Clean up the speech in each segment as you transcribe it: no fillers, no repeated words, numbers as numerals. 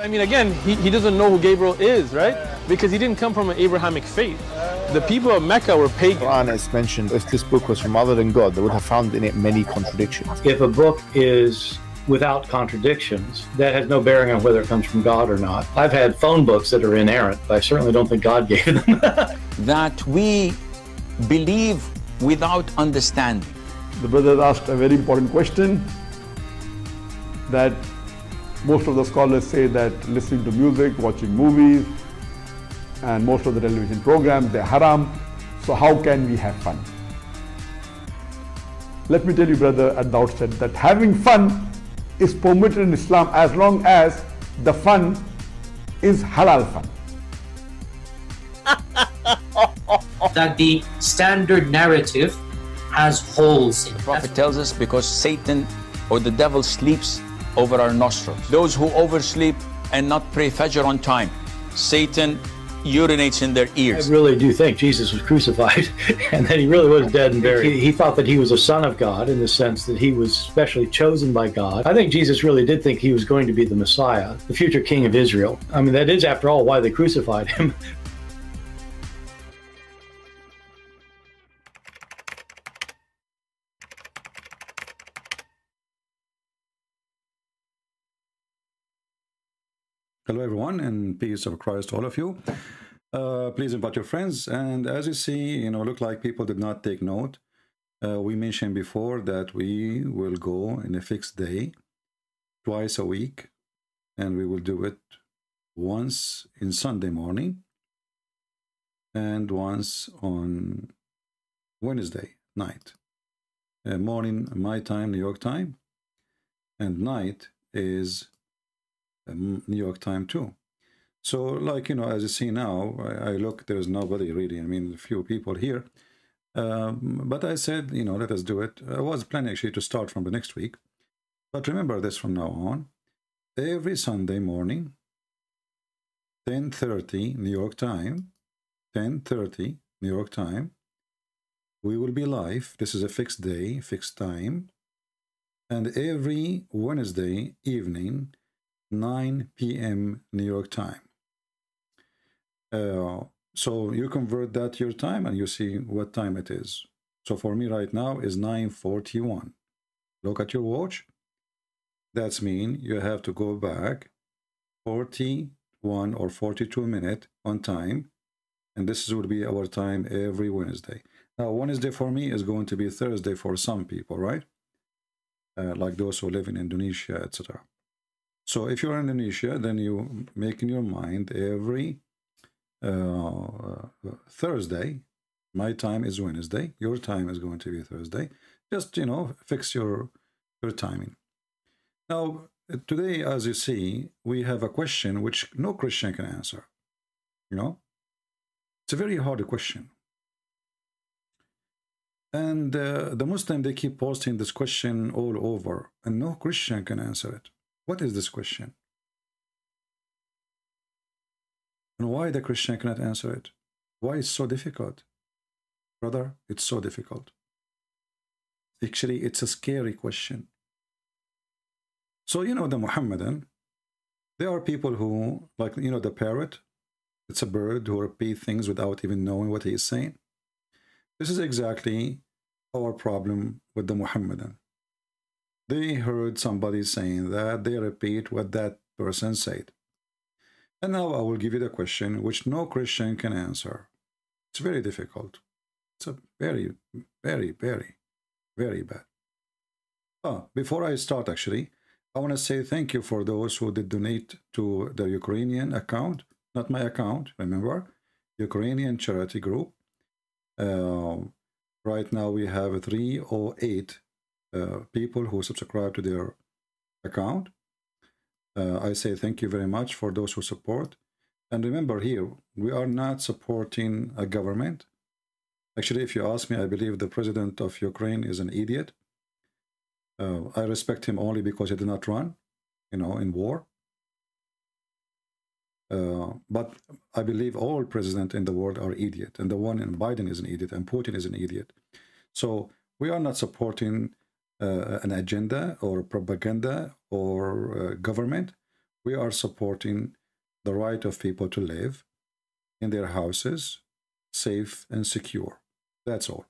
I mean, again, he doesn't know who Gabriel is, right? Because he didn't come from an Abrahamic faith. The people of Mecca were pagan. The Quran is mentioned, if this book was from other than God, they would have found in it many contradictions. If a book is without contradictions, that has no bearing on whether it comes from God or not. I've had phone books that are inerrant, but I certainly don't think God gave them. That we believe without understanding. The brother asked a very important question, that most of the scholars say that listening to music, watching movies, and most of the television programs, they're haram. So how can we have fun? Let me tell you, brother, at the outset, that having fun is permitted in Islam as long as the fun is halal fun. That the standard narrative has holes in it. The Prophet tells us because Satan or the devil sleeps over our nostrils. Those who oversleep and not pray Fajr on time, Satan urinates in their ears. I really do think Jesus was crucified and that he really was dead and buried. He thought that he was a son of God in the sense that he was specially chosen by God. I think Jesus really did think he was going to be the Messiah, the future king of Israel. I mean, that is, after all, why they crucified him. Hello everyone, and peace of Christ to all of you. Please invite your friends. And as you see, look like people did not take note. We mentioned before that we will go in a fixed day, twice a week, and we will do it once in Sunday morning and once on Wednesday night. Morning my time, New York time, and night is New York time too. So like, as you see now, I look, there's nobody really. I mean, a few people here. But I said, let us do it. I was planning actually to start from the next week. But remember this from now on. Every Sunday morning, 10:30 New York time, 10:30 New York time, we will be live. This is a fixed day, fixed time. And every Wednesday evening, 9 p.m. New York time. So you convert that to your time and you see what time it is. So for me right now is 9:41. Look at your watch. That's mean you have to go back 41 or 42 minutes on time. And this would be our time every Wednesday. Now, Wednesday for me is going to be Thursday for some people, right? Like those who live in Indonesia, etc. So if you're in Indonesia, then you make in your mind every Thursday, my time is Wednesday, your time is going to be Thursday. Just, fix your timing. Now, today, as you see, we have a question which no Christian can answer. It's a very hard question. And the Muslim, they keep posting this question all over, and no Christian can answer it. What is this question? And why the Christian cannot answer it? Why it's so difficult? Brother, it's so difficult. Actually, it's a scary question. So, the Muhammadan, there are people who, like, the parrot, it's a bird who repeats things without even knowing what he is saying. This is exactly our problem with the Muhammadan. They heard somebody saying that, they repeat what that person said. And now I will give you the question which no Christian can answer. It's very difficult. It's a very, very, very, very bad. Before I start, actually, I want to say thank you for those who did donate to the Ukrainian account, not my account, remember, Ukrainian charity group. Right now we have 308 people who subscribe to their account. I say thank you very much for those who support. And remember here, we are not supporting a government. Actually, if you ask me, I believe the president of Ukraine is an idiot. I respect him only because he did not run, in war. But I believe all presidents in the world are idiots. And the one in Biden is an idiot, and Putin is an idiot. So we are not supporting an agenda or propaganda or government. We are supporting the right of people to live in their houses, safe and secure. That's all.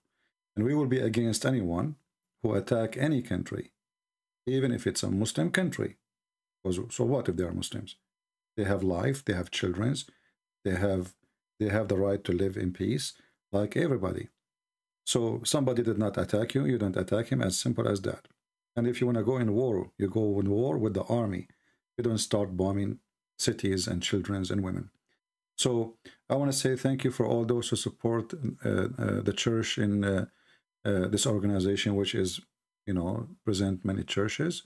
And we will be against anyone who attack any country, even if it's a Muslim country. So what if they are Muslims? They have life, they have children, they have the right to live in peace like everybody. So somebody did not attack you, you don't attack him, as simple as that. And if you want to go in war, you go in war with the army. You don't start bombing cities and children and women. So I want to say thank you for all those who support the church in this organization, which is, you know, present many churches,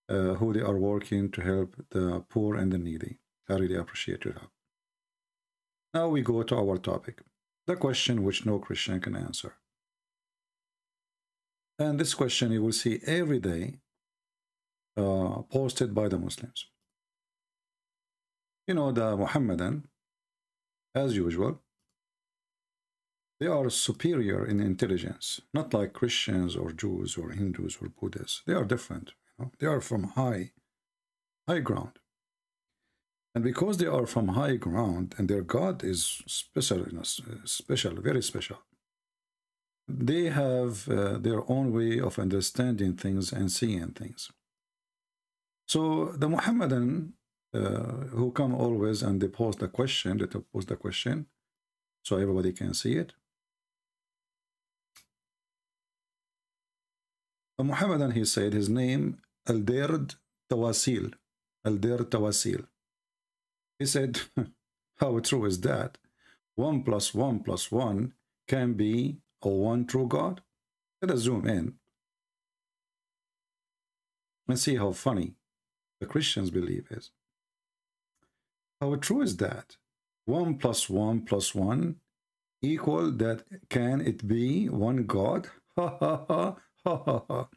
who they are working to help the poor and the needy. I really appreciate your help. Now we go to our topic, the question which no Christian can answer. And this question you will see every day posted by the Muslims. You know, the Muhammadan, as usual, they are superior in intelligence, not like Christians or Jews or Hindus or Buddhists. They are different. You know? They are from high ground. And because they are from high ground and their God is special, you know, special, very special, they have their own way of understanding things and seeing things. So the Muhammadan who come always and they pose the question, so everybody can see it. The Muhammadan, he said, his name Al-Dird Tawasil. Al-Dird Tawasil. He said, how true is that? 1 + 1 + 1 can be a one true God? Let us zoom in and see how funny the Christians believe is. How true is that? 1 + 1 + 1 equal that, can it be one God? Ha ha ha ha ha ha.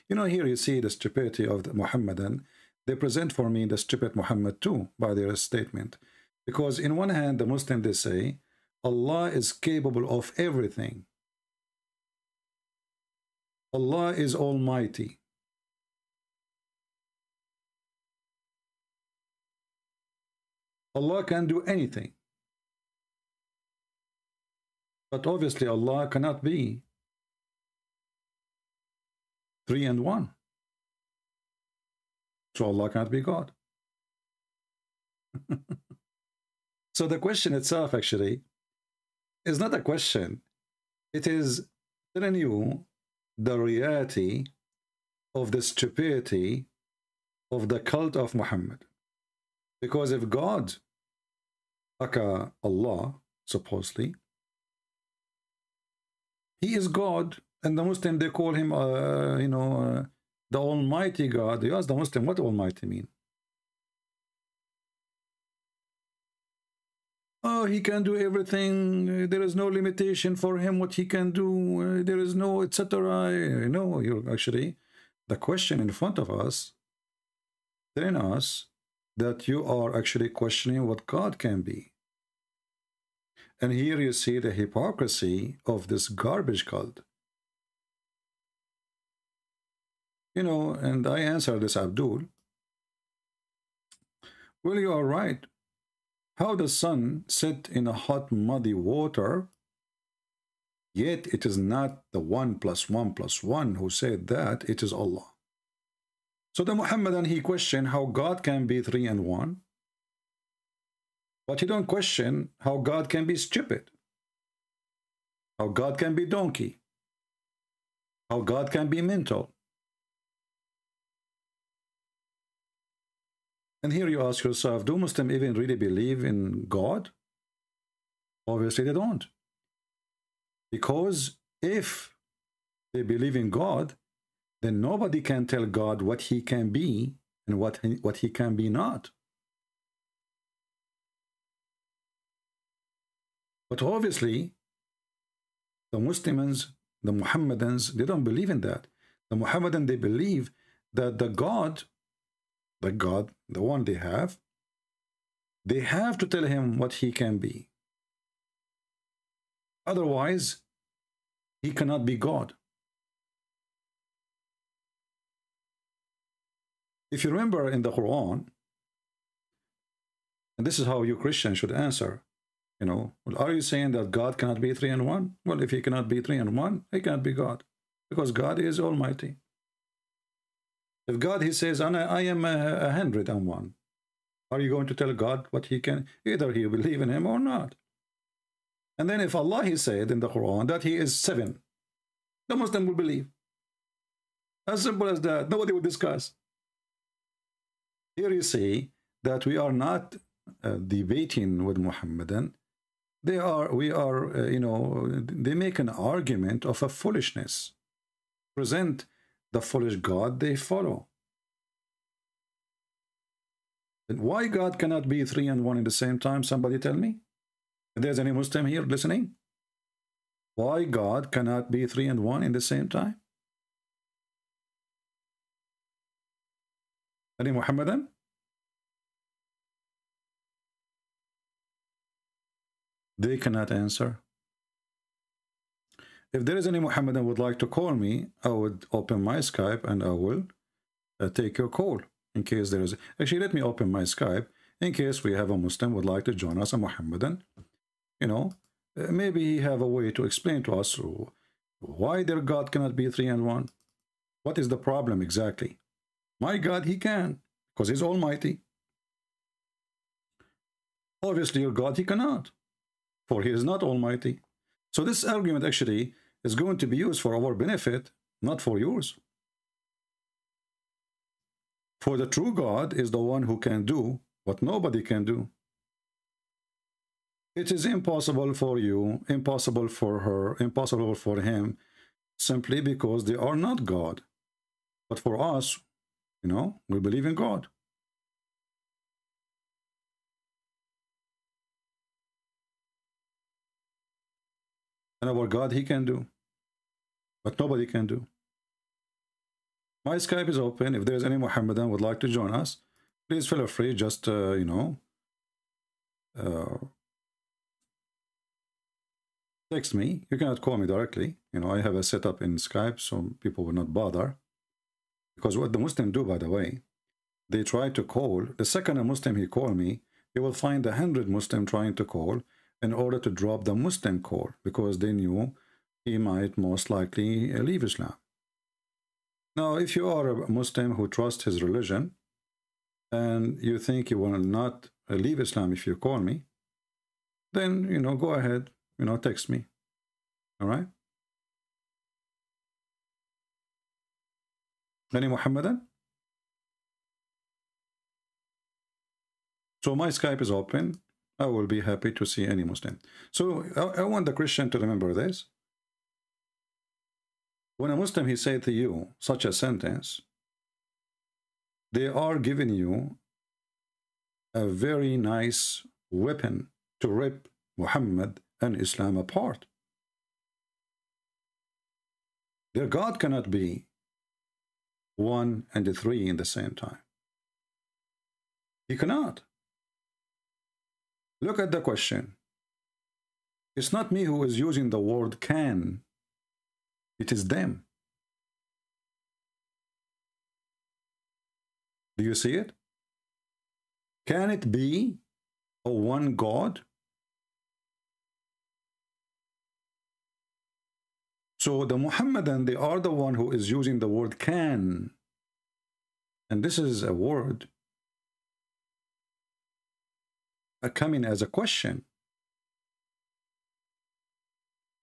You know, here you see the stupidity of the Muhammadan. They present for me the stupid Muhammad too by their statement. Because in one hand, the Muslim, they say, Allah is capable of everything. Allah is almighty. Allah can do anything. But obviously Allah cannot be 3 and 1. So Allah can't be God. So the question itself actually is not a question. It is telling you the reality of the stupidity of the cult of Muhammad. Because if God, aka Allah, supposedly, he is God, and the Muslim, they call him, the Almighty God. You ask the Muslim, what Almighty mean? Oh, he can do everything. There is no limitation for him what he can do. There is no etc. No, you're actually, the question in front of us, telling us that you are actually questioning what God can be. And here you see the hypocrisy of this garbage cult. You know, and I answer this, Abdul. Well, you are right. How the sun set in a hot, muddy water, yet it is not the 1 + 1 + 1 who said that, it is Allah. So the Muhammadan, he questioned how God can be 3 and 1, but he don't question how God can be stupid, how God can be donkey, how God can be mental. And here you ask yourself, do Muslims even really believe in God? Obviously they don't. Because if they believe in God, then nobody can tell God what he can be and what he can be not. But obviously, the Muslims, the Muhammadans, they don't believe in that. The Muhammadan, they believe that the God, the one they have to tell him what he can be. Otherwise, he cannot be God. If you remember in the Quran, And this is how you Christians should answer. You know, well, are you saying that God cannot be 3 in 1? Well, if he cannot be 3 in 1, he cannot be God, because God is almighty. If God, he says, I am 101, are you going to tell God what he can? Either he will believe in him or not. And then if Allah, he said in the Quran that he is 7, the Muslim will believe. As simple as that. Nobody will discuss. Here you see that we are not debating with Muhammadan. We are, you know, they make an argument of a foolishness. Present the foolish God they follow. And why God cannot be 3 and 1 at the same time? Somebody tell me. If there's any Muslim here listening, why God cannot be 3 and 1 in the same time? Any Muhammadan? They cannot answer. If there is any Muhammadan would like to call me, I would open my Skype and I will take your call. In case there is, actually, let me open my Skype in case we have a Muslim would like to join us, a Muhammadan. You know, maybe he have a way to explain to us why their God cannot be 3 and 1. What is the problem exactly? My God, he can, because he's almighty. Obviously, your God, he cannot, for he is not almighty. So this argument actually is going to be used for our benefit, not for yours. For the true God is the one who can do what nobody can do. It is impossible for you, impossible for her, impossible for him, simply because they are not God. But for us, you know, we believe in God. And our God, he can do, but nobody can do. My Skype is open. If there's any Muhammadan would like to join us, please feel free, just, you know, text me. You cannot call me directly. You know, I have a setup in Skype, so people will not bother. Because what the Muslims do, by the way, they try to call. The second a Muslim he call me, you will find 100 Muslim trying to call in order to drop the Muslim call, because they knew he might most likely leave Islam. Now, if you are a Muslim who trusts his religion, and you think you will not leave Islam if you call me, then, you know, go ahead, you know, text me. All right? Any Muhammadan? So my Skype is open. I will be happy to see any Muslim. So I want the Christian to remember this. When a Muslim, he say to you such a sentence, they are giving you a very nice weapon to rip Muhammad and Islam apart. Their God cannot be 1 and 3 in the same time. He cannot. Look at the question. It's not me who is using the word can. It is them. Do you see it? Can it be a one God? So the Muhammadan, they are the one who is using the word can. And this is a word coming as a question.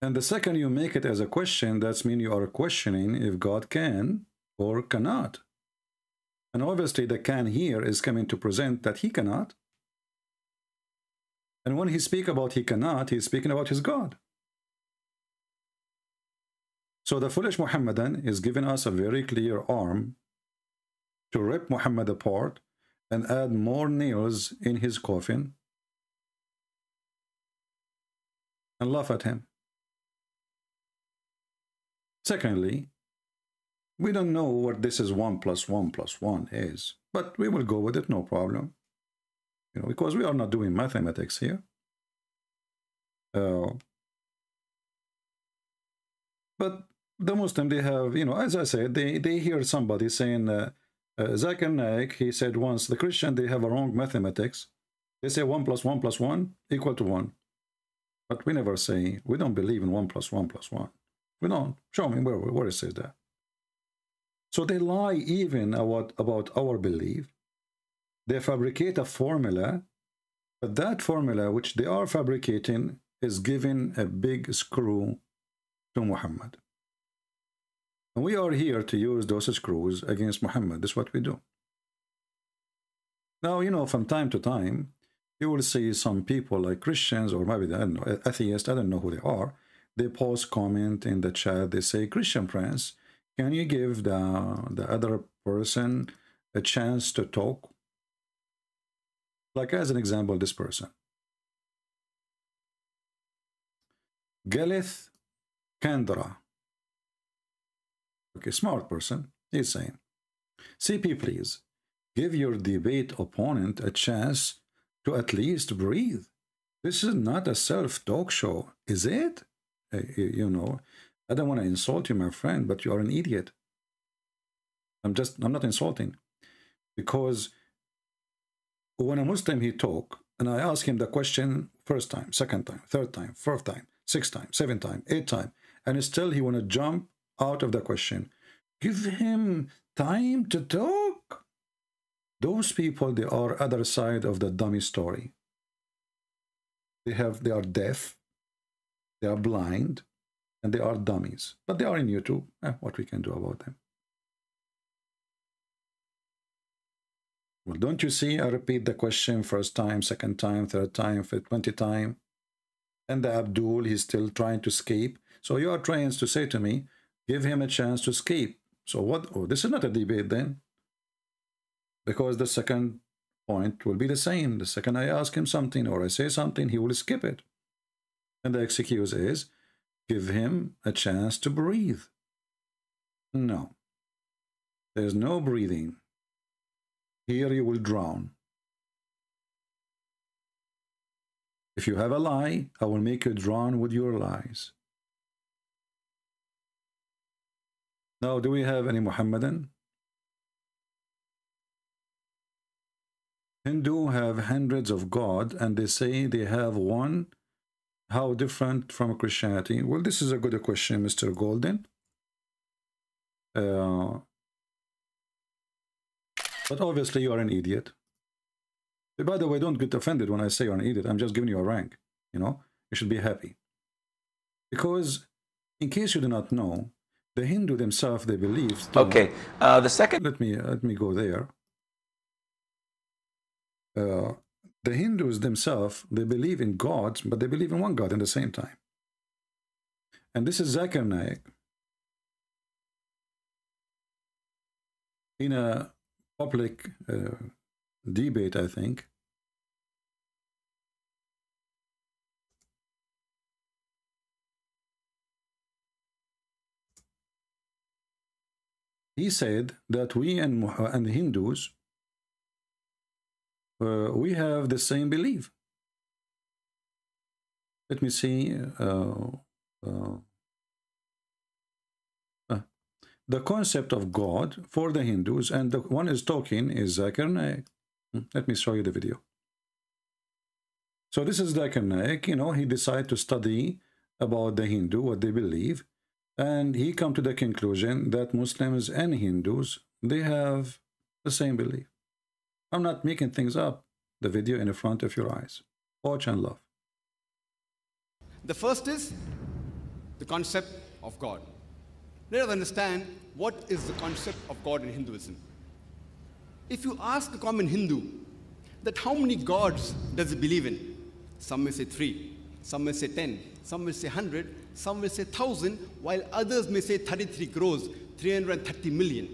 And the second you make it as a question, that means you are questioning if God can or cannot. And obviously the can here is coming to present that he cannot. And when he speaks about he cannot, he's speaking about his God. So the foolish Muhammadan is giving us a very clear arm to rip Muhammad apart and add more nails in his coffin and laugh at him. Secondly, we don't know what this is 1 + 1 + 1 is, but we will go with it, no problem. You know, because we are not doing mathematics here. But the Muslim, they have, you know, as I said, they hear somebody saying, Zakir Naik, he said once, the Christian, they have a wrong mathematics. They say 1 + 1 + 1 = 1. But we never say, we don't believe in 1 + 1 + 1. We don't. Show me where it says that. So they lie even about our belief. They fabricate a formula, but that formula which they are fabricating is giving a big screw to Muhammad. And we are here to use those screws against Muhammad. This is what we do. Now, you know, from time to time, you will see some people like Christians, or maybe, I don't know, atheists, I don't know who they are. They post comment in the chat. They say, Christian friends, can you give the other person a chance to talk? Like as an example, this person. Galith Kandra. Okay, smart person. He's saying, CP, please, give your debate opponent a chance to at least breathe. This is not a self-talk show, is it? You know, I don't want to insult you, my friend, but you are an idiot. I'm not insulting. Because when a Muslim, he talk, and I ask him the question first time, second time, third time, fourth time, sixth time, seventh time, eighth time, and still he want to jump out of the question. Give him time to talk. Those people, they are other side of the dummy story. They are deaf, they are blind, and they are dummies. But they are in YouTube. What we can do about them? Well, don't you see? I repeat the question first time, second time, third time, 20 times. And the Abdul, he's still trying to escape. So you are trying to say to me, give him a chance to escape. So what? Oh, this is not a debate then. Because the second point will be the same. The second I ask him something or I say something, he will skip it. And the excuse is, give him a chance to breathe. No. There's no breathing. Here you will drown. If you have a lie, I will make you drown with your lies. Now, do we have any Muhammadan? Hindu have hundreds of God, and they say they have one. How different from Christianity? Well, this is a good question, Mr. Golden. But obviously you are an idiot. By the way, don't get offended when I say you're an idiot. I'm just giving you a rank. You know, you should be happy. Because, in case you do not know, the Hindu themselves, they believe... Okay, the second... Let me go there. The Hindus themselves, they believe in gods, but they believe in one God at the same time. And this is Zakir Naik. In a public debate, I think, he said that we and Hindus, we have the same belief. Let me see. The concept of God for the Hindus, and the one is talking is Zakir Naik. Let me show you the video. So this is Zakir Naik. You know, he decided to study about the Hindu, what they believe, and he come to the conclusion that Muslims and Hindus, they have the same belief. I'm not making things up. The video in front of your eyes. Watch and love. The first is the concept of God. Let us understand what is the concept of God in Hinduism. If you ask a common Hindu that how many gods does he believe in, some may say 3, some may say 10, some may say 100, some may say 1,000, while others may say 33 crores, 330 million.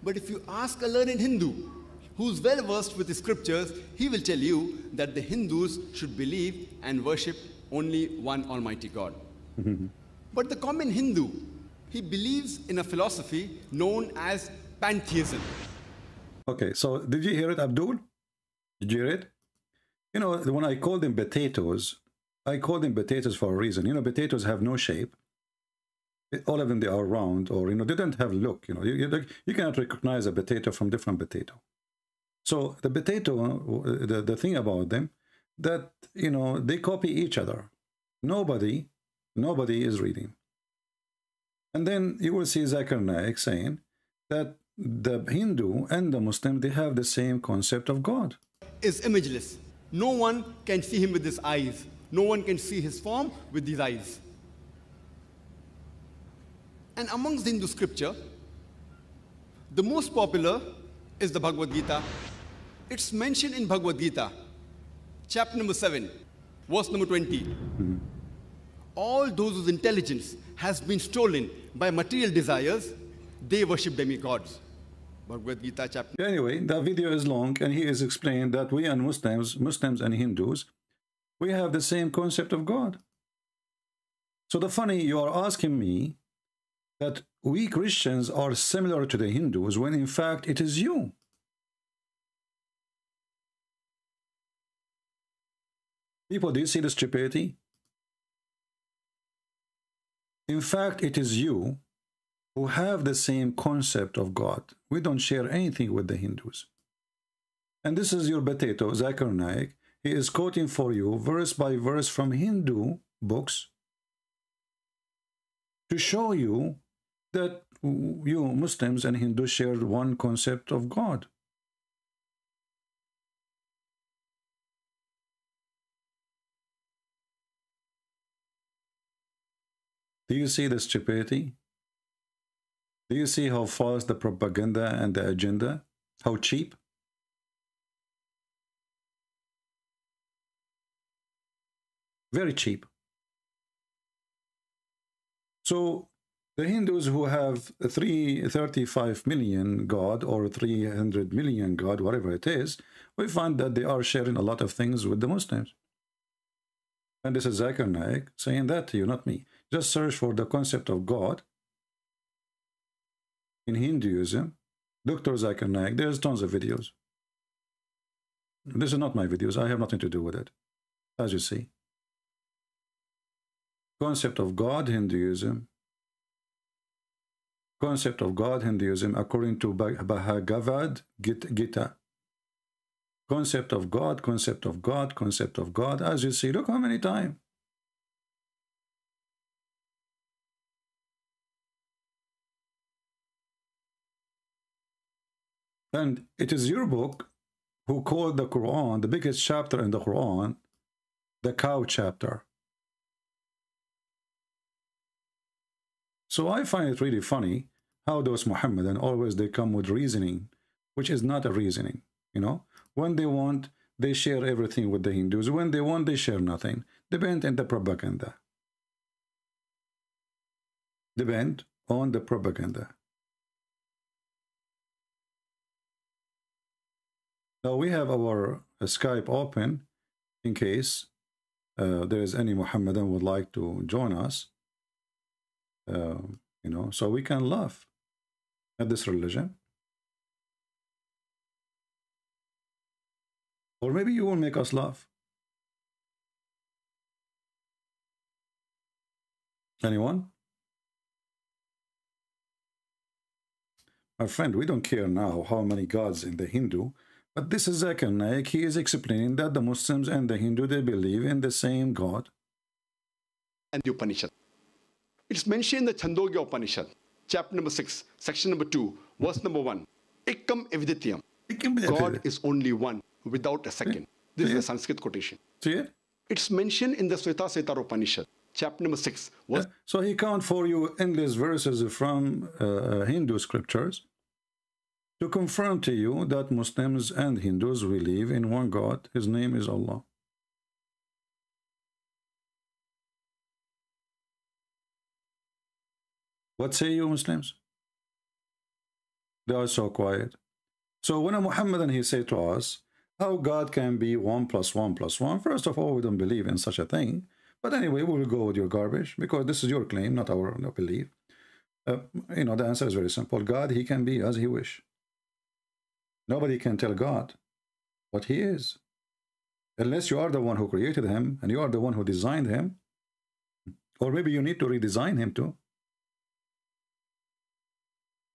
But if you ask a learned Hindu who's well versed with the scriptures, he will tell you that the Hindus should believe and worship only one Almighty God. But the common Hindu, he believes in a philosophy known as pantheism. Okay, so did you hear it, Abdul? Did you hear it? You know, when I call them potatoes, I call them potatoes for a reason. You know, potatoes have no shape. All of them, they are round, or, you know, they don't have look. You know, you cannot recognize a potato from different potato. So the potato, the thing about them, that, you know, they copy each other. Nobody is reading. And then you will see Zakir Naik saying that the Hindu and the Muslim, they have the same concept of God. Is imageless. No one can see him with his eyes. No one can see his form with these eyes. And amongst the Hindu scripture, the most popular is the Bhagavad Gita. It's mentioned in Bhagavad Gita, chapter number 7, verse number 20. All those whose intelligence has been stolen by material desires, they worship demigods. Bhagavad Gita chapter. Anyway, the video is long, and he is explaining that we and Muslims and Hindus, we have the same concept of God. So the funny, you are asking me that we Christians are similar to the Hindus, when in fact it is you. People, do you see the stupidity? In fact, it is you who have the same concept of God. We don't share anything with the Hindus. And this is your potato, Zakir Naik. He is quoting for you verse by verse from Hindu books to show you that you Muslims and Hindus share one concept of God. Do you see the stupidity? Do you see how false the propaganda and the agenda? How cheap? Very cheap. So the Hindus who have 35 million God or 300 million God, whatever it is, we find that they are sharing a lot of things with the Muslims. And this is Zakir Naik saying that to you, not me. Just search for the concept of God in Hinduism. Dr. Zakir Naik, there's tons of videos. This is not my videos. I have nothing to do with it, as you see. Concept of God, Hinduism. Concept of God, Hinduism, according to Bhagavad Gita. Concept of God, concept of God, concept of God. As you see, look how many times. And it is your book who called the Quran, the biggest chapter in the Quran, the cow chapter. So I find it really funny how those Muhammadan always they come with reasoning, which is not a reasoning, you know. When they want, they share everything with the Hindus. When they want, they share nothing. Depend on the propaganda. Depend on the propaganda. Now we have our Skype open in case there is any Muhammadan would like to join us. You know, so we can laugh at this religion. Or maybe you will make us laugh. Anyone? My friend, we don't care now how many gods in the Hindu, but this is Zakir Naik. He is explaining that the Muslims and the Hindu, they believe in the same God. And the Upanishad. It's mentioned in the Chandogya Upanishad, chapter number 6, section number 2, verse number 1. Ekam evidityam. God is only one, without a second. This is a Sanskrit quotation. See it? It's mentioned in the Svetasvatara Upanishad, chapter number 6. So he count for you endless verses from Hindu scriptures to confirm to you that Muslims and Hindus believe in one God. His name is Allah. What say you, Muslims? They are so quiet. So when a Muhammadan, he say to us, how God can be 1 + 1 + 1, first of all, we don't believe in such a thing. But anyway, we will go with your garbage, because this is your claim, not our belief. You know, the answer is very simple. God, he can be as he wish. Nobody can tell God what he is. Unless you are the one who created him, and you are the one who designed him. Or maybe you need to redesign him too.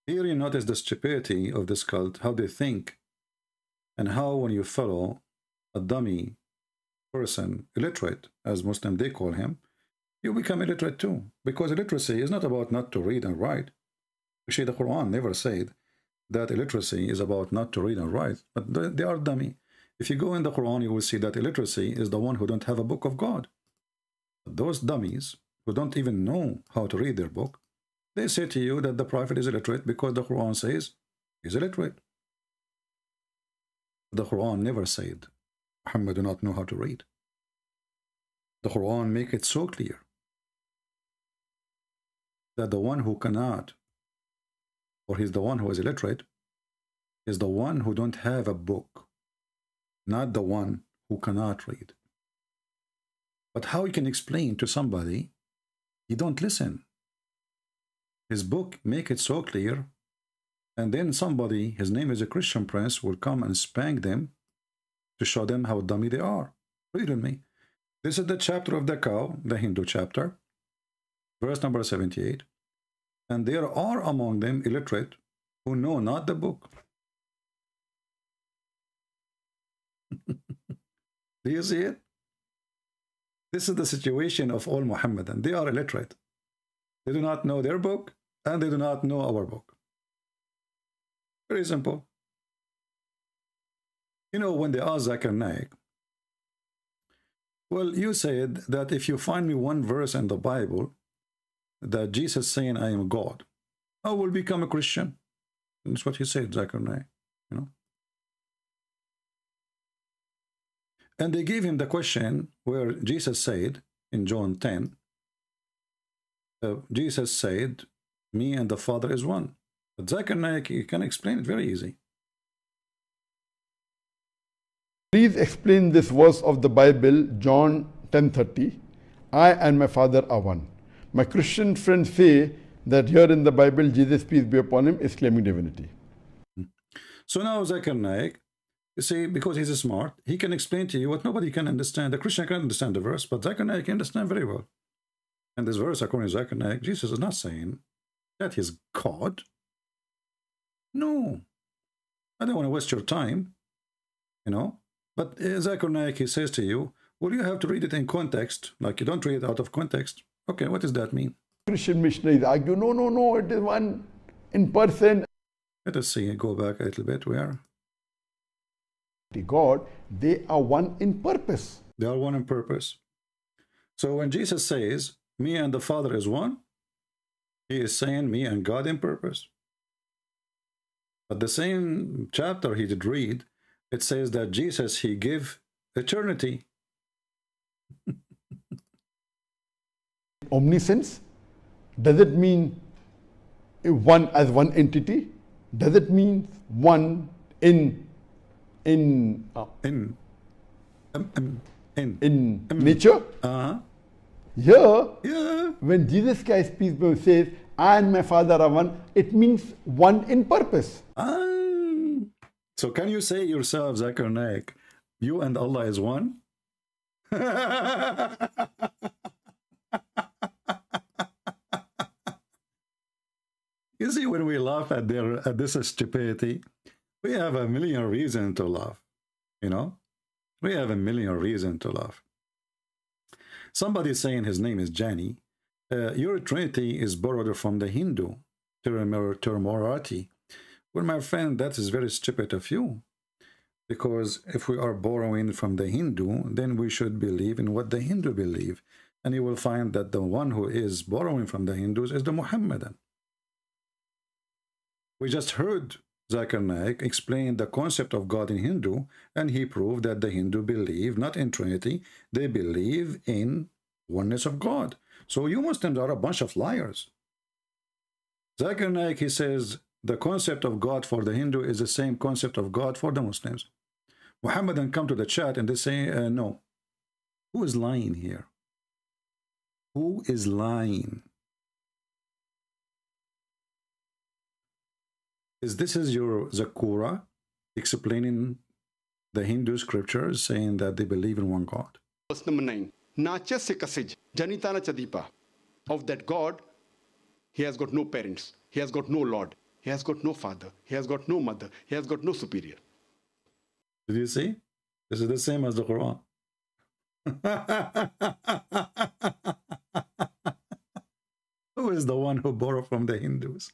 Here you notice the stupidity of this cult, how they think, and how when you follow a dummy person illiterate, as Muslim they call him, you become illiterate too. Because illiteracy is not about not to read and write. Actually, the Quran never said that illiteracy is about not to read and write, but they are dummy. If you go in the Quran, you will see that illiteracy is the one who don't have a book of God. Those dummies who don't even know how to read their book, they say to you that the Prophet is illiterate because the Quran says he's illiterate. The Quran never said Muhammad do not know how to read. The Quran make it so clear that the one who cannot, or he's the one who is illiterate, is the one who don't have a book, not the one who cannot read. But how you can explain to somebody, you don't listen. His book make it so clear, and then somebody, his name is a Christian prince, will come and spank them to show them how dummy they are. Read with me. This is the chapter of the cow, the Hindu chapter, verse number 78. And there are among them illiterate who know not the book. Do you see it? This is the situation of all Muhammadan. They are illiterate. They do not know their book, and they do not know our book. Very simple. You know, when they asked Zakir Naik, well, you said that if you find me one verse in the Bible that Jesus saying I am God, I will become a Christian. That's what he said, Zakir Naik, you know. And they gave him the question where Jesus said in John 10, Jesus said, me and the Father is one. But Zakir Naik, you can explain it very easy. Please explain this verse of the Bible, John 10:30. I and my Father are one. My Christian friends say that here in the Bible, Jesus, peace be upon him, is claiming divinity. So now Zakir Naik, you see, because he's smart, he can explain to you what nobody can understand. The Christian can understand the verse, but Zakir Naik can understand very well. And this verse, according to Zakir Naik, Jesus is not saying that he's God. No. I don't want to waste your time, you know. But Zakir Naik, he says to you, well, you have to read it in context. Like, you don't read it out of context. Okay, what does that mean? Christian missionaries argue, no, it is one in person. Let us see, go back a little bit. Where? God, they are one in purpose. They are one in purpose. So when Jesus says, me and the Father is one, he is saying me and God in purpose. But the same chapter he did read, it says that Jesus, he gave eternity. Omniscience, does it mean one as one entity? Does it mean one in nature? Here, when Jesus Christ, peace be, says, I and my Father are one, it means one in purpose. So can you say yourself, Zakir Naik, you and Allah is one? You see, when we laugh at this stupidity, we have a million reasons to laugh. You know, we have a million reasons to laugh. Somebody saying his name is Jani. Your Trinity is borrowed from the Hindu terminology. Well, my friend, that is very stupid of you. Because if we are borrowing from the Hindu, then we should believe in what the Hindu believe. And you will find that the one who is borrowing from the Hindus is the Muhammadan. We just heard Zakir Naik explain the concept of God in Hindu, and he proved that the Hindu believe not in Trinity, they believe in oneness of God. So you Muslims are a bunch of liars. Zakir Naik, he says, the concept of God for the Hindu is the same concept of God for the Muslims. Muhammadan come to the chat and they say, no. Who is lying here? Who is lying? This is your Zakura explaining the Hindu scriptures saying that they believe in one God. Verse number 9. Nacha se kasij, janitana chadipa. Of that God, he has got no parents. He has got no Lord. He has got no father. He has got no mother. He has got no superior. Did you see? This is the same as the Quran. Who is the one who borrowed from the Hindus?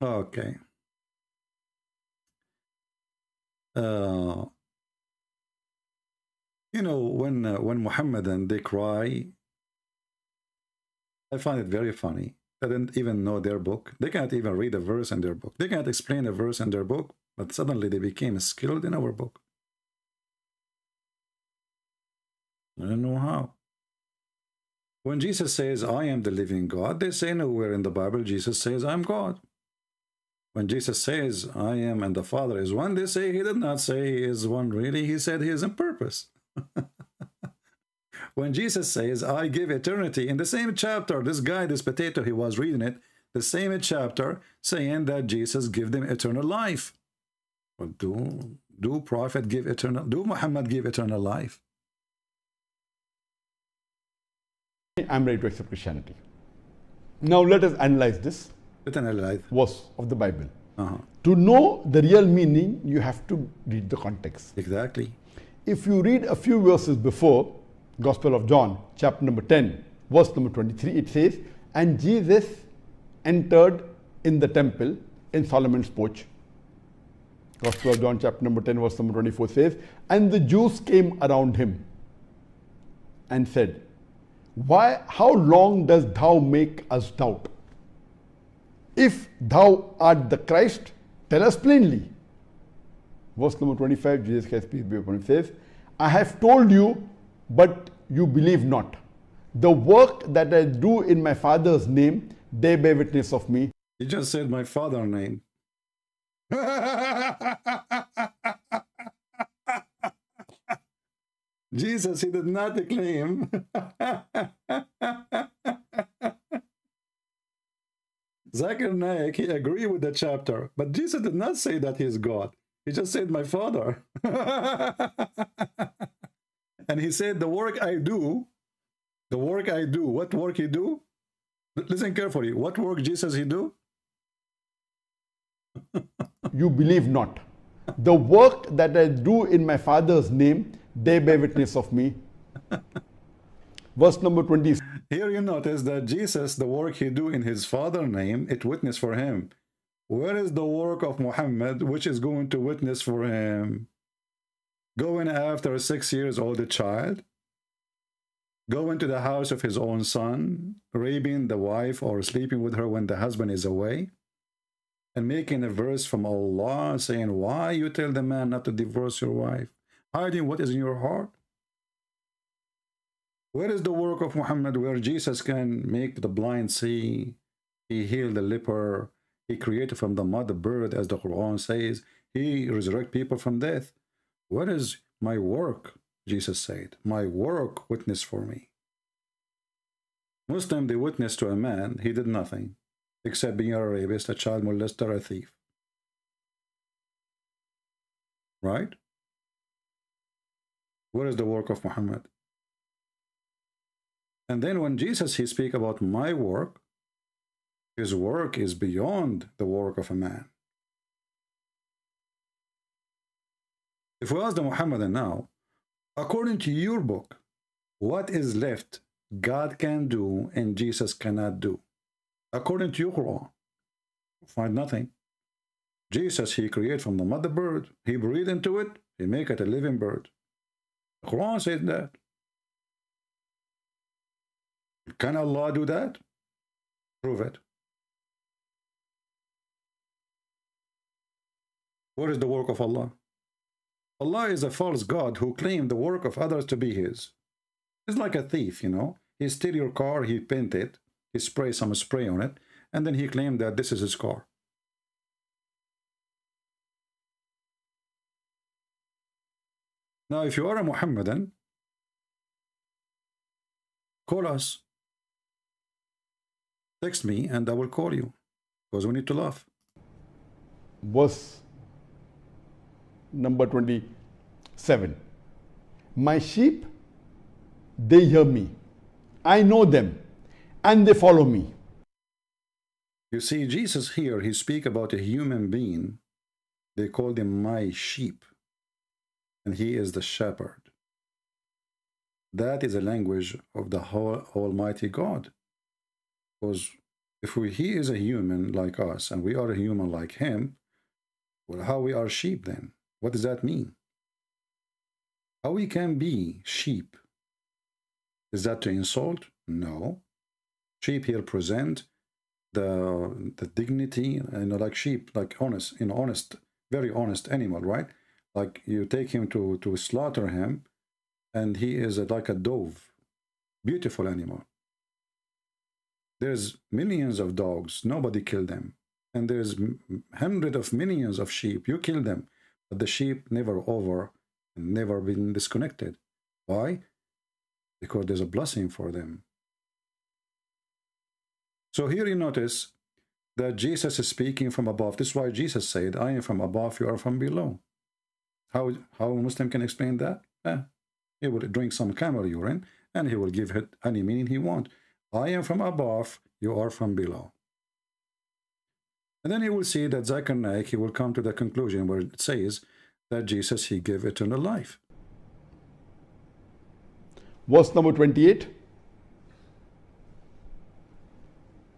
Okay. You know, when Muhammadan they cry, I find it very funny. They didn't even know their book. They can't even read a verse in their book. They can't explain a verse in their book, but suddenly they became skilled in our book. I don't know how. When Jesus says, I am the living God, they say nowhere in the Bible Jesus says, I'm God. When Jesus says, I am and the Father is one, they say he did not say he is one really. He said he is in purpose. When Jesus says, I give eternity, in the same chapter, this guy, this potato, he was reading it, the same chapter, saying that Jesus give them eternal life. But do Prophet give eternal, do Muhammad give eternal life? I'm ready to accept Christianity. Now let us analyze this verse of the Bible. To know the real meaning, you have to read the context. Exactly. If you read a few verses before, Gospel of John, chapter number 10, verse number 23, it says, and Jesus entered in the temple in Solomon's porch. Gospel of John, chapter number 10, verse number 24 says, and the Jews came around him and said, how long dost thou make us doubt? If thou art the Christ, tell us plainly. Verse number 25, Jesus Christ, peace be upon him, says, I have told you, but you believe not. The work that I do in my Father's name, they bear witness of me. He just said my Father's name. Jesus, he did not claim. Zakir Naik, he agreed with the chapter, but Jesus did not say that he is God. He just said my Father. And he said, the work I do, what work he do? Listen carefully. What work Jesus he do? You believe not. The work that I do in my Father's name, they bear witness of me. Verse number 20. Here you notice that Jesus, the work he do in his Father's name, it witness for him. Where is the work of Muhammad which is going to witness for him? Going after a 6 years old child? Going to the house of his own son? Raping the wife or sleeping with her when the husband is away? And making a verse from Allah saying, why you tell the man not to divorce your wife? Hiding what is in your heart? Where is the work of Muhammad where Jesus can make the blind see? He healed the leper. He created from the mud a bird, as the Quran says. He resurrected people from death. What is my work? Jesus said, my work witness for me. Muslim, they witness to a man, he did nothing, except being a rapist, a child molester, a thief. Right? Where is the work of Muhammad? And then when Jesus, he speak about my work, his work is beyond the work of a man. If we ask the Muhammadan now, according to your book, what is left God can do and Jesus cannot do? According to your Quran, find nothing. Jesus, he created from the mother bird. He breathed into it. He make it a living bird. The Quran says that. Can Allah do that? Prove it. What is the work of Allah? Allah is a false God who claimed the work of others to be his. It's like a thief, you know. He steal your car, he paint it, he spray some spray on it, and then he claimed that this is his car. Now, if you are a Muhammadan, call us. Text me and I will call you, because we need to laugh. Verse number 27. My sheep, they hear me. I know them, and they follow me. You see, Jesus here, he speak about a human being They called him my sheep, and he is the shepherd. That is a language of the whole Almighty God. Because if he is a human like us, and we are a human like him, well, how we are sheep then? What does that mean? How we can be sheep? Is that to insult? No. Sheep here present the dignity, like sheep, like honest, honest, very honest animal, right? Like you take him to slaughter him, and he is like a dove, beautiful animal. There's millions of dogs, nobody killed them. And there's hundreds of millions of sheep, you kill them. But the sheep never over and never been disconnected. Why? Because there's a blessing for them. So here you notice that Jesus is speaking from above. This is why Jesus said, I am from above, you are from below. How a Muslim can explain that? He will drink some camel urine and he will give it any meaning he wants. I am from above, you are from below. And then he will see that Zakir Naik, he will come to the conclusion where it says that Jesus, he gave eternal life. Verse number 28.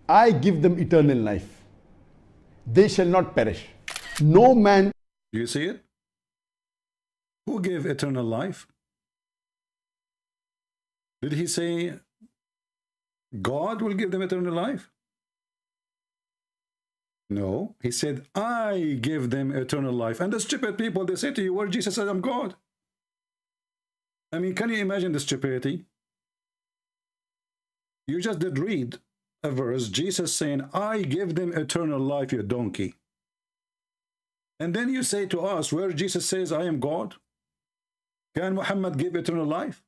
I give them eternal life. They shall not perish. No man. Do you see it? Who gave eternal life? Did he say God will give them eternal life? No, he said, I give them eternal life. And the stupid people, they say to you, well, Jesus said, I'm God. I mean, can you imagine the stupidity? You just did read a verse, Jesus saying, I give them eternal life, you donkey. And then you say to us, where Jesus says, I am God? Can Muhammad give eternal life?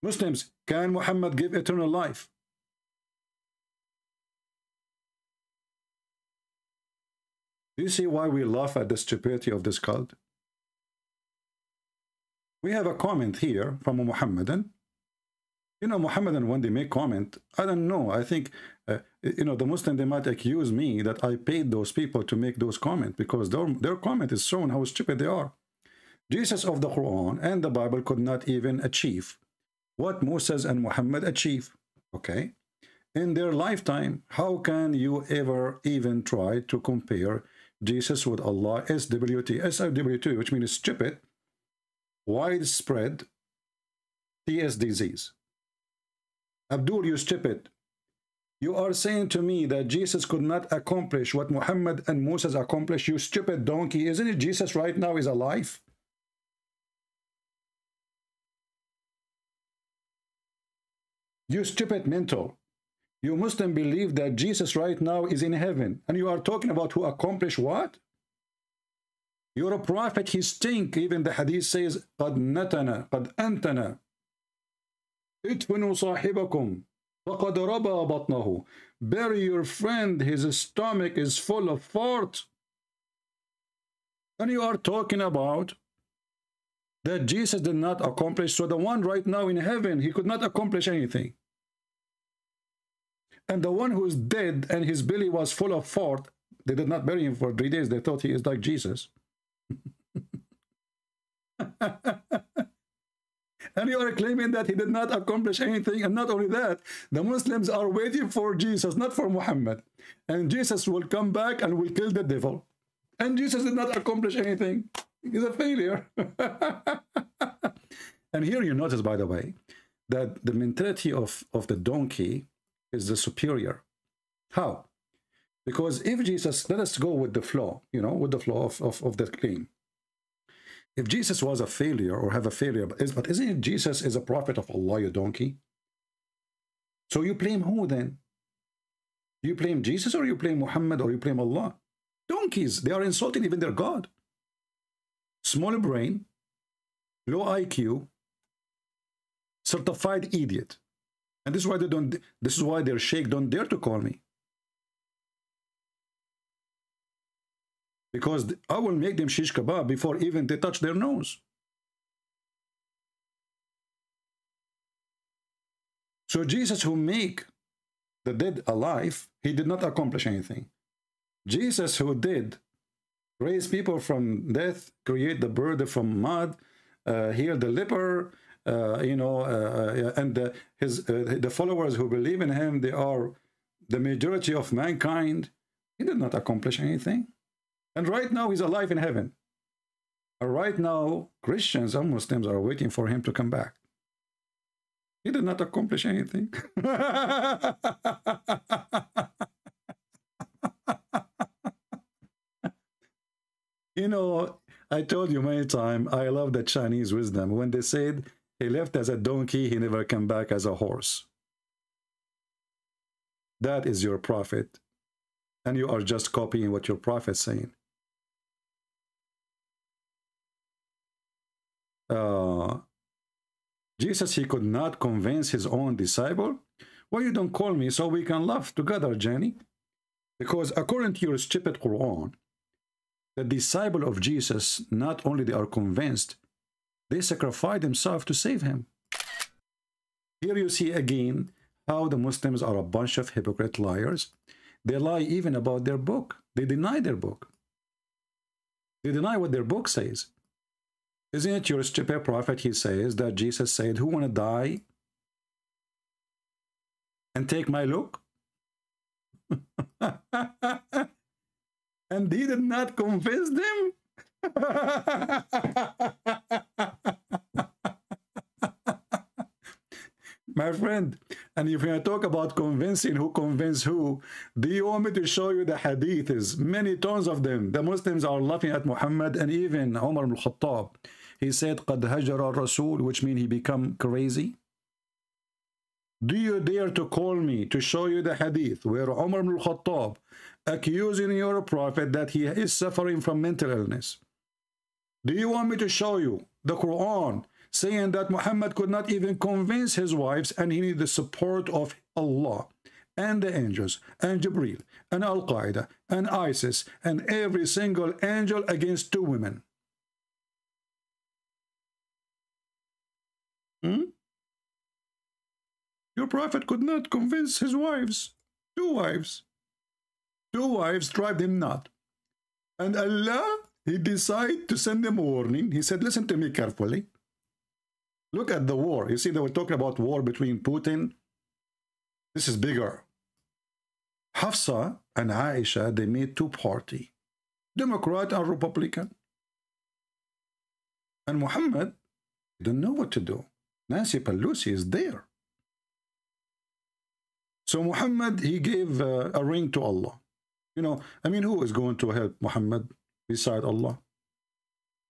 Muslims, can Muhammad give eternal life? Do you see why we laugh at the stupidity of this cult? We have a comment here from a Muhammadan. You know, Muhammadan, when they make comment, I don't know, I think, you know, the Muslim, they might accuse me that I paid those people to make those comments because their comment is showing how stupid they are. Jesus of the Quran and the Bible could not even achieve what Moses and Muhammad achieved. Okay? In their lifetime, how can you ever even try to compare Jesus with Allah? SWT, SWT, which means stupid, widespread TS disease. Abdul, you stupid. You are saying to me that Jesus could not accomplish what Muhammad and Moses accomplished, you stupid donkey. Isn't it Jesus right now is alive? You stupid mental. You Muslim believe that Jesus right now is in heaven. And you are talking about who accomplished what? You're a prophet, he stink. Even the hadith says, قَدْ نَتَنَا قَدْ أَنْتَنَا ادْفِنُوا صَاحِبَكُمْ فَقَدْ رَبَى بَطْنَهُ. Bury your friend, his stomach is full of fart. And you are talking about that Jesus did not accomplish. So the one right now in heaven, he could not accomplish anything. And the one who is dead and his belly was full of fart, they did not bury him for 3 days. They thought he is like Jesus. And you are claiming that he did not accomplish anything. And not only that, the Muslims are waiting for Jesus, not for Muhammad. And Jesus will come back and will kill the devil. And Jesus did not accomplish anything. He's a failure. And here you notice, by the way, that the mentality of the donkey is the superior. How? Because if Jesus, let us go with the flow, you know, with the flow of the claim. If Jesus was a failure or have a failure, but isn't it Jesus is a prophet of Allah, you donkey? So you blame who then? You blame Jesus or you blame Muhammad or you blame Allah? Donkeys, they are insulting even their God. Small brain, low IQ, certified idiot. And this is why they don't, this is why their sheikh don't dare to call me. Because I will make them shish kebab before even they touch their nose. So Jesus who make the dead alive, he did not accomplish anything. Jesus, who did raise people from death, create the bird from mud, heal the leper, and the followers who believe in him, they are the majority of mankind. He did not accomplish anything. And right now he's alive in heaven. And right now Christians and Muslims are waiting for him to come back. He did not accomplish anything. You know, I told you many times, I love the Chinese wisdom. When they said he left as a donkey, he never came back as a horse. That is your prophet. And you are just copying what your prophet's saying. Jesus, he could not convince his own disciple. Why you don't call me so we can laugh together, Jenny? Because according to your stupid Quran, the disciple of Jesus, not only they are convinced, they sacrifice themselves to save him. Here you see again how the Muslims are a bunch of hypocrite liars. They lie even about their book. They deny their book. They deny what their book says. Isn't it your stupid prophet? He says that Jesus said, who want to die and take my look? And he did not convince them? My friend, and if you talk about convincing, who convinced who, do you want me to show you the hadiths? Many tons of them. The Muslims are laughing at Muhammad, and even Umar ibn al-Khattab. He said, قَدْ هَجَرَ الرَّسُولُ, which means he become crazy. Do you dare to call me to show you the hadith where Umar ibn al-Khattab accusing your prophet that he is suffering from mental illness? Do you want me to show you the Quran saying that Muhammad could not even convince his wives and he needed the support of Allah and the angels and Jibreel and Al-Qaeda and ISIS and every single angel against two women? Your prophet could not convince his wives. Two wives. Two wives tried him not. And Allah, he decided to send them a warning. He said, listen to me carefully. Look at the war. You see, they were talking about war between Putin. This is bigger. Hafsa and Aisha, they made two parties, Democrat and Republican. And Muhammad didn't know what to do. Nancy Pelosi is there. So Muhammad, he gave a ring to Allah. You know, I mean, who is going to help Muhammad beside Allah?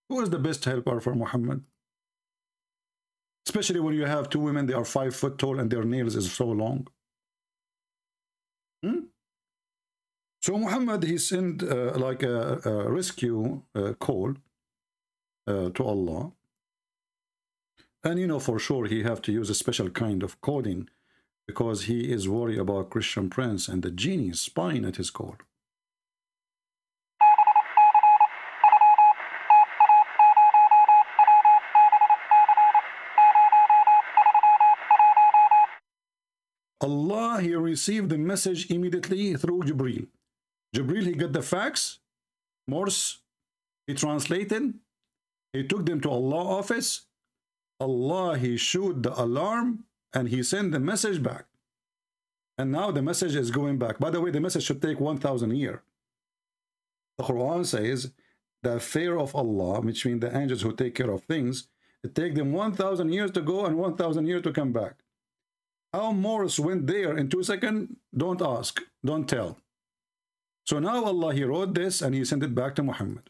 Who is the best helper for Muhammad? Especially when you have two women, they are 5 foot tall and their nails is so long. So Muhammad, he sent like a rescue call to Allah. And you know, for sure, he have to use a special kind of coding because he is worried about Christian Prince and the genie is spying at his call. Allah, he received the message immediately through Jibreel. Jibreel, he got the fax, Morse, he translated, he took them to Allah's office. Allah, he shoot the alarm and he sent the message back. And now the message is going back. By the way, the message should take 1,000 years. The Quran says the fear of Allah, which means the angels who take care of things, it takes them 1,000 years to go and 1,000 years to come back. How Morse went there in 2 seconds? Don't ask, don't tell. So now Allah, he wrote this and he sent it back to Muhammad.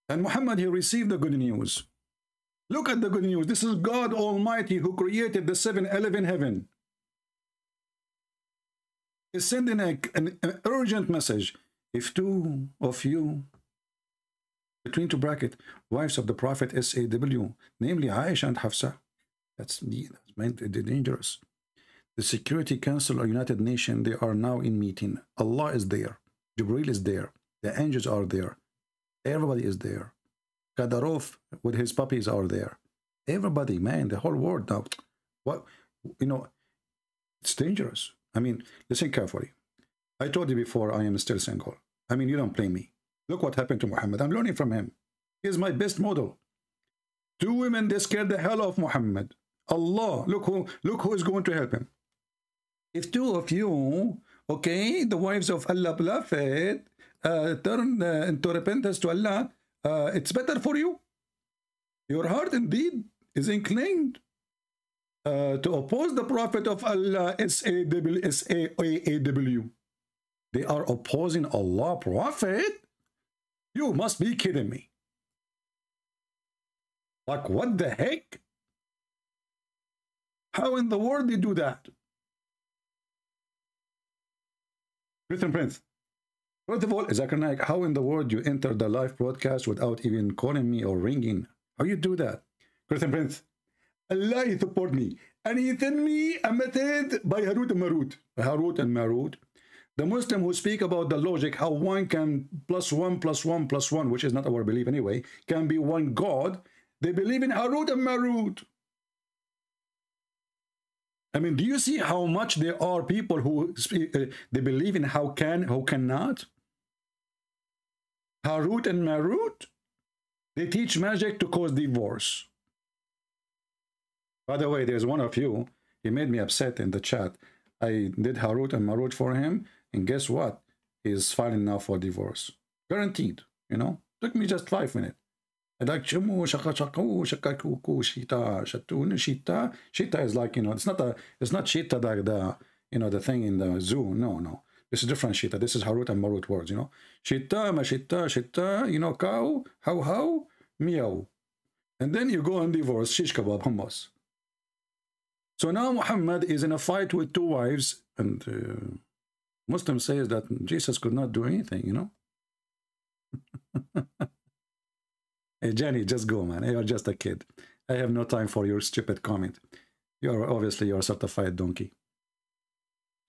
And Muhammad, he received the good news. Look at the good news. This is God Almighty who created the 7-11 heaven. He's sending an urgent message. If two of you, between two brackets, wives of the Prophet SAW, namely Aisha and Hafsa, that's dangerous. The Security Council of United Nations, they are now in meeting. Allah is there. Jibreel is there. The angels are there. Everybody is there. Kadarov with his puppies are there. Everybody, man, the whole world now. What, you know, it's dangerous. I mean, listen carefully. I told you before, I am still single. I mean, you don't blame me. Look what happened to Muhammad. I'm learning from him. He's my best model. 2 women, they scared the hell of Muhammad. Allah, look who is going to help him. If 2 of you, okay, the wives of Allah Prophet, turn into repentance to Allah, it's better for you. Your heart indeed is inclined to oppose the Prophet of Allah, S-A-A-W. They are opposing Allah Prophet? You must be kidding me. Like, what the heck? How in the world they do that? Christian Prince, first of all, Zakir Naik, how in the world you enter the live broadcast without even calling me or ringing? How you do that? Christian Prince, Allah support me. And he sent me a method by Harut and Marut. Harut and Marut. The Muslim who speak about the logic, how 1 can +1 + 1 + 1, which is not our belief anyway, can be 1 God. They believe in Harut and Marut. I mean, do you see how much there are people who speak, they believe in how cannot? Harut and Marut, they teach magic to cause divorce. By the way, there's one of you, he made me upset in the chat. I did Harut and Marut for him, and guess what? He's filing now for divorce. Guaranteed, you know? Took me just 5 minutes. I like shita. Shita is like, you know, it's not shita like the, you know, the thing in the zoo. No. This is different shita. This is Harut and Marut words, you know. Shita, shita, you know, cow, how, meow. And then you go and divorce, shish kebab, hummus. So now Muhammad is in a fight with 2 wives, and Muslim says that Jesus could not do anything, you know. Hey, Jenny, just go, man. You're just a kid. I have no time for your stupid comment. You're a certified donkey.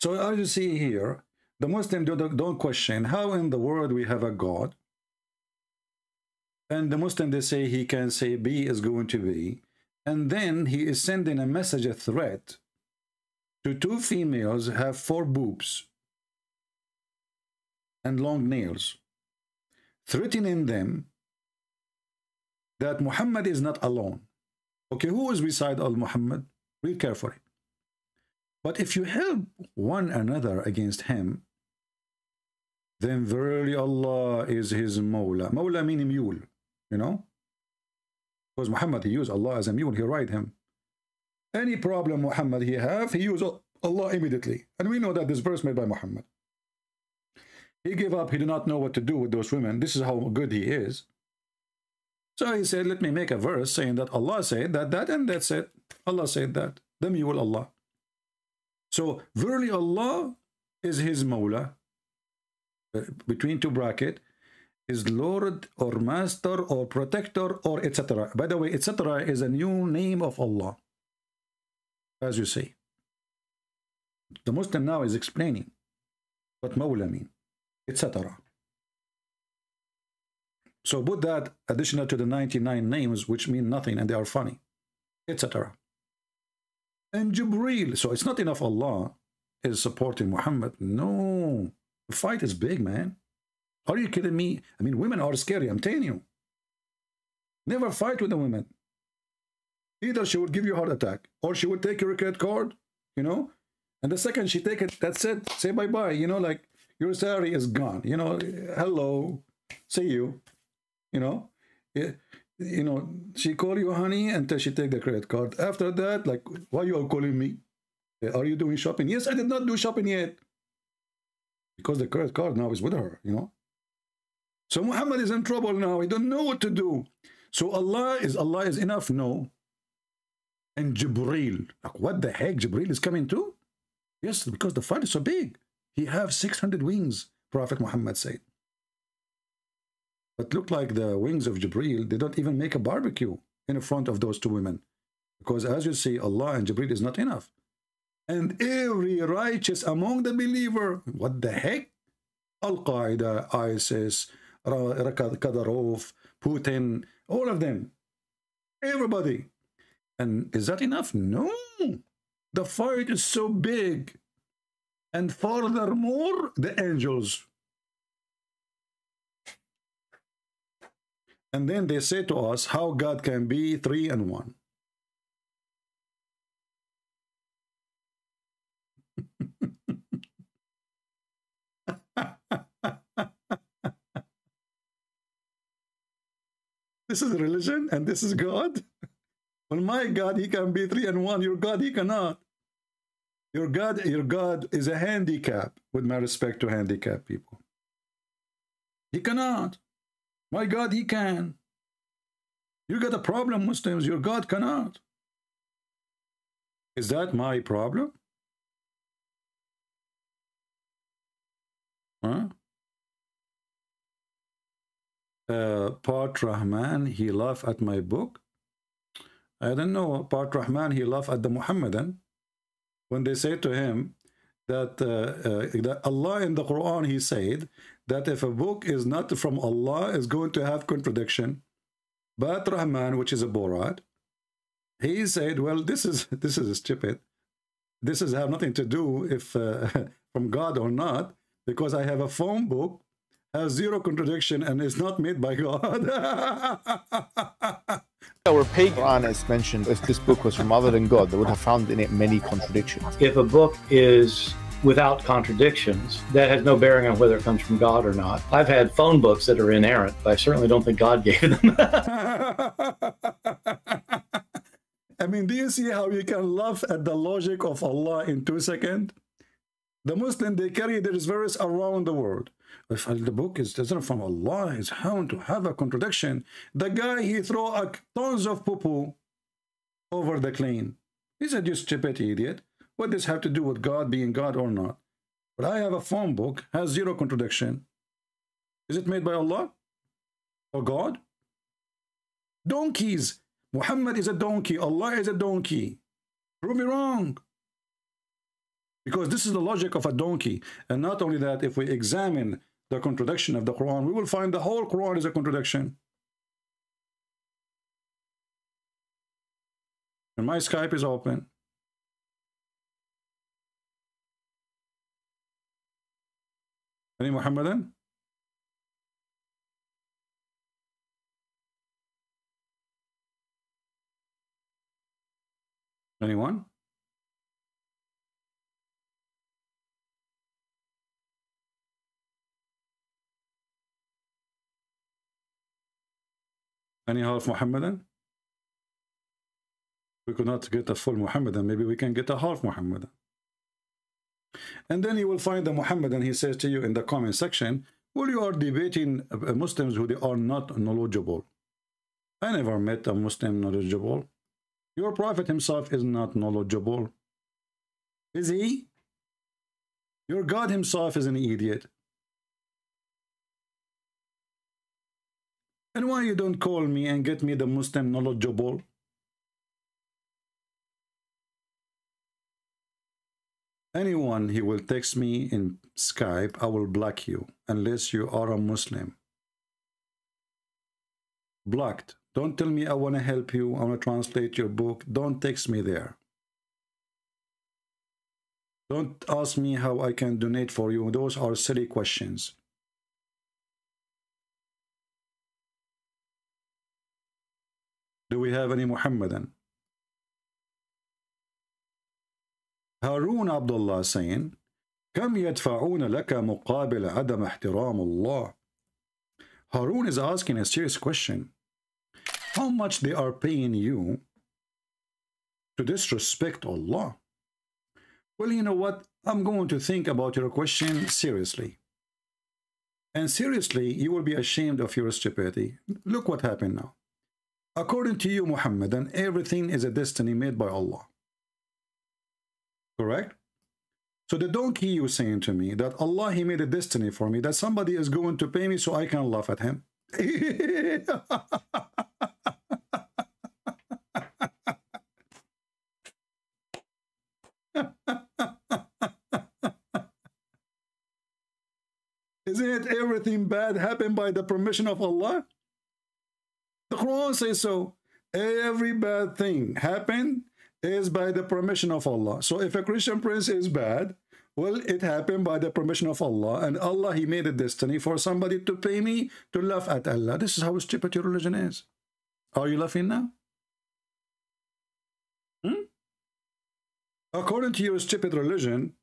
So as you see here, the Muslim don't question how in the world we have a God. And the Muslim, they say he can say B is going to be. And then he is sending a message, a threat, to 2 females have 4 boobs and long nails, threatening them that Muhammad is not alone. Okay, who is beside Muhammad? Read carefully. But if you help one another against him, then verily Allah is his Mawla. Mawla meaning mule, you know? Because Muhammad, he used Allah as a mule, he ride him. Any problem Muhammad he have, he used Allah immediately. And we know that this verse made by Muhammad. He gave up, he did not know what to do with those women. This is how good he is. So he said, let me make a verse saying that Allah said that, and that's it. Allah said that. The mule Allah. So, verily Allah is his Mawla, between 2 brackets, is Lord or Master or Protector or etc. By the way, etc. is a new name of Allah, as you see. The Muslim now is explaining what Mawla mean, etc. So put that additional to the 99 names which mean nothing and they are funny, etc. And Jibreel, so it's not enough Allah is supporting Muhammad. No, the fight is big, man. Are you kidding me? I mean, women are scary, I'm telling you. Never fight with a woman. Either she would give you a heart attack or she would take your credit card, you know, and the second she take it, that's it, say bye-bye, you know, like your salary is gone, you know, hello, see you. You know, she call you honey until she take the credit card. After that, like, why you are calling me? Are you doing shopping? Yes, I did not do shopping yet. Because the credit card now is with her, you know. So Muhammad is in trouble now. He don't know what to do. So Allah is enough? No. And Jibreel, like, what the heck? Jibreel is coming too? Yes, because the fight is so big. He have 600 wings, Prophet Muhammad said. But look like the wings of Jibreel, they don't even make a barbecue in front of those 2 women. Because as you see, Allah and Jibreel is not enough. And every righteous among the believer, what the heck? Al-Qaeda, ISIS, Kadyrov, Putin, all of them, everybody. And is that enough? No. The fight is so big. And furthermore, the angels. And then they say to us how God can be 3 and 1. This is religion and this is God. Well, my God, he can be 3 and 1. Your God, he cannot. Your God is a handicap, with my respect to handicapped people. He cannot. My God, he can. You got a problem, Muslims. Your God cannot. Is that my problem? Huh? Part Rahman, he laughed at my book. I don't know. Part Rahman, he laughed at the Muhammadan. When they say to him that, that Allah in the Quran, he said that if a book is not from Allah, is going to have contradiction. But Rahman, which is a Borat, he said, well, this is stupid. This is have nothing to do if from God or not, because I have a phone book, has 0 contradiction, and is not made by God. We're pagan. Quran is mentioned, if this book was from other than God, they would have found in it many contradictions. If a book is without contradictions, that has no bearing on whether it comes from God or not. I've had phone books that are inerrant, but I certainly don't think God gave them. I mean, do you see how you can laugh at the logic of Allah in 2 seconds? The Muslim, they carry their verse around the world. If the book isn't from Allah, it's bound to have a contradiction. The guy, he throw tons of poo-poo over the clean. He said, you stupid idiot. What does this have to do with God being God or not? But I have a phone book, has 0 contradiction. Is it made by Allah or God? Donkeys. Muhammad is a donkey. Allah is a donkey. Prove me wrong. Because this is the logic of a donkey. And not only that, if we examine the contradiction of the Quran, we will find the whole Quran is a contradiction. And my Skype is open. Any Muhammadan? Anyone? Any half Muhammadan? We could not get a full Muhammadan. Maybe we can get a half Muhammadan. And then you will find the Muhammadan, he says to you in the comment section, well, you are debating Muslims who they are not knowledgeable. I never met a Muslim knowledgeable. Your Prophet himself is not knowledgeable. Is he? Your God himself is an idiot. And why you don't call me and get me the Muslim knowledgeable? Anyone he will text me in Skype, I will block you unless you are a Muslim. Blocked. Don't tell me I want to help you, I want to translate your book. Don't text me there. Don't ask me how I can donate for you. Those are silly questions. Do we have any Muhammadan? Harun Abdullah saying, كم يدفعون لك مقابل عدم احترام الله? Harun is asking a serious question. How much they are paying you to disrespect Allah? Well, you know what? I'm going to think about your question seriously. And seriously, you will be ashamed of your stupidity. Look what happened now. According to you, Muhammadan, everything is a destiny made by Allah. Correct? So the donkey you saying to me that Allah, he made a destiny for me, that somebody is going to pay me so I can laugh at him. Isn't it everything bad happen by the permission of Allah? The Quran says so. Every bad thing happen is by the permission of Allah. So if a Christian prince is bad, well, it happened by the permission of Allah, and Allah, He made a destiny for somebody to pay me to laugh at Allah. This is how stupid your religion is. Are you laughing now? According to your stupid religion,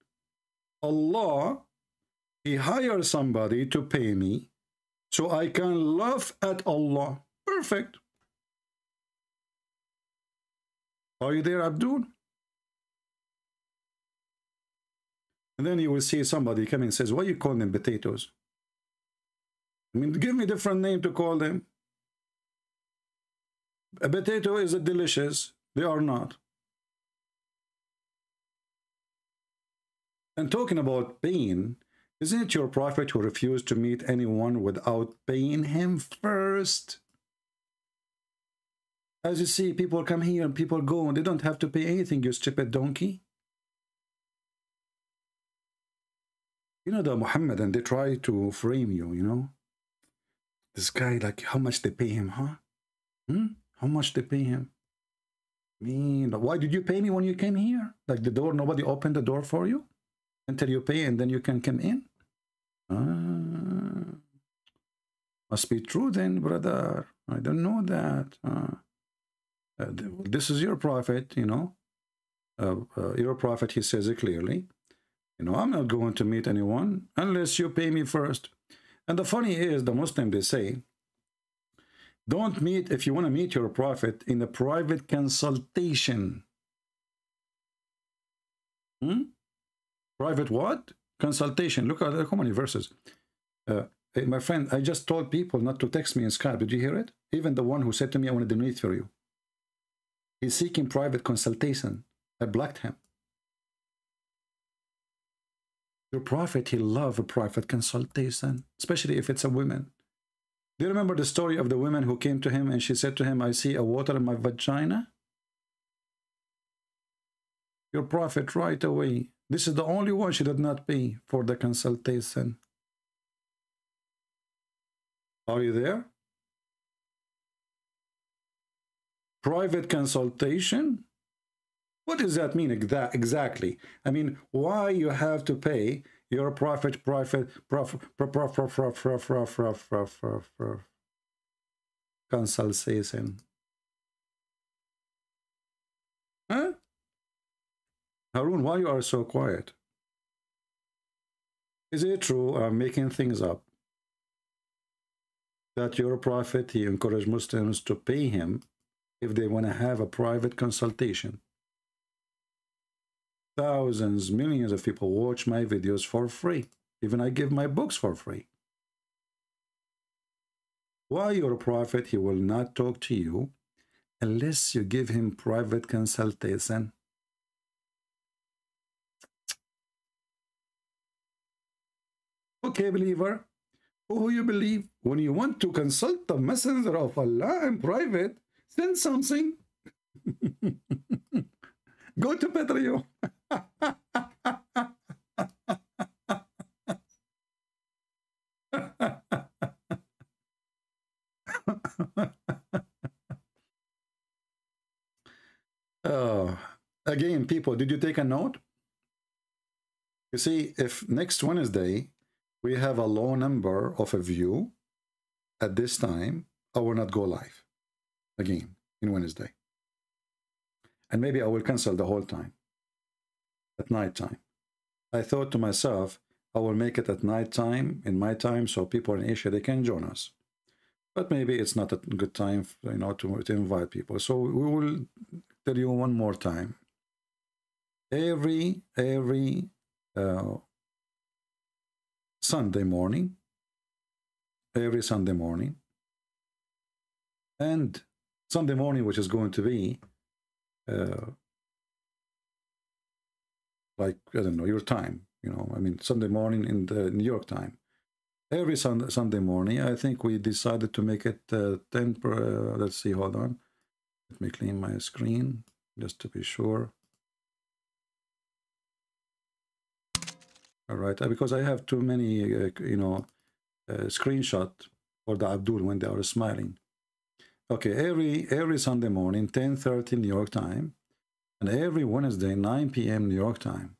Allah, He hires somebody to pay me so I can laugh at Allah. Perfect. Are you there, Abdul? And then you will see somebody coming and says, why you call them potatoes? I mean, give me a different name to call them. A potato is a delicious. They are not. And talking about pain, isn't it your prophet who refused to meet anyone without paying him first? As you see, people come here and people go, and they don't have to pay anything, you stupid donkey. You know the Muhammad, and they try to frame you, you know. This guy, like, how much they pay him, huh? How much they pay him? I mean, why did you pay me when you came here? Like the door, nobody opened the door for you until you pay, and then you can come in? Must be true then, brother. I don't know that. This is your prophet, you know. Your prophet, he says it clearly. You know, I'm not going to meet anyone unless you pay me first. And the funny is, the Muslim, they say, don't meet, if you want to meet your prophet, in a private consultation. Private what? Consultation. Look at how many verses. Hey, my friend, I just told people not to text me in Skype. Did you hear it? Even the one who said to me, I want to donate for you. He's seeking private consultation. I blocked him. Your prophet, he loves a private consultation, especially if it's a woman. Do you remember the story of the woman who came to him and she said to him, I see a water in my vagina? Your prophet right away. This is the only one she did not pay for the consultation. Are you there? Private consultation? What does that mean exactly? I mean, why you have to pay your prophet consultation? Huh? Harun, why you are so quiet? Is it true, I'm making things up, that your prophet, he encouraged Muslims to pay him if they want to have a private consultation? Thousands, millions of people watch my videos for free. Even I give my books for free. Why your prophet, he will not talk to you unless you give him private consultation? Okay, believer, who you believe? When you want to consult the messenger of Allah in private, send something. Go to Patreon. Again, people, did you take a note? You see, if next Wednesday we have a low number of a view at this time, I will not go live again in Wednesday. And maybe I will cancel the whole time at night time. I thought to myself, I will make it at night time, in my time, so people in Asia, they can join us. But maybe it's not a good time, you know, to invite people. So we will tell you one more time. Every Sunday morning, and Sunday morning, which is going to be like, I don't know, your time, you know, I mean, Sunday morning in the New York time. Every Sunday morning, I think we decided to make it 10 per, let's see, hold on. Let me clean my screen, just to be sure. All right, because I have too many, you know, screenshot for the Abdul when they are smiling. Okay, every Sunday morning, 10:30 New York time, and every Wednesday, 9 p.m. New York time.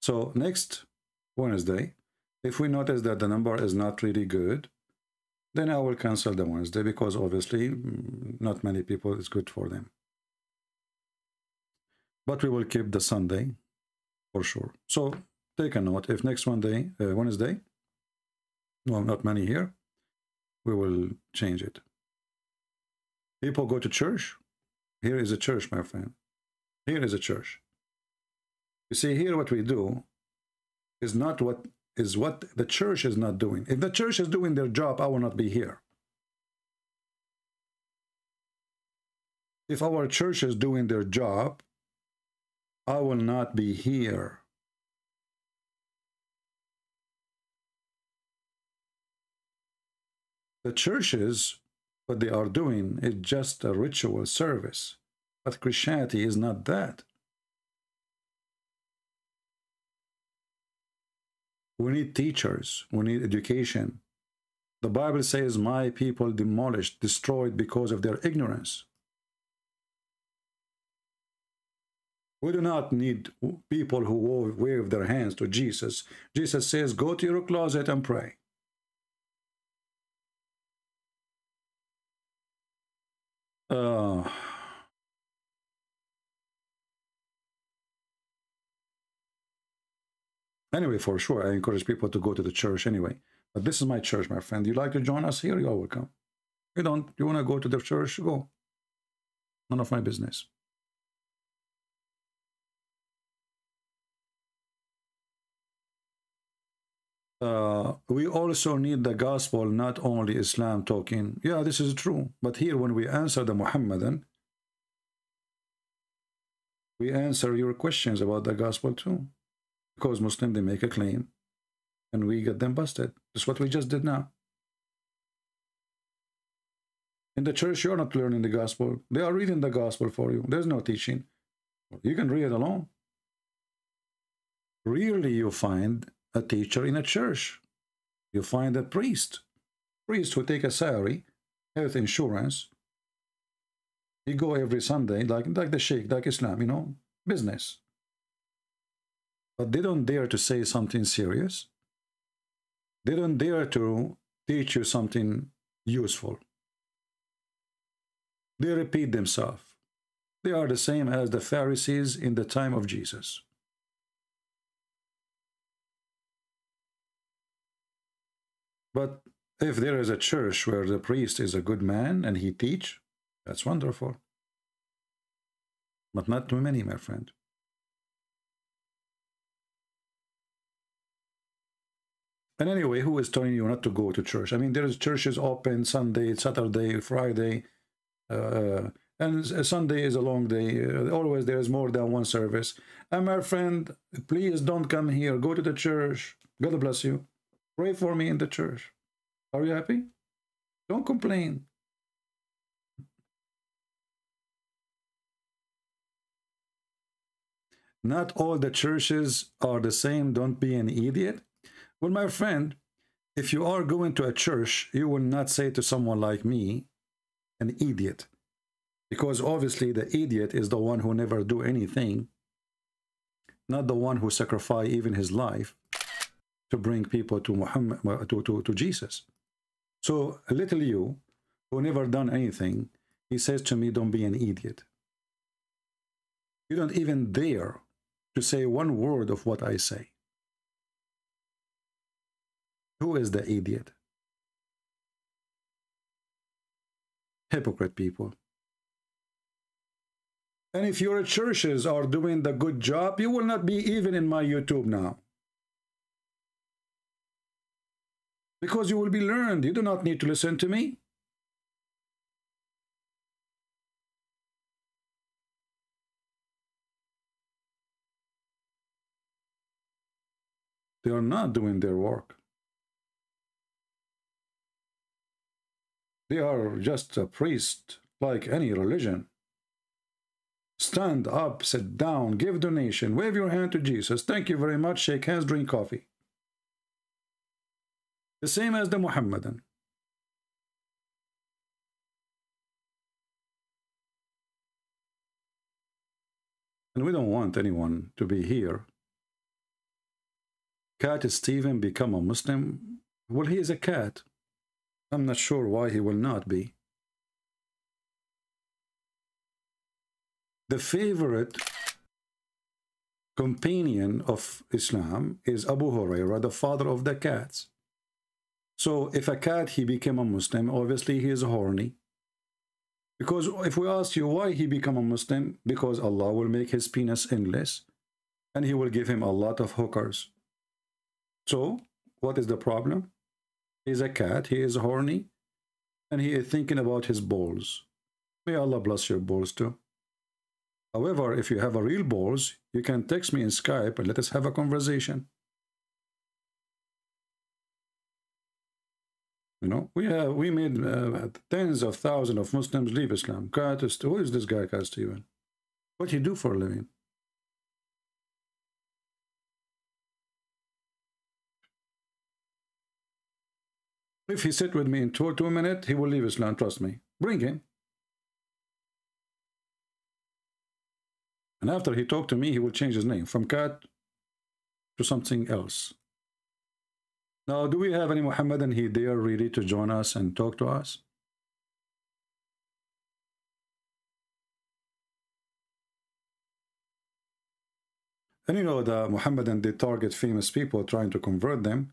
So next Wednesday, if we notice that the number is not really good, then I will cancel the Wednesday, because obviously not many people is good for them. But we will keep the Sunday for sure. So take a note. If next Wednesday, well, not many here, we will change it. People go to church. Here is a church, my friend. Here is a church. You see, here what we do is not what the church is not doing. If the church is doing their job, I will not be here. If our church is doing their job, I will not be here. The churches, what they are doing is just a ritual service. But Christianity is not that. We need teachers. We need education. The Bible says, my people demolished, destroyed because of their ignorance. We do not need people who wave their hands to Jesus. Jesus says, go to your closet and pray. Anyway, for sure, I encourage people to go to the church anyway. But this is my church, my friend. You like to join us here? You're welcome. You don't, you want to go to the church? Go. None of my business. We also need the gospel, not only Islam talking. Yeah, this is true. But here, when we answer the Muhammadan, we answer your questions about the gospel too. Because Muslims, they make a claim, and we get them busted. That's what we just did now. In the church, you're not learning the gospel. They are reading the gospel for you. There's no teaching. You can read it alone. Rarely you find a teacher in a church. You find a priest who take a salary, health insurance. He go every Sunday, like the sheikh, like Islam, you know, business. But they don't dare to say something serious. They don't dare to teach you something useful. They repeat themselves. They are the same as the Pharisees in the time of Jesus. But if there is a church where the priest is a good man and he teach, that's wonderful. But not too many, my friend. And anyway, who is telling you not to go to church? I mean, there is churches open Sunday, Saturday, Friday, and Sunday is a long day. Always there is more than one service. And my friend, please don't come here. Go to the church. God bless you. Pray for me in the church. Are you happy? Don't complain. Not all the churches are the same. Don't be an idiot. Well, my friend, if you are going to a church, you will not say to someone like me, an idiot. Because obviously the idiot is the one who never do anything, not the one who sacrifice even his life to bring people to Muhammad, to Jesus. So a little you, who never done anything, he says to me, don't be an idiot. You don't even dare to say one word of what I say. Who is the idiot? Hypocrite people. And if your churches are doing the good job, you will not be even in my YouTube now. Because you will be learned. You do not need to listen to me. They are not doing their work. They are just a priest, like any religion. Stand up, sit down, give donation, wave your hand to Jesus. Thank you very much, shake hands, drink coffee. The same as the Muhammadan. And we don't want anyone to be here. Cat Stephen become a Muslim? Well, he is a cat. I'm not sure why he will not be. The favorite companion of Islam is Abu Hurairah, the father of the cats. So if a cat, he became a Muslim, obviously he is horny. Because if we ask you why he became a Muslim, because Allah will make his penis endless and he will give him a lot of hookers. So what is the problem? He is a cat, he is horny, and he is thinking about his balls. May Allah bless your balls too. However, if you have a real balls, you can text me in Skype and let us have a conversation. You know, we made tens of thousands of Muslims leave Islam. Who is this guy, Cat Stephen? What do you do for a living? If he sit with me in two minutes, he will leave Islam, trust me. Bring him. And after he talked to me, he will change his name from Cat to something else. Now, do we have any Muhammadan he dare really to join us and talk to us? And you know, the Muhammadan, they target famous people trying to convert them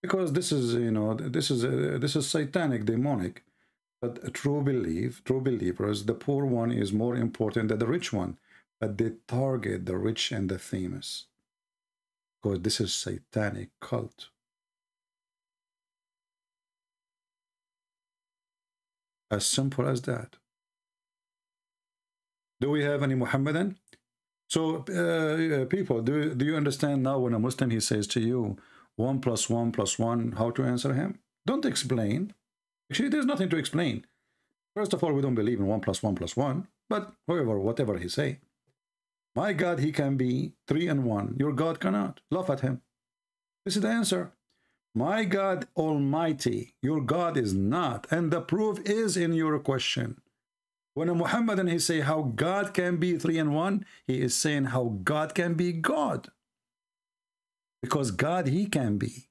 because this is, you know, this is satanic, demonic. But true believers, the poor one is more important than the rich one. But they target the rich and the famous because this is satanic cult. As simple as that. Do we have any Muhammadan? So, people, do you understand now when a Muslim, he says to you, 1 + 1 + 1, how to answer him? Don't explain. Actually, there's nothing to explain. First of all, we don't believe in 1 + 1 + 1, but however, whatever he say. My God, he can be 3 and 1. Your God cannot. Laugh at him. This is the answer. My God Almighty, your God is not. And the proof is in your question. When a Muhammadan, he say how God can be 3 and 1, he is saying how God can be God. Because God, he can be.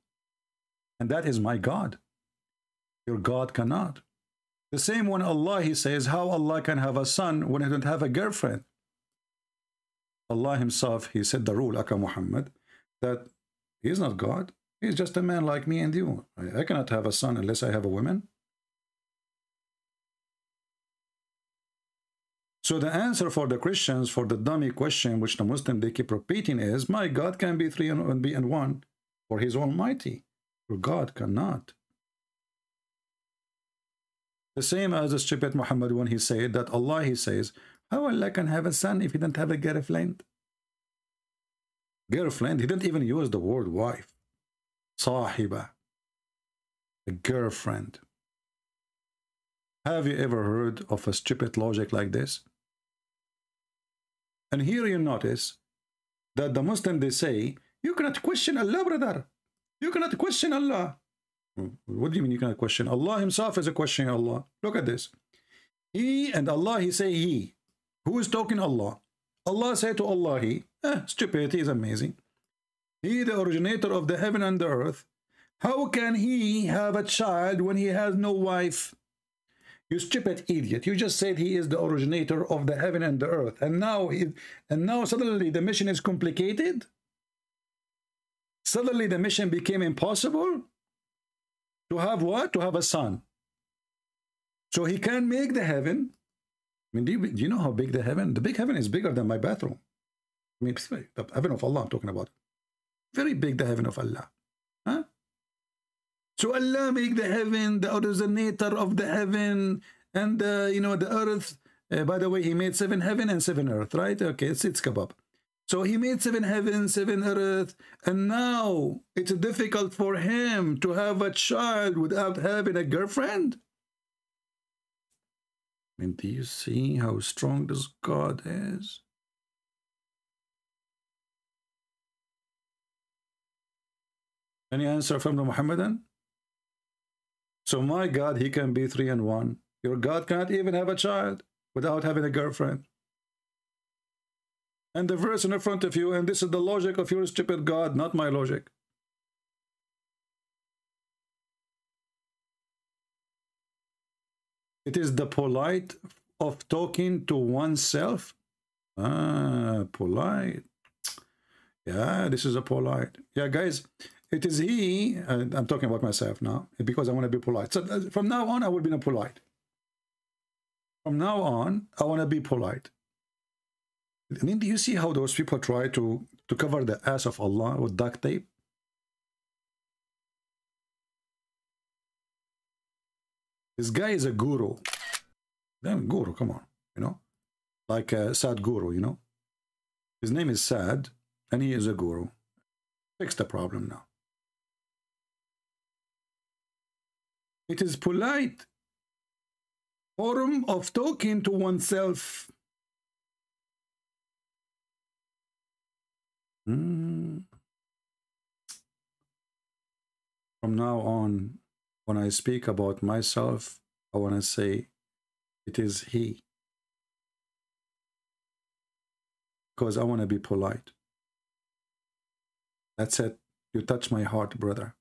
And that is my God. Your God cannot. The same when Allah, he says how Allah can have a son when he don't have a girlfriend. Allah himself, he said the rule, Aka Muhammad, that he is not God. He's just a man like me and you. I cannot have a son unless I have a woman. So the answer for the Christians, for the dummy question, which the Muslim, they keep repeating is, my God can be 3 and be and 1, for he's almighty. Your God cannot. The same as the stupid Muhammad when he said that Allah, he says, how Allah can have a son if he didn't have a girlfriend? Girlfriend, he didn't even use the word wife. Sahiba, a girlfriend. Have you ever heard of a stupid logic like this? And here you notice that the Muslim, they say, you cannot question Allah, brother. You cannot question Allah. What do you mean you cannot question? Allah himself is a questioning Allah. Look at this. He and Allah, he say he. Who is talking? Allah. Allah said to Allah, he. Stupidity is amazing. He, the originator of the heaven and the earth. How can he have a child when he has no wife? You stupid idiot. You just said he is the originator of the heaven and the earth. And now suddenly the mission is complicated? Suddenly the mission became impossible? To have what? To have a son. So he can make the heaven. I mean, do you know how big the heaven? The big heaven is bigger than my bathroom. I mean, the heaven of Allah I'm talking about. Very big, the heaven of Allah. Huh? So Allah make the heaven, the originator of the heaven, and you know, the earth. By the way, he made 7 heaven and 7 earth, right? Okay, it's kebab. So he made 7 heaven, 7 earth, and now it's difficult for him to have a child without having a girlfriend. I mean, do you see how strong this God is? Any answer from the Muhammadan? So my God, he can be 3 in 1. Your God cannot even have a child without having a girlfriend. And the verse in front of you, and this is the logic of your stupid God, not my logic. It is the polite of talking to oneself. Ah, polite. Yeah, this is a polite. Yeah, guys, it is he, I'm talking about myself now, because I want to be polite. So from now on, I will be polite. From now on, I want to be polite. I mean, do you see how those people try to cover the ass of Allah with duct tape? This guy is a guru. Damn guru, come on, you know? Like a Sad Guru, you know? His name is Sad, and he is a guru. Fix the problem now. It is polite form of talking to oneself. From now on, when I speak about myself, I want to say it is he. Because I want to be polite. That's it. You touch my heart, brother.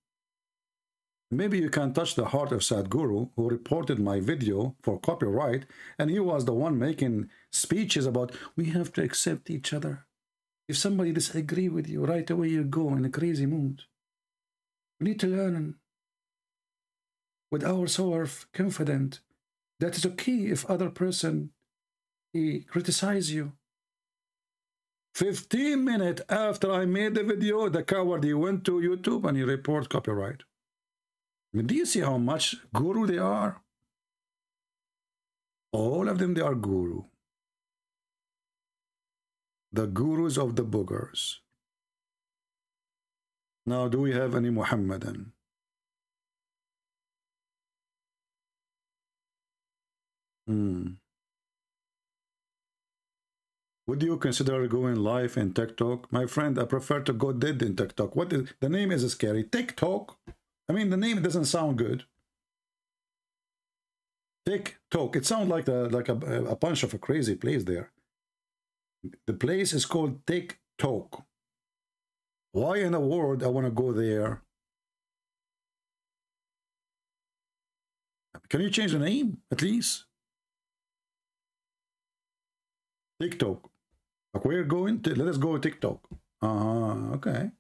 Maybe you can touch the heart of Sadhguru, who reported my video for copyright, and he was the one making speeches about, we have to accept each other. If somebody disagrees with you, right away you go in a crazy mood. We need to learn with our self-confidence that it's okay if other person he criticize you. 15 minutes after I made the video, the coward, he went to YouTube and he reported copyright. I mean, do you see how much guru they are? All of them, they are guru. The gurus of the boogers. Now, do we have any Muhammadan? Would you consider going live in TikTok? My friend, I prefer to go dead in TikTok. What is the name? Is scary. TikTok. I mean, the name doesn't sound good. TikTok. It sounds like a bunch of a crazy place there. The place is called TikTok. Why in the world I want to go there? Can you change the name at least? TikTok. Like we're going to, let us go to TikTok. Okay.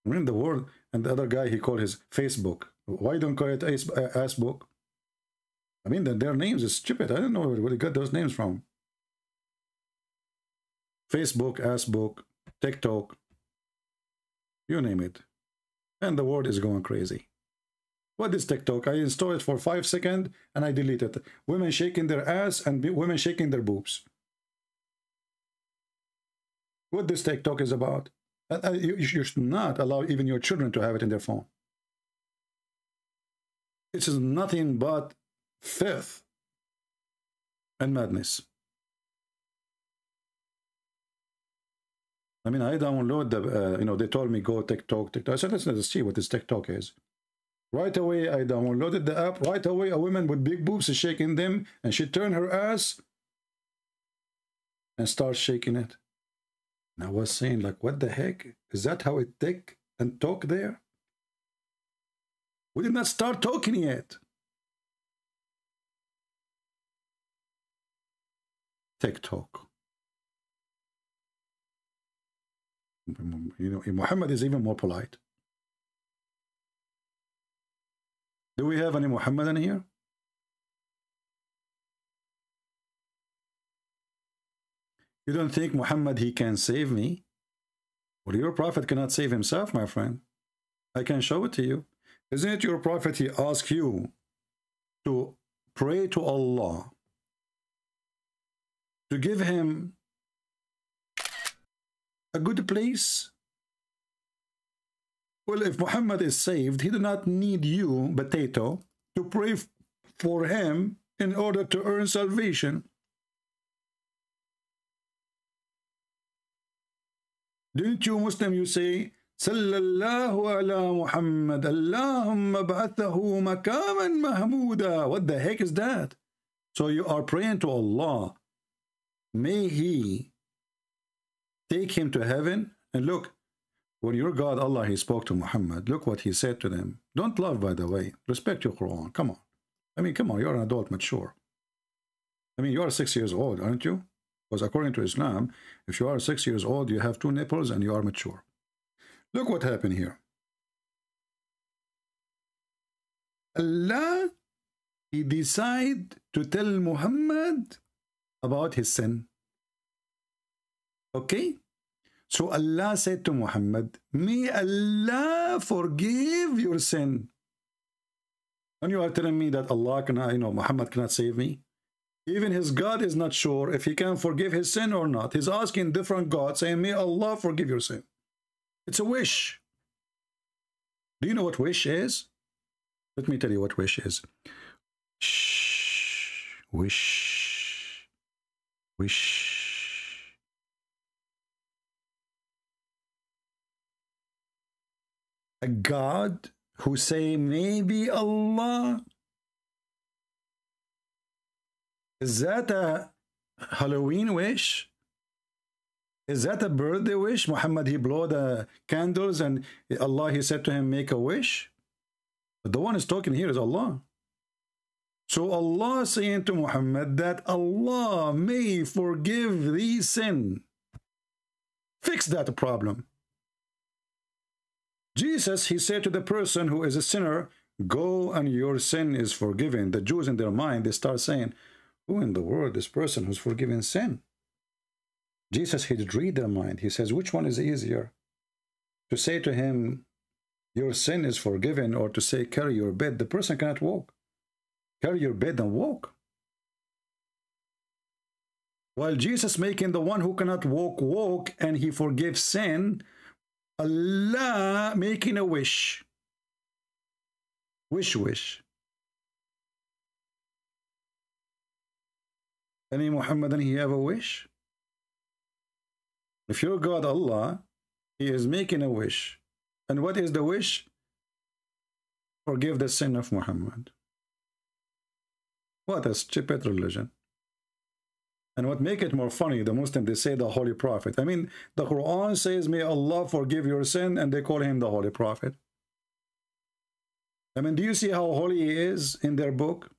I mean the word, and the other guy he called his Facebook. Why don't call it Assbook? I mean their names is stupid. I don't know where they got those names from. Facebook, Assbook, TikTok, you name it. And the word is going crazy. What is TikTok? I install it for 5 seconds and I delete it. Women shaking their ass and women shaking their boobs. What this TikTok is about? You should not allow even your children to have it in their phone. It is nothing but filth and madness. I mean, I download the, they told me go TikTok. I said, let's see what this TikTok is. Right away, I downloaded the app. Right away, a woman with big boobs is shaking them, and she turned her ass and starts shaking it. And I was saying, like, what the heck? Is that how it tick and talk there? We did not start talking yet. TikTok. You know, Muhammad is even more polite. Do we have any Muhammadan here? You don't think Muhammad, he can save me? Well, your prophet cannot save himself, my friend. I can show it to you. Isn't it your prophet, he asked you to pray to Allah, to give him a good place? Well, if Muhammad is saved, he do not need you, potato, to pray for him in order to earn salvation. Didn't you Muslim, you say, Sallallahu ala Muhammad, Allahumma ba'athahu makaman mahmuda. What the heck is that? So you are praying to Allah, may He take him to heaven. And look, when your God Allah, He spoke to Muhammad, look what He said to them. Don't love, by the way. Respect your Quran. Come on. I mean, come on, you're an adult, mature. I mean, you are 6 years old, aren't you? Because according to Islam, if you are 6 years old, you have 2 nipples and you are mature. Look what happened here. Allah, He decided to tell Muhammad about his sin. Okay? So Allah said to Muhammad, may Allah forgive your sin. And you are telling me that Allah cannot, Muhammad cannot save me? Even his God is not sure if he can forgive his sin or not. He's asking different gods, saying, may Allah forgive your sin. It's a wish. Do you know what wish is? Let me tell you what wish is. Shh. Wish. Wish. A God who say, maybe Allah. Is that a Halloween wish? Is that a birthday wish? Muhammad, he blew the candles and Allah, He said to him, make a wish. But the one is talking here is Allah. So Allah saying to Muhammad that Allah may forgive thee sin. Fix that problem. Jesus, He said to the person who is a sinner, go and your sin is forgiven. The Jews in their mind, they start saying, who in the world is this person who's forgiven sin? Jesus, He did read their mind. He says, which one is easier? To say to him, your sin is forgiven, or to say, carry your bed. The person cannot walk. Carry your bed and walk. While Jesus making the one who cannot walk, walk, and He forgives sin, Allah making a wish. Wish. Any Muhammadan, he have a wish? If your God Allah, He is making a wish. And what is the wish? Forgive the sin of Muhammad. What a stupid religion. And what make it more funny, the Muslims, they say the Holy Prophet. I mean, the Quran says, may Allah forgive your sin, and they call him the Holy Prophet. I mean, do you see how holy he is in their book?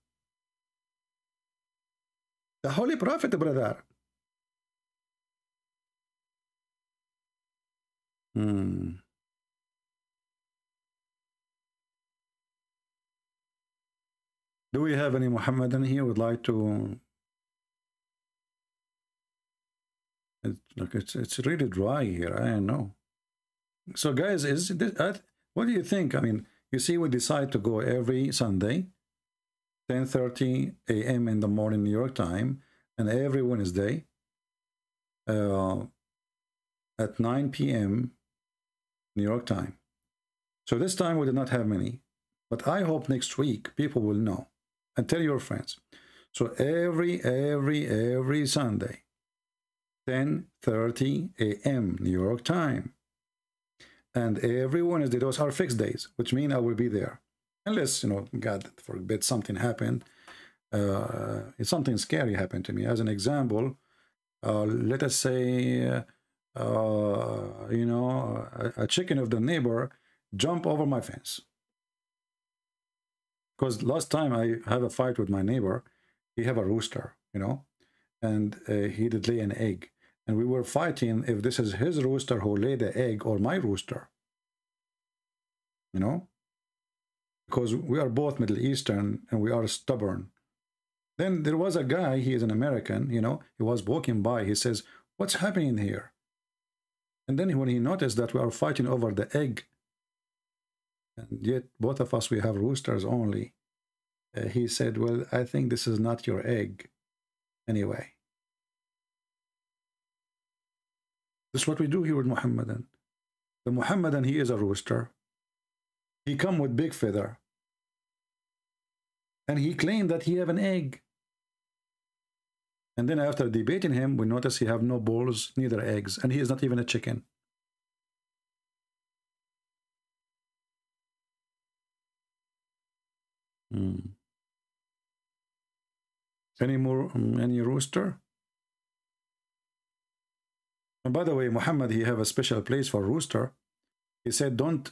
The Holy Prophet, brother. Do we have any Muhammadan here who would like to? Look, it's really dry here. I don't know. So, guys, what do you think? I mean, you see, we decide to go every Sunday, 10:30 a.m. in the morning, New York time, and every Wednesday at 9 p.m. New York time. So this time we did not have many, but I hope next week people will know and tell your friends. So every Sunday, 10:30 a.m. New York time, and every Wednesday, those are fixed days, which mean I will be there, unless God forbid something happened. If something scary happened to me. As an example, let us say. A chicken of the neighbor jump over my fence. Because last time I have a fight with my neighbor, he have a rooster, and he did lay an egg. And we were fighting if this is his rooster who laid the egg or my rooster. Because we are both Middle Eastern and we are stubborn. Then there was a guy, he is an American, he was walking by, he says, what's happening here? And then when he noticed that we are fighting over the egg, and yet both of us, we have roosters only, he said, well, I think this is not your egg. Anyway. This is what we do here with Muhammadan. The Muhammadan, he is a rooster. He come with big feather. And he claimed that he have an egg. And then after debating him, we notice he have no balls, neither eggs, and he is not even a chicken. Any more? Any rooster? And by the way, Muhammad, he have a special place for rooster. He said, don't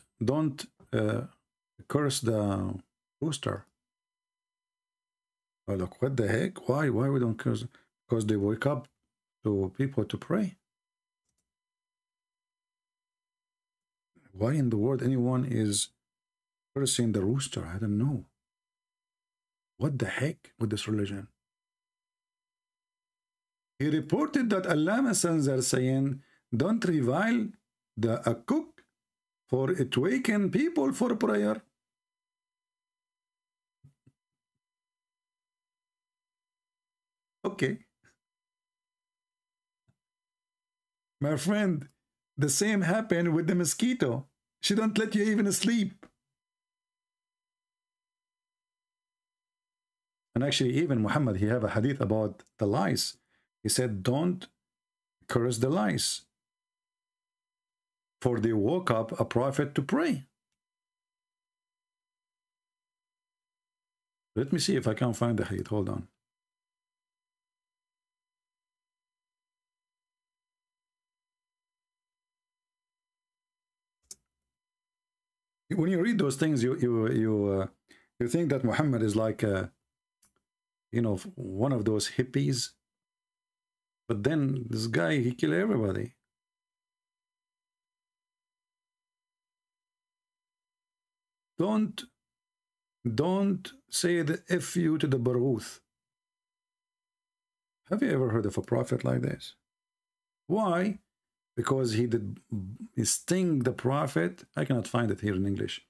curse the rooster. Oh, look, what the heck? Why we don't curse? Because they wake up to people to pray. Why in the world anyone is cursing the rooster? I don't know. What the heck with this religion? He reported that Allah Messenger saying, don't revile a cook, for it waken people for prayer. Okay. My friend, the same happened with the mosquito. She don't let you even sleep. And actually, even Muhammad, he have a hadith about the lice. He said, don't curse the lice, for they woke up a prophet to pray. Let me see if I can find the hadith. Hold on. When you read those things, you think that Muhammad is like one of those hippies. But then this guy, he killed everybody. Don't say the F-U to the Baruth. Have you ever heard of a prophet like this? Why? Because he sting the prophet. I cannot find it here in English.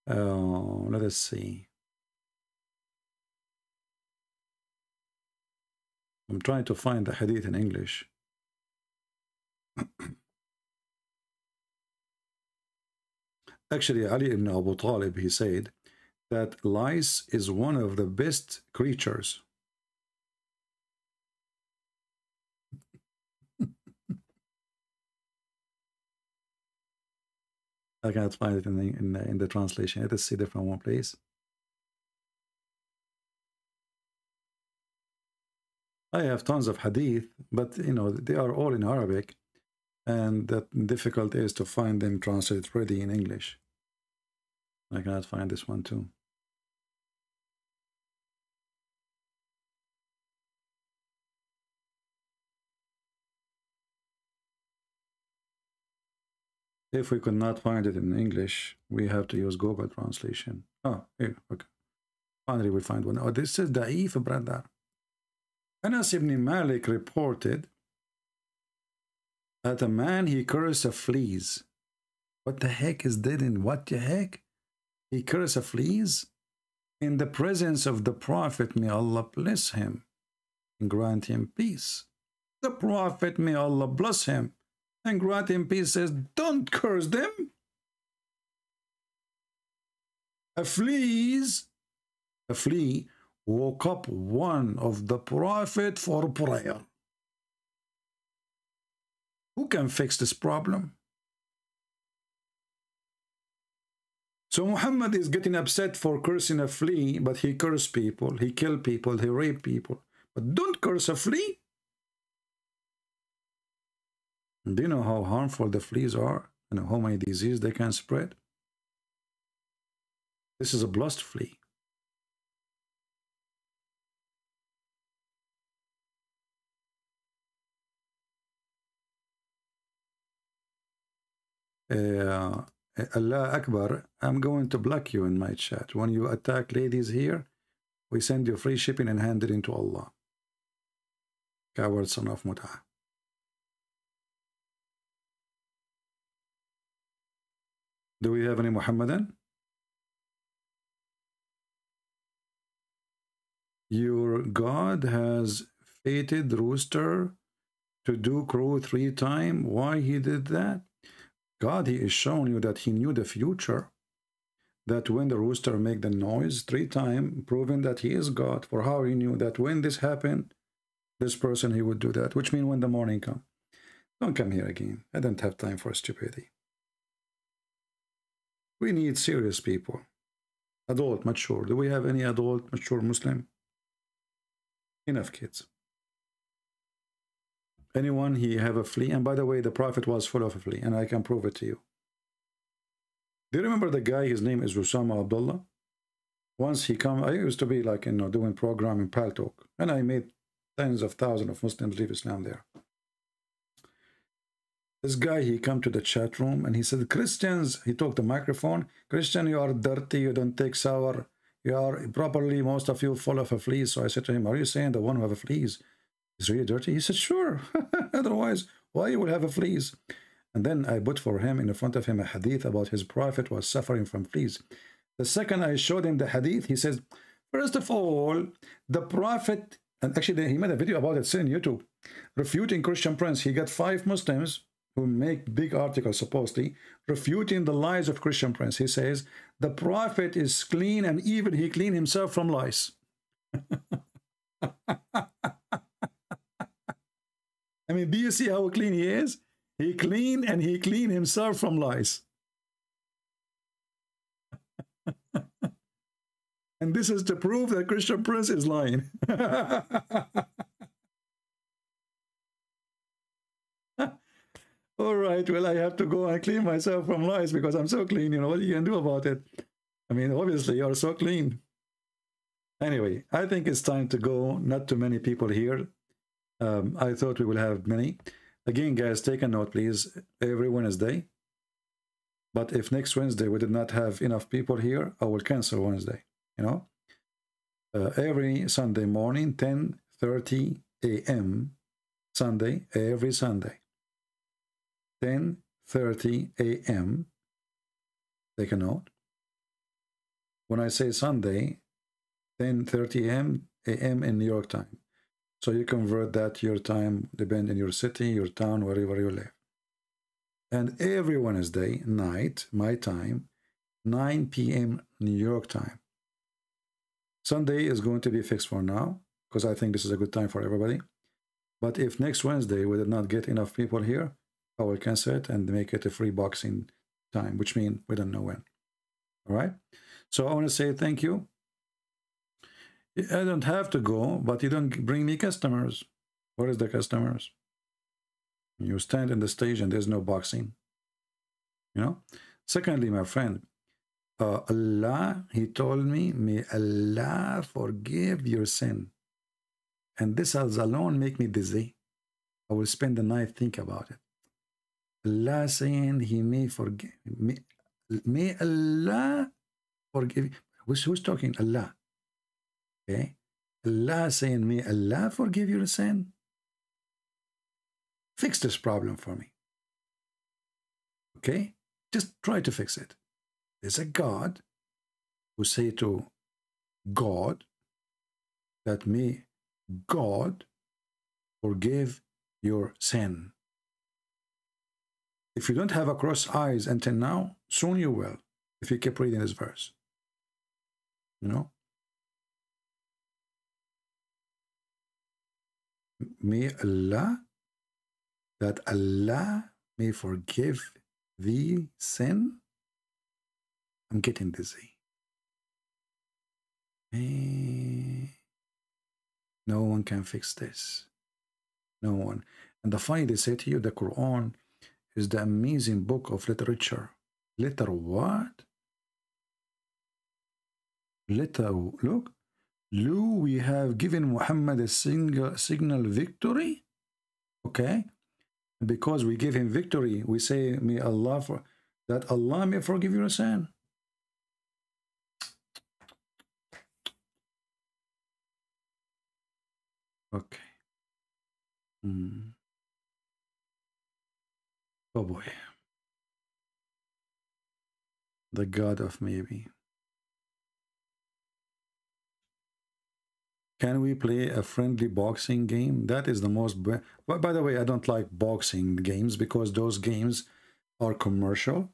Let us see. I'm trying to find the hadith in English. Actually, Ali ibn Abu Talib, he said that lice is one of the best creatures. I cannot find it in the translation. Let us see it from one place. I have tons of hadith, but they are all in Arabic, and the difficult is to find them translated ready in English. I cannot find this one too. If we could not find it in English, we have to use Google translation. Oh, here, okay. Finally, we find one. Oh, this is Da'if, brother. Anas ibn Malik reported that a man, he cursed a fleas. What the heck is that? In what the heck? He cursed a fleas in the presence of the Prophet, may Allah bless him and grant him peace. The Prophet, may Allah bless him and grant him peace, says, don't curse them. A flea woke up one of the Prophet for prayer. Who can fix this problem? So Muhammad is getting upset for cursing a flea, but he cursed people, he killed people, he raped people. But don't curse a flea. Do you know how harmful the fleas are and how many diseases they can spread? This is a blessed flea. Allah Akbar, I'm going to block you in my chat. When you attack ladies here, we send you free shipping and hand it into Allah. Coward son of Mut'ah. Do we have any Muhammadan? Your God has fated rooster to do crow 3 times. Why he did that? God, he is showing you that he knew the future. That when the rooster make the noise 3 times, proving that he is God. For how he knew that when this happened, this person, he would do that. Which means when the morning come. Don't come here again. I don't have time for stupidity. We need serious people. Adult, mature. Do we have any adult, mature Muslim? Enough kids. Anyone he have a flea? And by the way, the Prophet was full of a flea, and I can prove it to you. Do you remember the guy? His name is Usama Abdullah. Once he come, I used to be like, you know, doing program in Paltalk, and I made tens of thousands of Muslims leave Islam there. This guy, he come to the chat room and he said, Christians, he took the microphone, Christian, you are dirty, you don't take shower, you are properly, most of you full of a fleas. So I said to him, are you saying the one who have a fleas is really dirty? He said, sure. Otherwise, why you will have a fleas? And then I put for him, in front of him, a hadith about his prophet was suffering from fleas. The second I showed him the hadith, he says, first of all, the prophet, and actually he made a video about it, still on YouTube, refuting Christian Prince. He got 5 Muslims who make big articles, supposedly, refuting the lies of Christian Prince. He says, the prophet is clean, and even he cleaned himself from lies. I mean, do you see how clean he is? He clean, and he cleaned himself from lies. And this is to prove that Christian Prince is lying. All right, well, I have to go and clean myself from lies because I'm so clean. You know, what you can do about it? I mean, obviously, you're so clean. Anyway, I think it's time to go. Not too many people here. I thought we will have many. Again, guys, take a note, please. Every Wednesday. But if next Wednesday we did not have enough people here, I will cancel Wednesday. You know, every Sunday morning, 10:30 a.m. Sunday, every Sunday. 10:30 a.m. Take a note. When I say Sunday, 10:30 a.m. in New York time. So you convert that to your time, depend on your city, your town, wherever you live. And every Wednesday night, my time, 9 p.m. New York time. Sunday is going to be fixed for now, because I think this is a good time for everybody. But if next Wednesday we did not get enough people here, I will cancel it and make it a free boxing time, which means we don't know when. All right? So I want to say thank you. I don't have to go, but you don't bring me customers. Where is the customers? You stand in the stage and there's no boxing. You know? Secondly, my friend, Allah, he told me, may Allah forgive your sin. And this alone make me dizzy. I will spend the night think about it. Allah saying he may forgive. May Allah forgive. Who's talking? Allah. Okay. Allah saying, may Allah forgive your sin. Fix this problem for me. Okay? Just try to fix it. There's a God who say to God that may God forgive your sin. If you don't have a cross eyes until now, soon you will, if you keep reading this verse. You know? May Allah, that Allah may forgive thee sin. I'm getting dizzy. No one can fix this. No one. And the funny, they say to you, the Quran is the amazing book of literature. Letter what? Letter, look. We have given Muhammad a signal victory. Okay. Because we give him victory, we say, may Allah that Allah may forgive your sin. Okay. Oh boy. The God of maybe. Can we play a friendly boxing game? That is the most... By the way, I don't like boxing games because those games are commercial.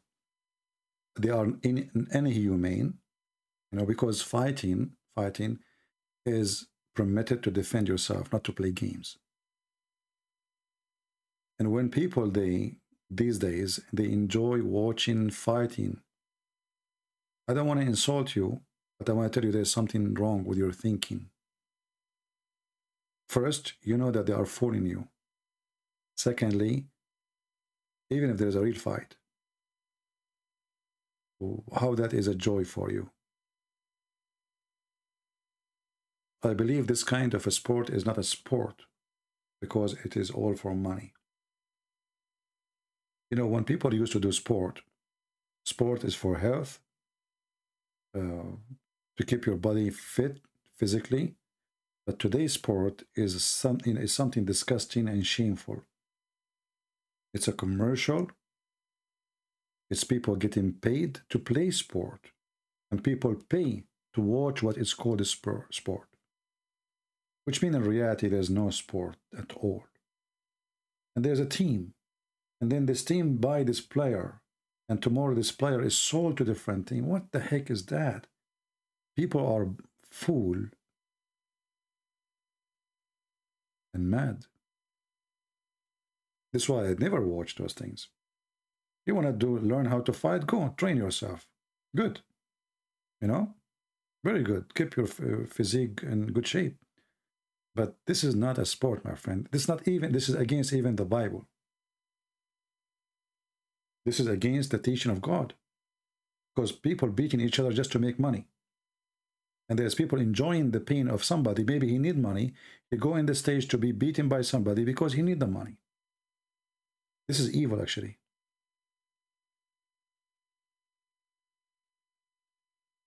They are inhumane. You know, because fighting is permitted to defend yourself, not to play games. And when people, these days, they enjoy watching fighting. I don't want to insult you, But I want to tell you there's something wrong with your thinking. First, you know that they are fooling you. Secondly, even if there's a real fight, how that is a joy for you. I believe this kind of a sport is not a sport because it is all for money. You know, when people used to do sport, sport is for health, to keep your body fit physically. But today's sport is something disgusting and shameful. It's a commercial. It's people getting paid to play sport, and people pay to watch what is called a sport, which means in reality there's no sport at all. And there's a team, and then this team buy this player, and tomorrow this player is sold to a different team. What the heck is that? People are fool and mad. That's why I never watch those things. You want to learn how to fight? Go train yourself. Good. You know, very good. Keep your physique in good shape. But this is not a sport, my friend. This is against even the Bible. This is against the teaching of God. Because people beating each other just to make money. And there's people enjoying the pain of somebody. Maybe he need money. He go in the stage to be beaten by somebody because he need the money. This is evil, actually.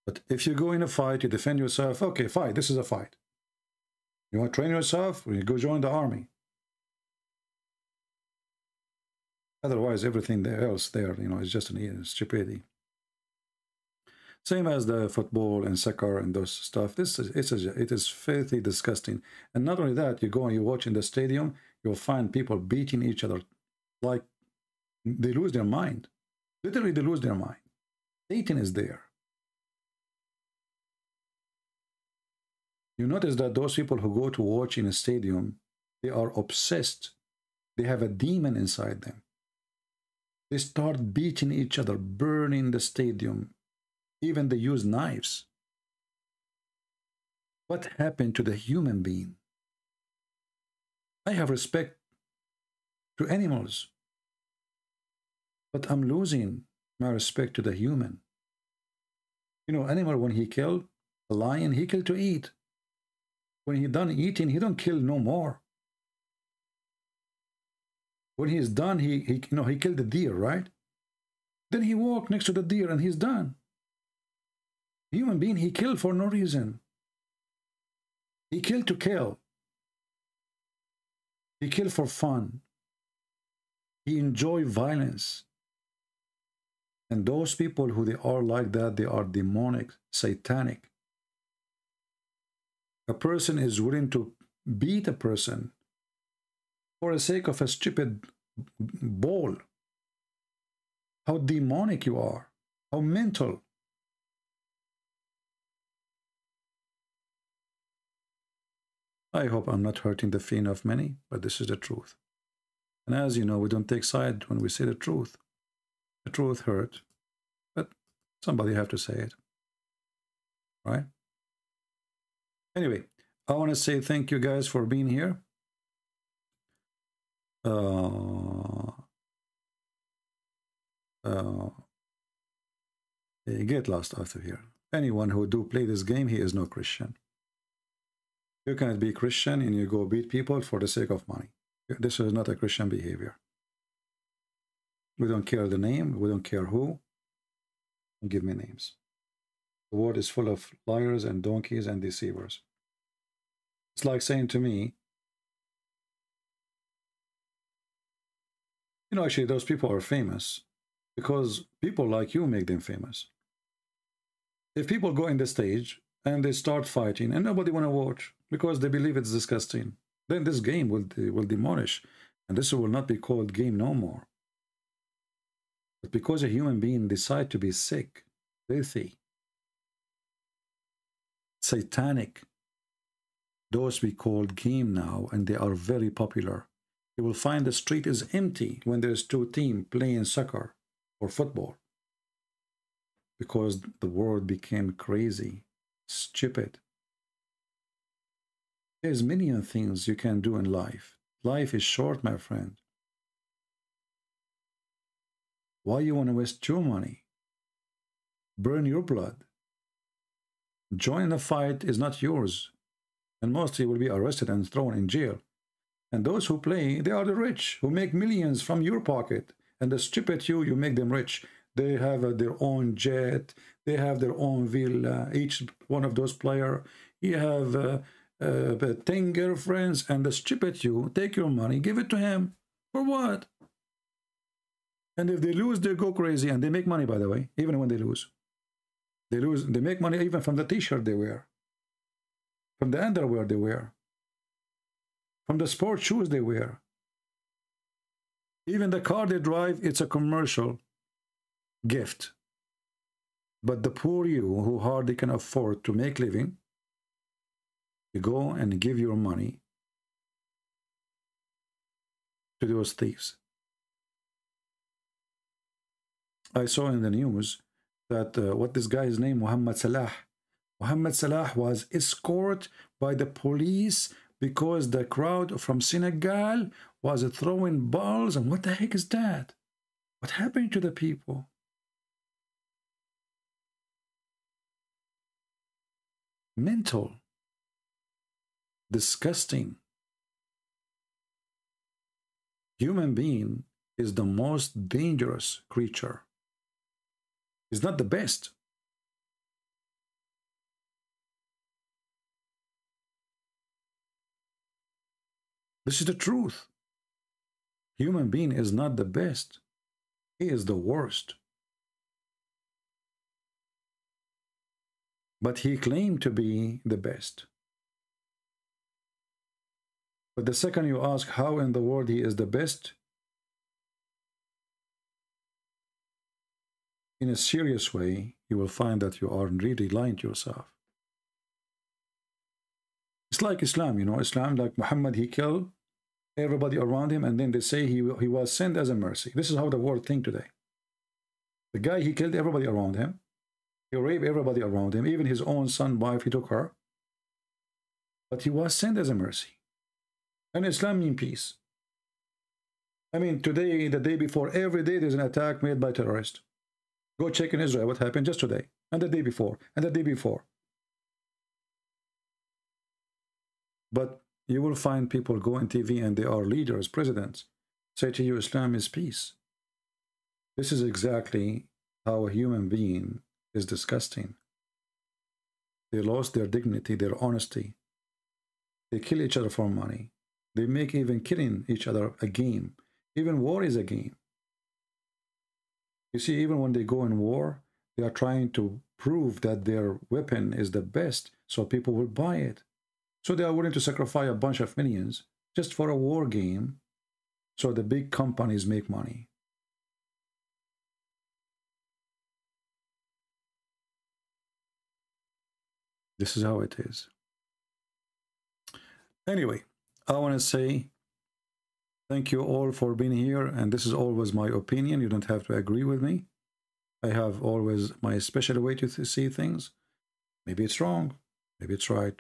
But if you go in a fight, you defend yourself, okay, fight, this is a fight. You want to train yourself, you go join the army. Otherwise, everything else there, you know, is just an stupidity. Same as the football and soccer and those stuff. It is filthy disgusting. And not only that, you go and you watch in the stadium, you'll find people beating each other like they lose their mind. Literally, they lose their mind. Satan is there. You notice that those people who go to watch in a stadium, they are obsessed. They have a demon inside them. They start beating each other, burning the stadium. Even they use knives. What happened to the human being? I have respect to animals, but I'm losing my respect to the human. You know, animal, when he killed a lion, he killed to eat. When he done eating, he don't kill no more. When he's done, he killed the deer, right? Then he walked next to the deer and he's done. Human being, he killed for no reason. He killed to kill. He killed for fun. He enjoy violence. And those people who they are like that, they are demonic, satanic. A person is willing to beat a person for the sake of a stupid ball. How demonic you are. How mental. I hope I'm not hurting the feeling of many, but this is the truth. And as you know, we don't take side when we say the truth. The truth hurt, but somebody have to say it. Right? Anyway, I want to say thank you guys for being here. Get lost out of here. Anyone who do play this game, he is no Christian. You cannot be Christian and you go beat people for the sake of money. This is not a Christian behavior. We don't care the name. We don't care who. Don't give me names. The world is full of liars and donkeys and deceivers. It's like saying to me, you know, actually, those people are famous because people like you make them famous. If people go in the stage and they start fighting and nobody want to watch because they believe it's disgusting, then this game will demolish, and this will not be called game no more. But because a human being decide to be sick, filthy, satanic, those we call game now, and they are very popular. You will find the street is empty when there's two teams playing soccer or football, because the world became crazy stupid. There's million things you can do in life. Life is short, my friend. Why you want to waste your money? Burn your blood. Joining a fight is not yours, and mostly will be arrested and thrown in jail. And those who play, they are the rich, who make millions from your pocket. And the stupid you make them rich. They have their own jet, they have their own villa. Each one of those players, he have 10 girlfriends, and the stupid you take your money, give it to him. For what? And if they lose, they go crazy, and they make money, by the way, even when they lose. They make money even from the t-shirt they wear, from the underwear they wear, from the sport shoes they wear. Even the car they drive, it's a commercial gift. But the poor you, who hardly can afford to make living, you go and give your money to those thieves. I saw in the news that what this guy's name, Muhammad Salah. Muhammad Salah was escorted by the police because the crowd from Senegal was throwing balls. And what the heck is that? What happened to the people? Mental. Disgusting. Human being is the most dangerous creature. It's not the best. This is the truth. Human being is not the best. He is the worst. But he claimed to be the best. But the second you ask how in the world he is the best, in a serious way, you will find that you are really lying to yourself. It's like Islam, you know, Islam, like Muhammad, he killed everybody around him, and then they say he was sent as a mercy. This is how the world thinks today. The guy, he killed everybody around him. He raped everybody around him, even his own son, wife, he took her. But he was sent as a mercy. And Islam means peace. I mean, today, the day before, every day there's an attack made by terrorists. Go check in Israel what happened just today, and the day before, and the day before. But you will find people go on TV and they are leaders, presidents, say to you, Islam is peace. This is exactly how a human being is disgusting. They lost their dignity, their honesty. They kill each other for money. They make even killing each other a game. Even war is a game. You see, even when they go in war, they are trying to prove that their weapon is the best, so people will buy it. So they are willing to sacrifice a bunch of millions just for a war game, so the big companies make money. This is how it is. Anyway, I want to say thank you all for being here, and this is always my opinion. You don't have to agree with me. I have always my special way to see things. Maybe it's wrong, maybe it's right.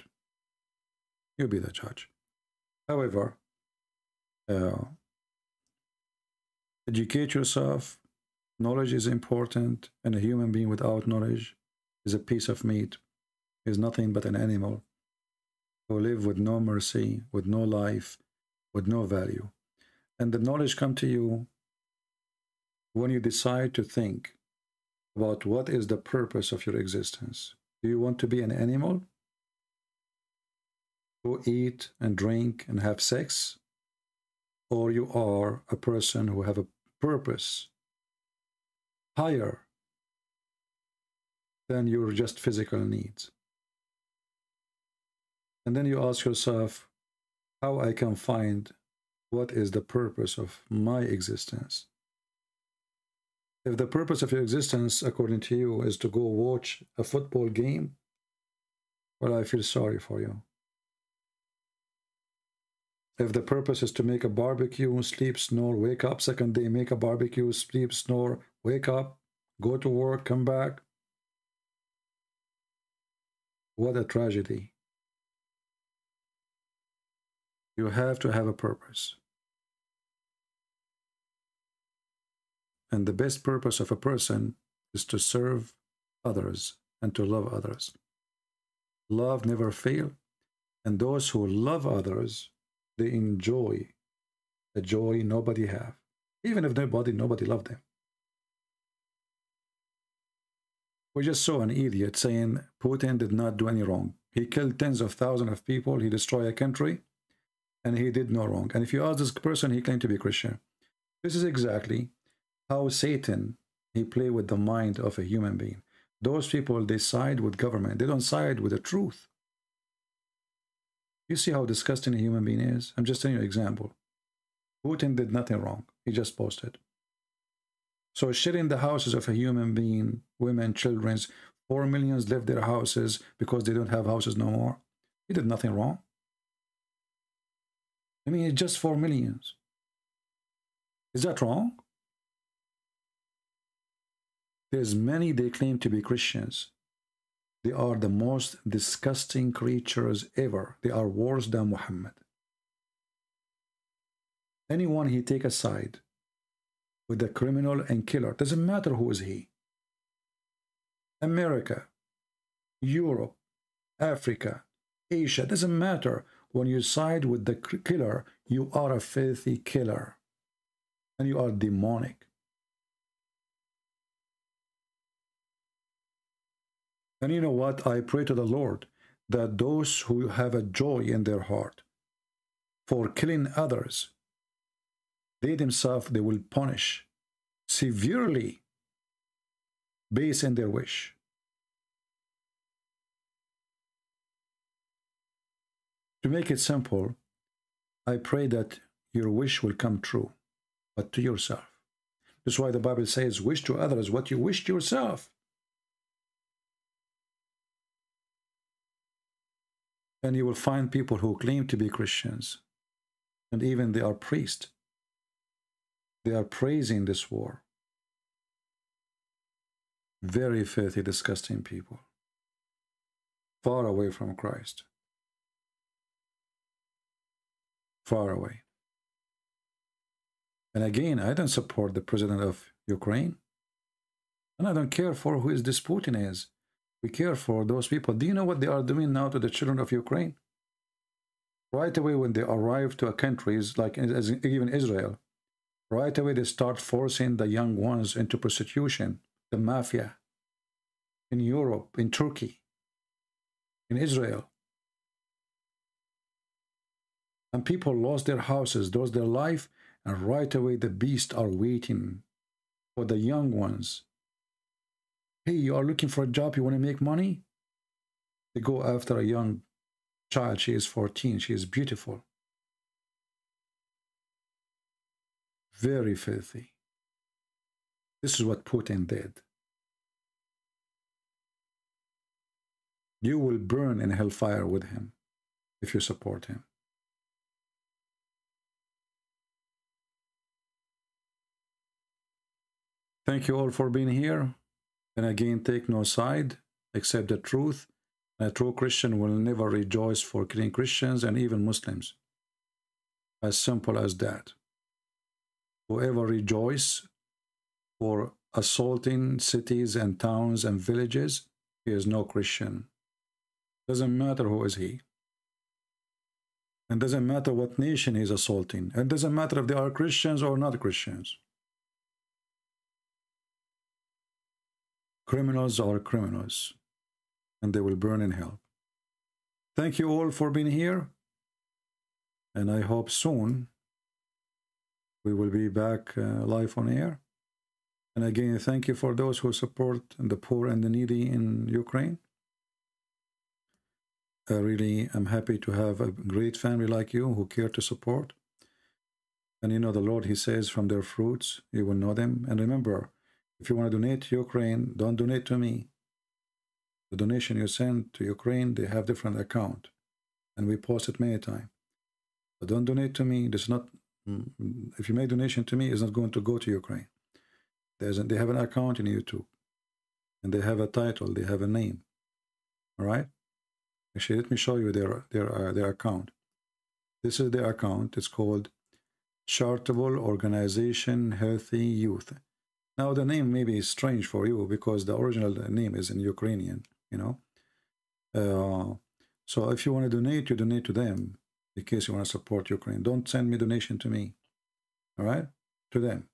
You be the judge. However, educate yourself. Knowledge is important, and a human being without knowledge is a piece of meat, is nothing but an animal who live with no mercy, with no life, with no value. And the knowledge comes to you when you decide to think about what is the purpose of your existence. Do you want to be an animal who eat and drink and have sex? Or you are a person who have a purpose higher than your just physical needs? And then you ask yourself, how I can find what is the purpose of my existence? If the purpose of your existence, according to you, is to go watch a football game, well, I feel sorry for you. If the purpose is to make a barbecue, sleep, snore, wake up, second day, make a barbecue, sleep, snore, wake up, go to work, come back, What a tragedy. You have to have a purpose. And the best purpose of a person is to serve others and to love others. Love never fails. And those who love others, they enjoy a joy nobody have. Even if nobody loved them. We just saw an idiot saying Putin did not do any wrong. He killed tens of thousands of people. He destroyed a country. And he did no wrong. And if you ask this person, he claimed to be Christian. This is exactly how Satan, he play with the mind of a human being. Those people, they side with government. They don't side with the truth. You see how disgusting a human being is? I'm just telling you an example. Putin did nothing wrong. He just posted. So shitting the houses of a human being, women, children, 4 million left their houses because they don't have houses no more. He did nothing wrong. I mean, it's just 4 million. Is that wrong? There's many they claim to be Christians. They are the most disgusting creatures ever. They are worse than Muhammad. Anyone he take aside with the criminal and killer, doesn't matter who is he. America, Europe, Africa, Asia, doesn't matter. When you side with the killer, you are a filthy killer. And you are demonic. And you know what? I pray to the Lord that those who have a joy in their heart for killing others, they themselves, they will punish severely based on their wish. To make it simple, I pray that your wish will come true, but to yourself. That's why the Bible says, wish to others what you wish to yourself. And you will find people who claim to be Christians, and even they are priests. They are praising this war. Very filthy, disgusting people. Far away from Christ. Far away. And again, I don't support the president of Ukraine. And I don't care for who this Putin is. We care for those people. Do you know what they are doing now to the children of Ukraine? Right away when they arrive to a countries like even Israel, right away they start forcing the young ones into prostitution, the mafia, in Europe, in Turkey, in Israel. And people lost their houses, lost their life, and right away the beasts are waiting for the young ones. Hey, you are looking for a job, you want to make money? They go after a young child. She is 14, she is beautiful. Very filthy. This is what Putin did. You will burn in hellfire with him if you support him. Thank you all for being here. And again, take no side, accept the truth. A true Christian will never rejoice for killing Christians and even Muslims. As simple as that. Whoever rejoices for assaulting cities and towns and villages, he is no Christian. Doesn't matter who is he. And doesn't matter what nation he's assaulting. It doesn't matter if they are Christians or not Christians. Criminals are criminals, and they will burn in hell. Thank you all for being here, and I hope soon we will be back live on air. And again, thank you for those who support the poor and the needy in Ukraine. I really am happy to have a great family like you who care to support. And you know, the Lord, he says, from their fruits you will know them. And remember, if you want to donate to Ukraine, don't donate to me. The donation you send to Ukraine, they have different account. And we post it many times. But don't donate to me. This is not, if you make donation to me, it's not going to go to Ukraine. They have an account in YouTube. And they have a title, they have a name. All right? Actually, let me show you their account. This is their account. It's called Charitable Organization Healthy Youth. Now, the name maybe is strange for you because the original name is in Ukrainian, you know. So if you want to donate, you donate to them in case you want to support Ukraine. Don't send me donation to me, all right? To them.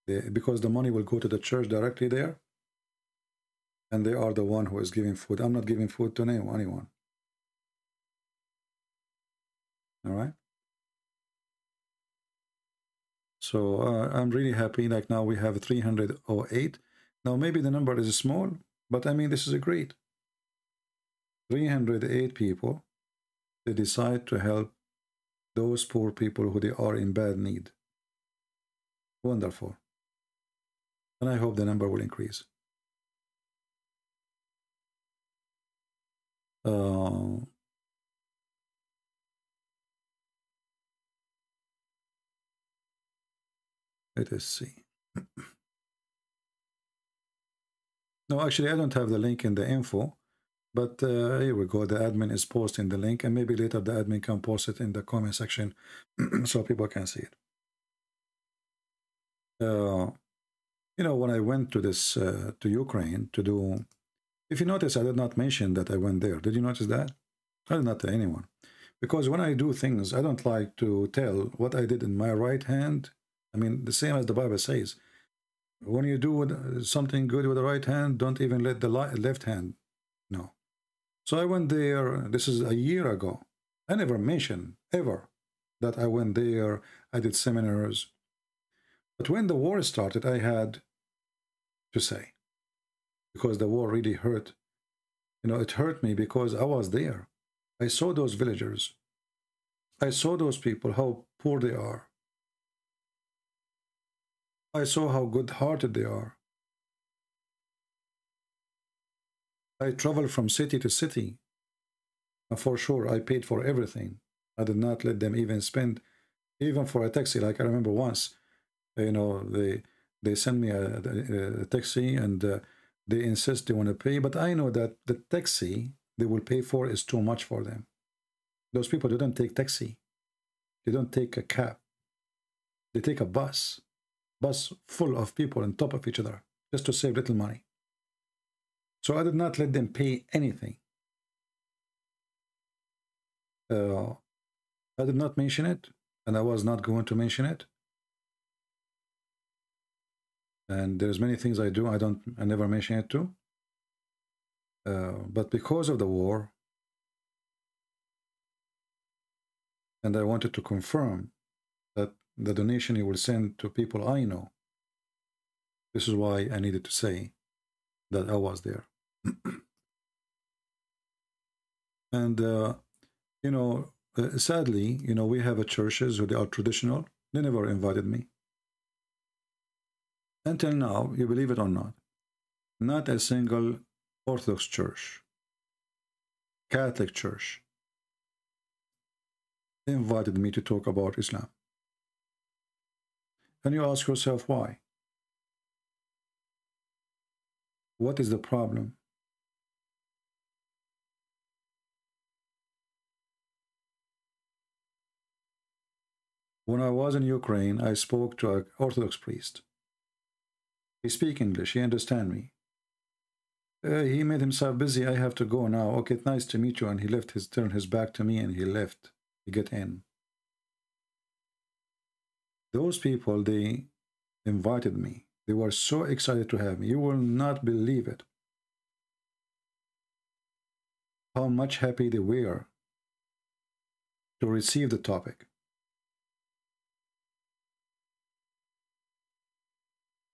Because the money will go to the church directly there, and they are the one who is giving food. I'm not giving food to anyone. All right? So I'm really happy. Like now we have 308. Now maybe the number is small, but I mean, this is a great. 308 people, they decide to help those poor people who they are in bad need. Wonderful. And I hope the number will increase. Let us see. No, actually, I don't have the link in the info, but here we go. The admin is posting the link, and maybe later the admin can post it in the comment section so people can see it. You know, when I went to this to Ukraine to do, if you notice, I did not mention that I went there. Did you notice that? I did not tell anyone, because when I do things, I don't like to tell what I did in my right hand. I mean, the same as the Bible says, when you do something good with the right hand, don't even let the left hand know. So I went there. This is a year ago. I never mentioned ever that I went there. I did seminars. But when the war started, I had to say, because the war really hurt. You know, it hurt me because I was there. I saw those villagers. I saw those people, how poor they are. I saw how good-hearted they are. I traveled from city to city. And for sure, I paid for everything. I did not let them even spend, even for a taxi. Like I remember once, you know, they sent me a taxi, and they insist they want to pay. But I know that the taxi they will pay for is too much for them. Those people, they don't take taxi. They don't take a cab. They take a bus full of people on top of each other, just to save little money. So I did not let them pay anything. I did not mention it, and I was not going to mention it. And there's many things I do, I never mention it too. But because of the war, and I wanted to confirm that the donation you will send to people I know, this is why I needed to say that I was there. And, you know, sadly, you know, we have churches who they are traditional. They never invited me. Until now, you believe it or not, not a single Orthodox church, Catholic church, invited me to talk about Islam. And you ask yourself why? What is the problem? When I was in Ukraine, I spoke to an Orthodox priest. He speaks English, he understands me. He made himself busy, I have to go now. Okay, it's nice to meet you. And he turned his back to me and he left. He got in. Those people, they invited me. They were so excited to have me. You will not believe it. How much happy they were to receive the topic.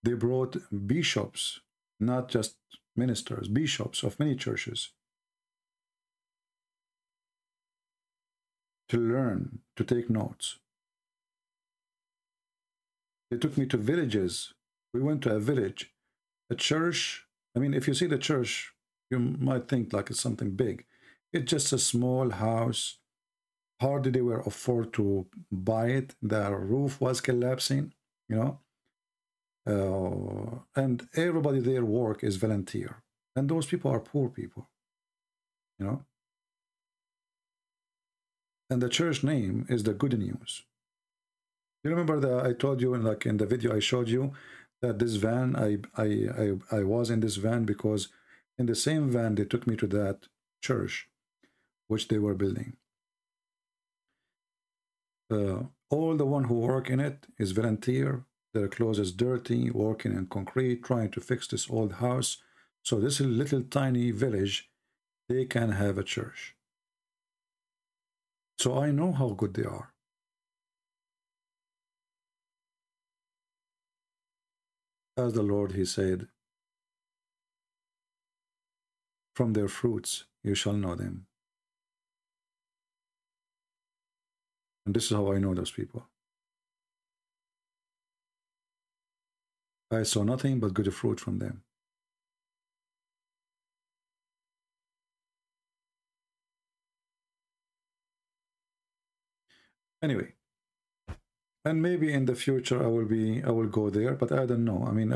They brought bishops, not just ministers, bishops of many churches, to learn, to take notes. They took me to villages. We went to a village, a church. I mean, if you see the church, you might think like it's something big. It's just a small house. Hardly they were afford to buy it. The roof was collapsing, you know. And everybody there work is volunteer. And those people are poor people, you know. And the church name is the Good News. You remember that I told you, like in the video I showed you, that this van, I was in this van because in the same van they took me to that church which they were building. All the one who work in it is volunteer. Their clothes is dirty, working in concrete, trying to fix this old house. So this little tiny village, they can have a church. So I know how good they are. As the Lord, he said, from their fruits you shall know them. And this is how I know those people. I saw nothing but good fruit from them. Anyway, and maybe in the future I will go there, but I don't know. I mean,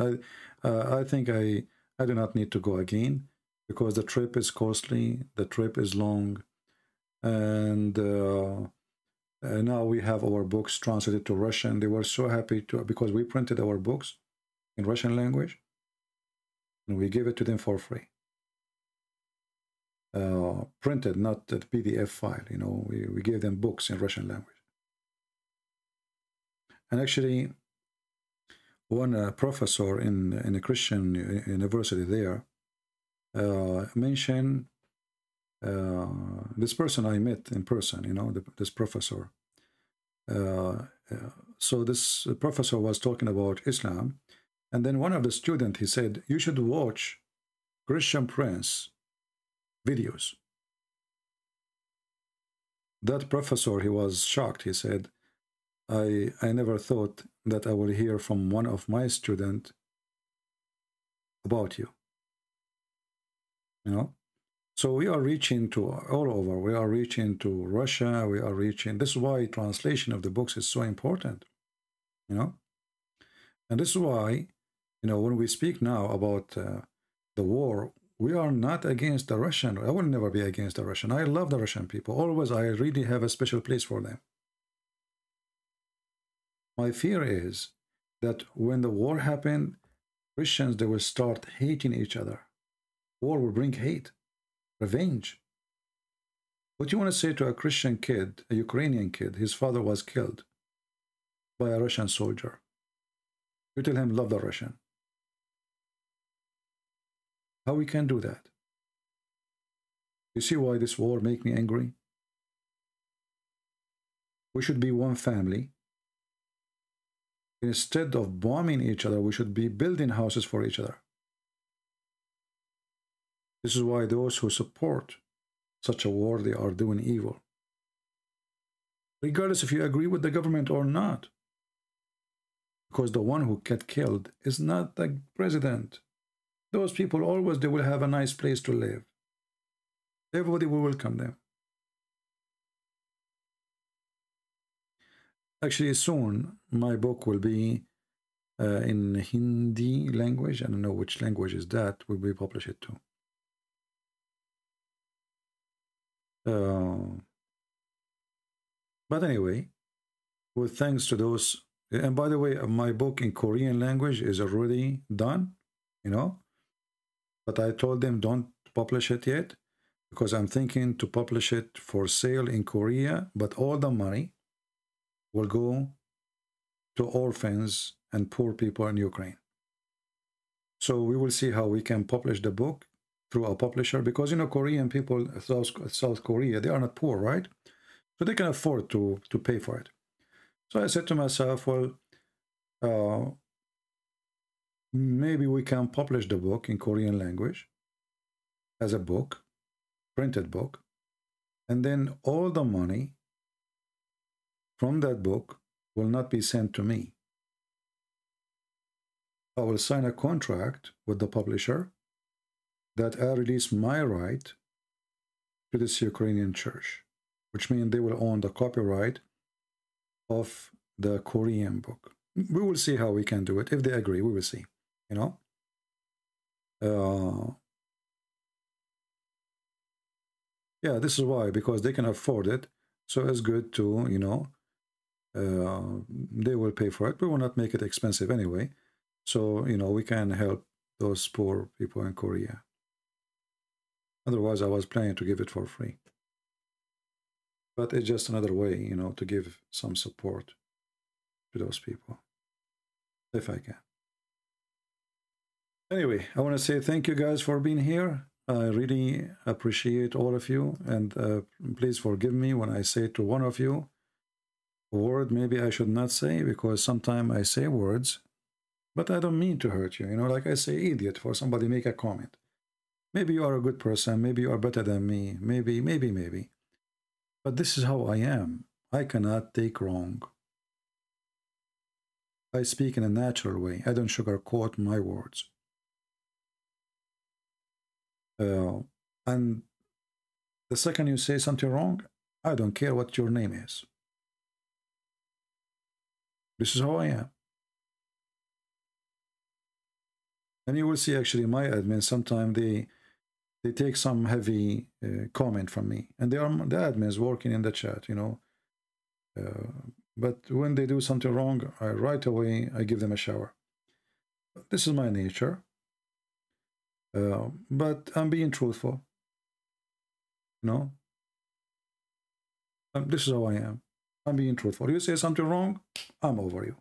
I think I do not need to go again because the trip is costly, the trip is long, and now we have our books translated to Russian. They were so happy to, because we printed our books in Russian language, and we gave it to them for free. Printed, not the PDF file. You know, we gave them books in Russian language. And actually, one professor in a Christian university there mentioned this person I met in person, you know, this professor. So this professor was talking about Islam, and then one of the students, he said, you should watch Christian Prince videos. That professor, he was shocked. He said, I never thought that I would hear from one of my students about you. You know? So we are reaching to all over. We are reaching to Russia. We are reaching. This is why translation of the books is so important. You know? And this is why, you know, when we speak now about the war, we are not against the Russian. I will never be against the Russian. I love the Russian people. Always, I really have a special place for them. My fear is that when the war happened, Christians, they will start hating each other. War will bring hate, revenge. What you want to say to a Christian kid, a Ukrainian kid, his father was killed by a Russian soldier. You tell him, love the Russian. How we can do that? You see why this war make me angry? We should be one family. Instead of bombing each other, we should be building houses for each other. This is why those who support such a war, they are doing evil. Regardless if you agree with the government or not. Because the one who get killed is not the president. Those people always, they will have a nice place to live. Everybody will welcome them. Actually, soon, my book will be in Hindi language. I don't know which language is that. Will be published it too. But anyway, with thanks to those, and by the way, my book in Korean language is already done, you know, but I told them don't publish it yet because I'm thinking to publish it for sale in Korea, but all the money will go to orphans and poor people in Ukraine. So we will see how we can publish the book through a publisher, because, you know, Korean people, South Korea, they are not poor, right? So they can afford to pay for it. So I said to myself, well, maybe we can publish the book in Korean language as a book, printed book, and then all the money from that book will not be sent to me. I will sign a contract with the publisher that I release my right to this Ukrainian church, which means they will own the copyright of the Korean book. We will see how we can do it. If they agree, we will see, you know. Yeah, this is why, because they can afford it. So it's good to, you know, they will pay for it. We will not make it expensive anyway. So, you know, we can help those poor people in Korea. Otherwise, I was planning to give it for free. But it's just another way, you know, to give some support to those people, if I can. Anyway, I want to say thank you guys for being here. I really appreciate all of you, and please forgive me when I say to one of you a word maybe I should not say, because sometimes I say words, but I don't mean to hurt you. You know, like I say idiot for somebody make a comment. Maybe you are a good person, maybe you are better than me, maybe. But this is how I am. I cannot take wrong. I speak in a natural way. I don't sugarcoat my words. And the second you say something wrong, I don't care what your name is. This is how I am. And you will see actually my admins, sometimes they take some heavy comment from me. And they are the admins working in the chat, you know. But when they do something wrong, right away I give them a shower. This is my nature. But I'm being truthful. No, this is how I am. I'm being truthful. You say something wrong, I'm over you.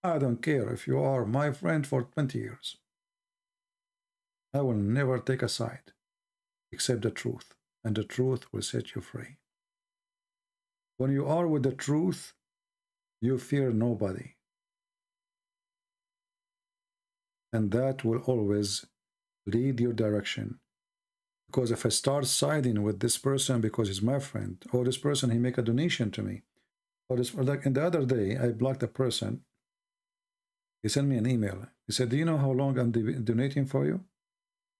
I don't care if you are my friend for 20 years. I will never take a side except the truth, and the truth will set you free. When you are with the truth, you fear nobody. And that will always lead your direction. Because if I start siding with this person because he's my friend, or this person, he make a donation to me, or this, like in the other day, I blocked a person. He sent me an email. He said, do you know how long I'm donating for you?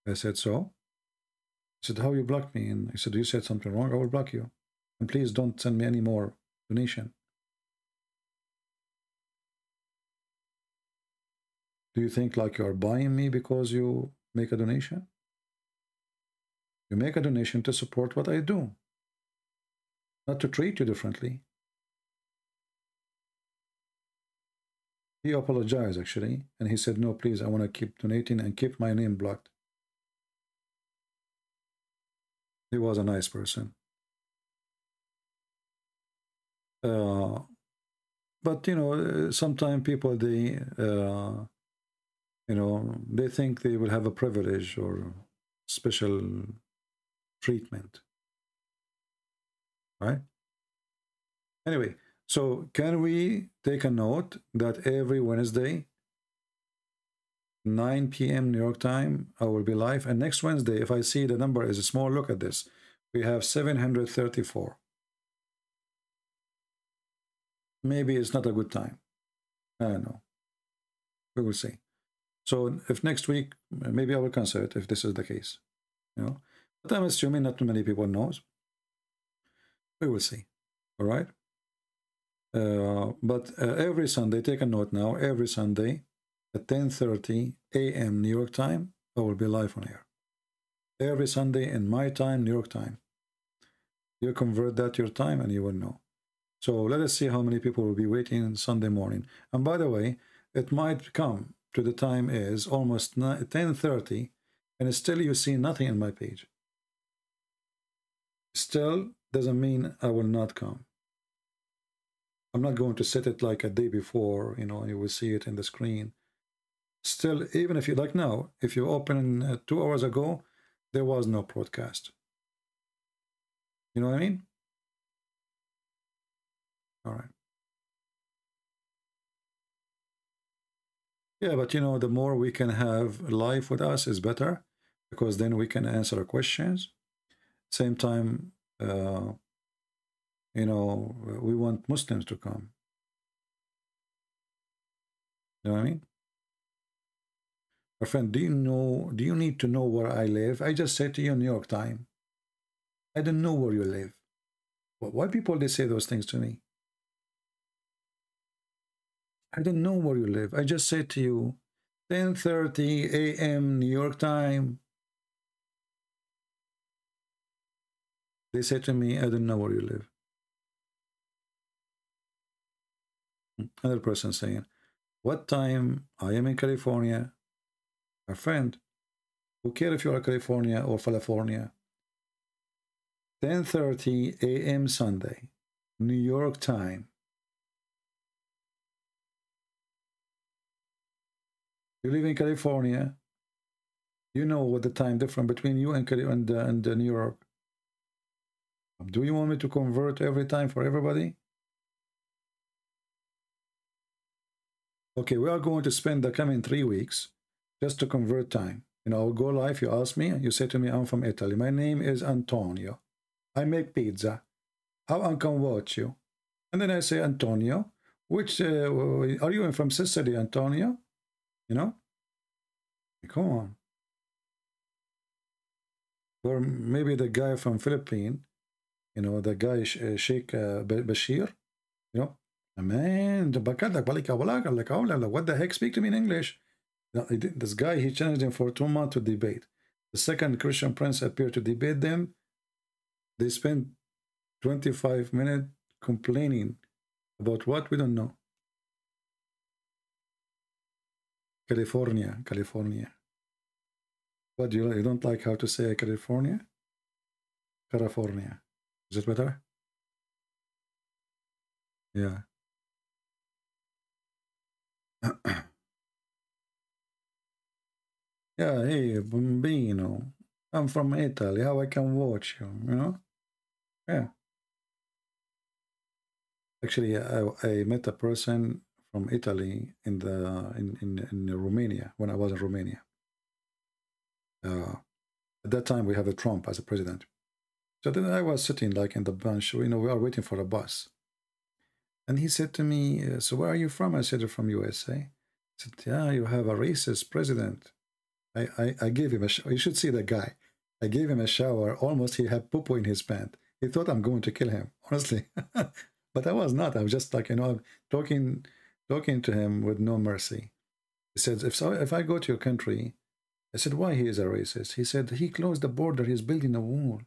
I said, so? He said, how you blocked me? And he said, you said something wrong, I will block you. And please don't send me any more donation. Do you think like you are buying me because you make a donation? You make a donation to support what I do, not to treat you differently. He apologized actually, and he said, no, please, I want to keep donating and keep my name blocked. He was a nice person. But, you know, sometimes people, they, you know, they think they will have a privilege or special treatment, right? Anyway, so can we take a note that every Wednesday, 9 p.m. New York time, I will be live. And next Wednesday, if I see the number is small, look at this. We have 734. Maybe it's not a good time. I don't know. We will see. So if next week, maybe I will consider it if this is the case. You know, but I'm assuming not too many people knows. We will see. All right. But every Sunday, take a note now, every Sunday at 10:30 a.m. New York time, I will be live on air. Every Sunday in my time, New York time. You convert that to your time and you will know. So let us see how many people will be waiting Sunday morning. And by the way, it might come to the time is almost 10:30 and still you see nothing in my page. Still doesn't mean I will not come. I'm not going to set it like a day before, you know, and you will see it in the screen. Still, even if you, like now, if you open 2 hours ago, there was no broadcast. You know what I mean? All right. Yeah, but you know, the more we can have live with us is better, because then we can answer questions. Same time, you know, we want Muslims to come. You know what I mean? My friend, do you need to know where I live? I just said to you New York time. I don't know where you live. Why people they say those things to me? I don't know where you live. I just said to you 10:30 a.m. New York time. They said to me, I don't know where you live. Another person saying, what time I am in California? My friend, who cares if you are California or California? 10:30 a.m. Sunday, New York time. You live in California, you know what the time difference between you and New York. Do you want me to convert every time for everybody? Okay, we are going to spend the coming 3 weeks just to convert time. You know, I'll go live, you ask me, you say to me, I'm from Italy. My name is Antonio. I make pizza. How I can watch you? And then I say, Antonio, which, are you from Sicily, Antonio? You know? Come on. Or maybe the guy from Philippines, you know, the guy Sheikh Bashir, you know, man, what the heck, speak to me in English. This guy, he challenged him for 2 months to debate. The second Christian prince appeared to debate them. They spent 25 minutes complaining about what we don't know. California. What, you don't like how to say California? California. Is it better? Yeah. Yeah, hey, Bambino. I'm from Italy. How I can watch you, you know? Yeah. Actually, I met a person from Italy in Romania when I was in Romania. At that time, we have a Trump as a president. So then I was sitting like in the bench, you know, we are waiting for a bus. And he said to me, so where are you from? I said, from USA. He said, yeah, you have a racist president. I gave him a shower. You should see the guy. I gave him a shower. Almost he had poo-poo in his pant. He thought I'm going to kill him, honestly. But I was not. I was just like, you know, talking to him with no mercy. He said, if I go to your country, I said, why he is a racist? He said, he closed the border. He's building a wall.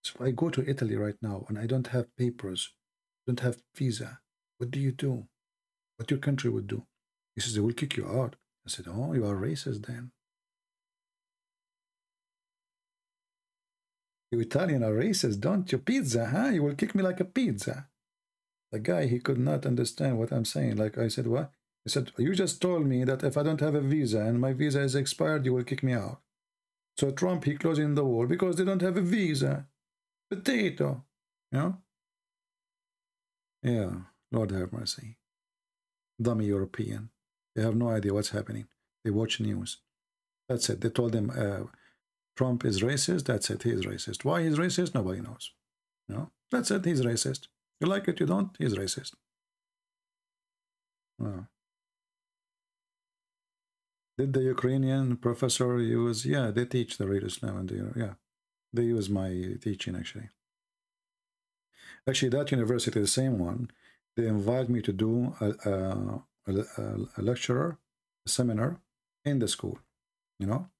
So I go to Italy right now and I don't have papers, don't have visa. What do you do? What your country would do? He says, they will kick you out. I said, oh, you are racist then. You Italian are racist, don't you? Pizza, huh? You will kick me like a pizza. The guy, he could not understand what I'm saying. Like I said, what? He said, you just told me that if I don't have a visa and my visa is expired, you will kick me out. So Trump, he closing the wall because they don't have a visa. Potato, you know? Yeah, Lord have mercy. Dummy European. They have no idea what's happening. They watch news. That's it. They told them Trump is racist. That's it. He is racist. Why he's racist? Nobody knows. You know? That's it. He's racist. You like it, you don't? He's racist. Wow. Did the Ukrainian professor use? Yeah, they teach the real Islam. And yeah, they use my teaching, actually. Actually, that university, the same one, they invite me to do a lecturer, a seminar in the school, you know.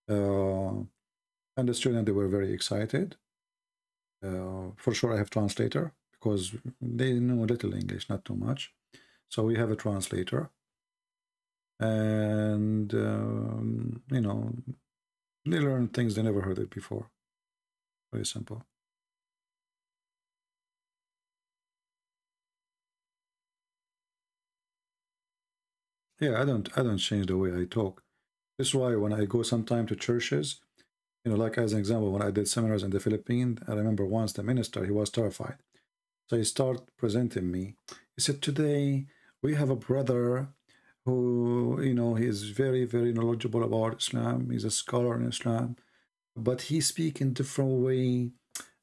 And the students, they were very excited. For sure, I have translator because they know little English, not too much. So we have a translator. And, you know, they learn things they never heard it before. Very simple. Yeah, I don't change the way I talk. This is why when I go sometime to churches, you know, like as an example, when I did seminars in the Philippines, I remember once the minister, he was terrified. So he started presenting me. He said, today we have a brother who, you know, he is very, very knowledgeable about Islam. He's a scholar in Islam, but he speaks in different way.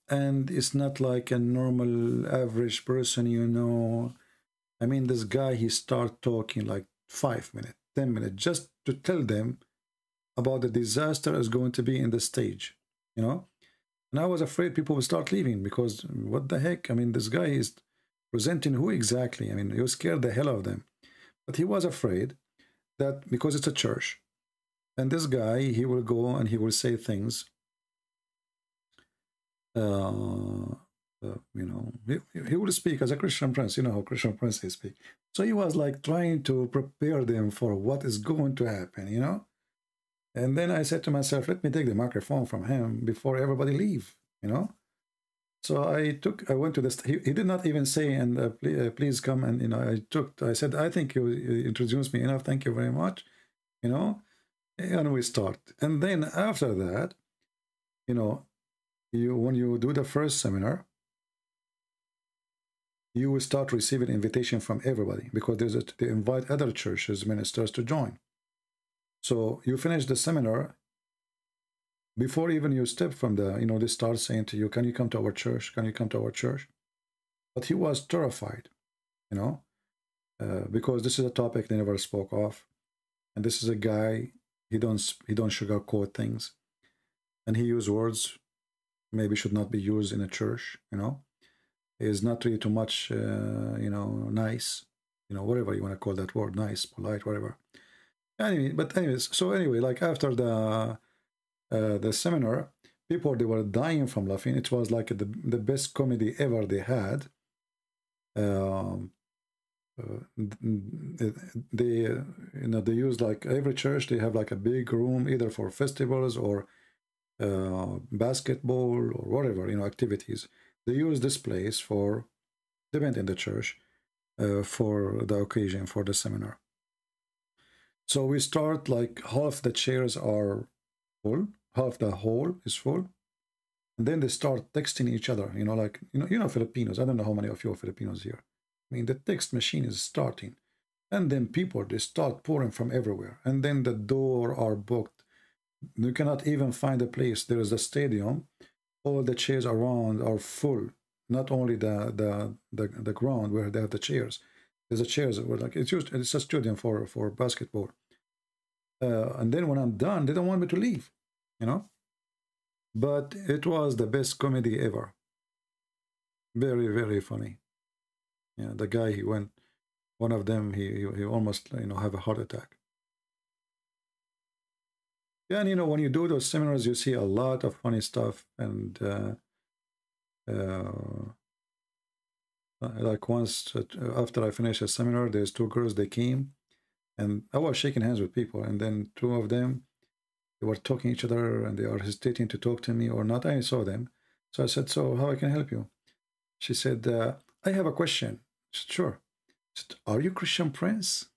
And it's not like a normal average person, you know. I mean, this guy, he started talking like 5 minutes, 10 minutes, just to tell them about the disaster is going to be in the stage, you know. And I was afraid people would start leaving because what the heck? I mean, this guy is presenting who exactly? I mean, you scared the hell out of them. But he was afraid that because it's a church, and this guy, he will go and he will say things you know, he would speak as a Christian prince. You know how Christian princes speak. So he was like trying to prepare them for what is going to happen, you know. And then I said to myself, let me take the microphone from him before everybody leave, you know. So I went to this. He did not even say, and please come. And, you know, I said, I think you introduced me enough. Thank you very much, you know. And we start. And then after that, you know, when you do the first seminar, you will start receiving invitation from everybody, because they invite other churches, ministers to join. So you finish the seminar, before even you step from the, you know, they start saying to you, can you come to our church? Can you come to our church? But he was terrified, you know, because this is a topic they never spoke of. And this is a guy, he don't sugarcoat things. And he used words maybe should not be used in a church, you know. Is not really too much, you know, nice, you know, whatever you want to call that word, nice, polite, whatever. Anyway, but anyways, so anyway, like after the seminar, people, they were dying from laughing. It was like the best comedy ever they had. They, you know, they use, like, every church, they have like a big room either for festivals or basketball or whatever, you know, activities. They use this place for the event in the church for the occasion, for the seminar. So we start, like, half the chairs are full, half the hall is full, and then they start texting each other. You know, like, you know Filipinos. I don't know how many of you are Filipinos here. I mean, the text machine is starting, and then people, they start pouring from everywhere, and then the door are booked. You cannot even find a place. There is a stadium. All the chairs around are full. Not only the ground where they have the chairs. There's a chairs where, like, it's a stadium for basketball. And then when I'm done, they don't want me to leave, you know. But it was the best comedy ever. Very, very funny. Yeah, the guy, he went. One of them, he almost, you know, have a heart attack. Yeah, and, you know, when you do those seminars, you see a lot of funny stuff. And like once, after I finished a seminar, there's two girls, they came, and I was shaking hands with people, and then two of them, they were talking to each other, and they are hesitating to talk to me or not. I saw them. So I said, so how I can help you? She said, I have a question. I said, sure. I said, are you Christian Prince?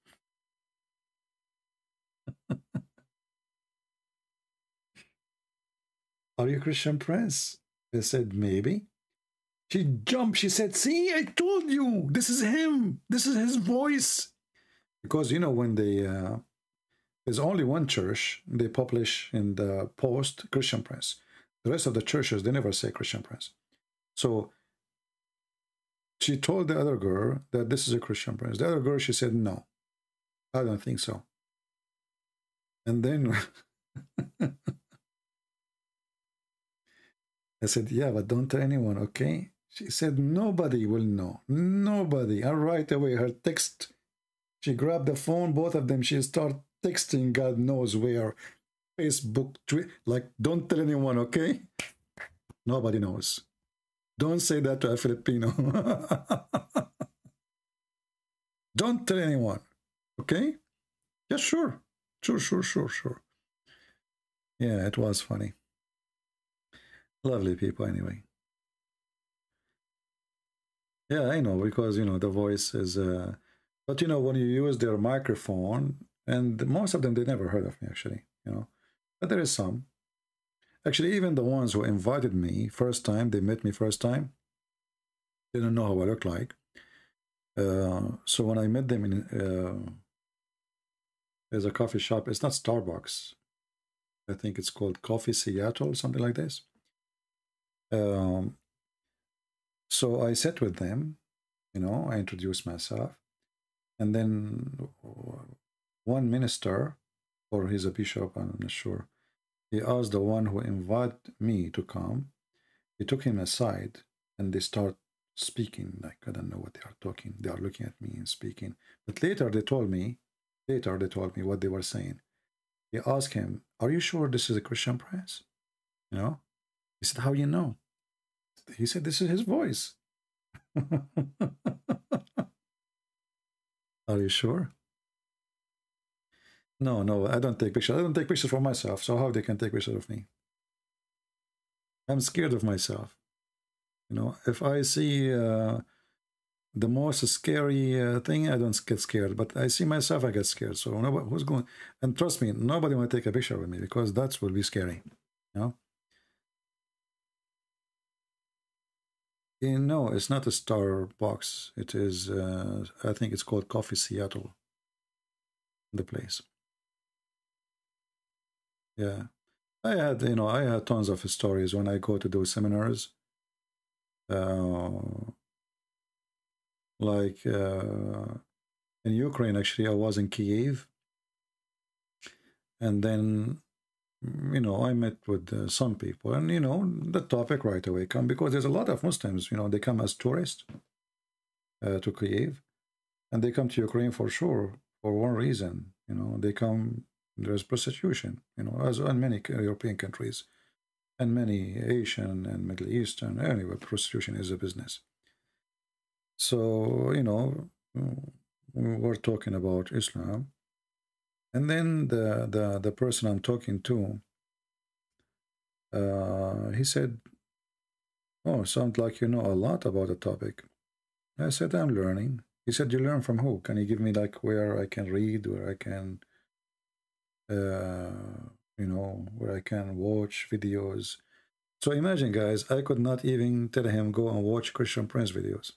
Are you Christian Prince? I said, maybe. She jumped. She said, see, I told you. This is him. This is his voice. Because, you know, when they, there's only one church, they publish in the post Christian Prince. The rest of the churches, they never say Christian Prince. So she told the other girl that this is a Christian Prince. The other girl, she said, no, I don't think so. And then I said, yeah, but don't tell anyone, okay? She said, nobody will know. Nobody. And right away, her text, she grabbed the phone, both of them, she started texting God knows where. Facebook, Twitter, like, don't tell anyone, okay? Nobody knows. Don't say that to a Filipino. Don't tell anyone, okay? Yeah, sure. Sure. Yeah, it was funny. Lovely people, anyway. Yeah, I know, because, you know, the voice is... but, you know, when you use their microphone, and most of them, they never heard of me, actually, you know. But there is some. Actually, even the ones who invited me first time, they met me first time, they didn't know how I look like. So when I met them in... there's a coffee shop. It's not Starbucks. I think it's called Coffee Seattle, something like this. So I sat with them, you know, I introduced myself, and then one minister, or he's a bishop, I'm not sure, he asked the one who invited me to come, he took him aside, and they start speaking, like, I don't know what they are talking, they are looking at me and speaking, but later they told me what they were saying. He asked him, are you sure this is a Christian Prince? You know? He said, how you know? He said, this is his voice. Are you sure? No, no, I don't take pictures. I don't take pictures for myself. So how they can take pictures of me? I'm scared of myself. You know, if I see the most scary thing, I don't get scared. But I see myself, I get scared. So nobody, who's going? And trust me, nobody will take a picture with me because that will be scary. You know. No, it's not a Starbucks. It is, I think it's called Coffee Seattle, the place. Yeah. I had, you know, I had tons of stories when I go to do seminars. Like in Ukraine, actually, I was in Kiev. And then, you know, I met with some people, and, you know, the topic right away come because there's a lot of Muslims, you know, they come as tourists to Kiev, and they come to Ukraine for sure, for one reason, you know, they come, there's prostitution, you know, as in many European countries, and many Asian and Middle Eastern, anyway, prostitution is a business. So, you know, we're talking about Islam, and then the person I'm talking to, he said, oh, sounds like you know a lot about the topic. I said, I'm learning. He said, you learn from who? Can you give me like where I can read, where I can, you know, where I can watch videos? So imagine, guys, I could not even tell him go and watch Christian Prince videos.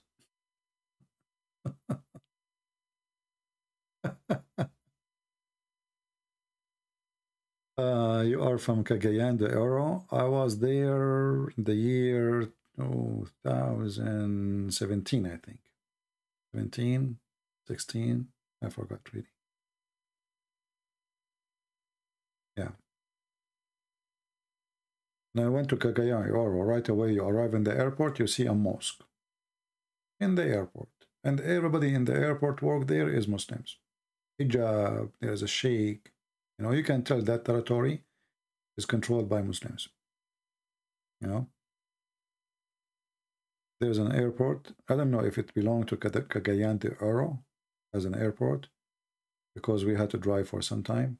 You are from Cagayan de Oro. I was there the year 2017, I think. 17, 16, I forgot really. Yeah. And I went to Cagayan de Oro. Right away, you arrive in the airport, you see a mosque in the airport. And everybody in the airport work there is Muslims. Hijab, there's a sheikh. You know, you can tell that territory is controlled by Muslims. You know, there's an airport. I don't know if it belonged to Cagayan de Oro as an airport because we had to drive for some time.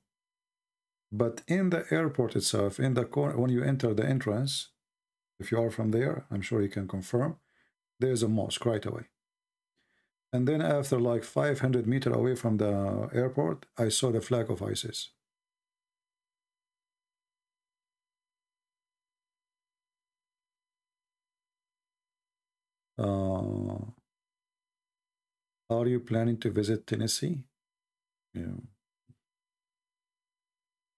But in the airport itself, in the corner, when you enter the entrance, if you are from there, I'm sure you can confirm, there's a mosque right away. And then after like 500 meters away from the airport, I saw the flag of ISIS. Are you planning to visit Tennessee? Yeah.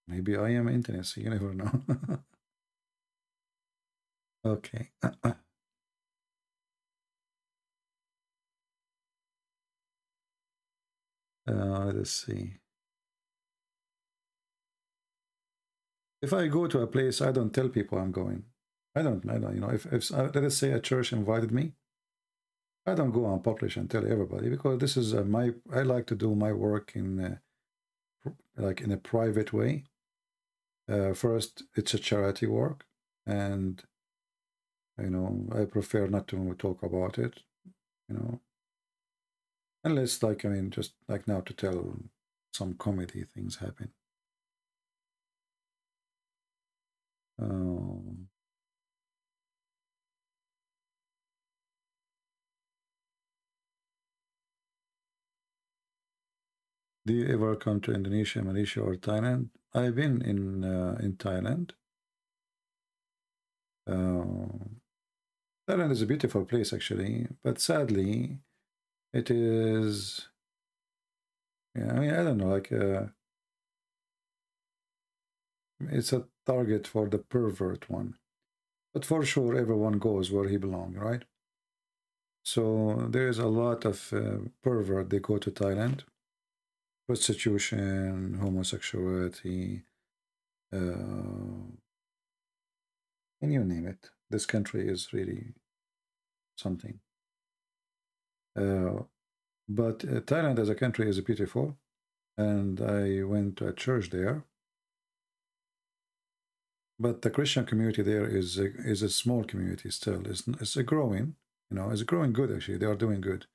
Maybe I am in Tennessee, you never know. Okay. Let's see. If I go to a place, I don't tell people I'm going. I don't, you know, if let us say a church invited me, I don't go and publish and tell everybody because this is I like to do my work in like in a private way. First, it's a charity work, and you know, I prefer not to talk about it, you know, unless like, I mean, just like now to tell some comedy things happen. Do you ever come to Indonesia, Malaysia, or Thailand? I've been in Thailand. Thailand is a beautiful place, actually, but sadly, it is. Yeah, I mean, I don't know, like it's a target for the pervert one, but for sure, everyone goes where he belongs, right? So there is a lot of pervert. They go to Thailand. Prostitution, homosexuality, and you name it. This country is really something. But Thailand as a country is beautiful, and I went to a church there. But the Christian community there is a small community still. It's a growing, you know, it's growing good actually. They are doing good,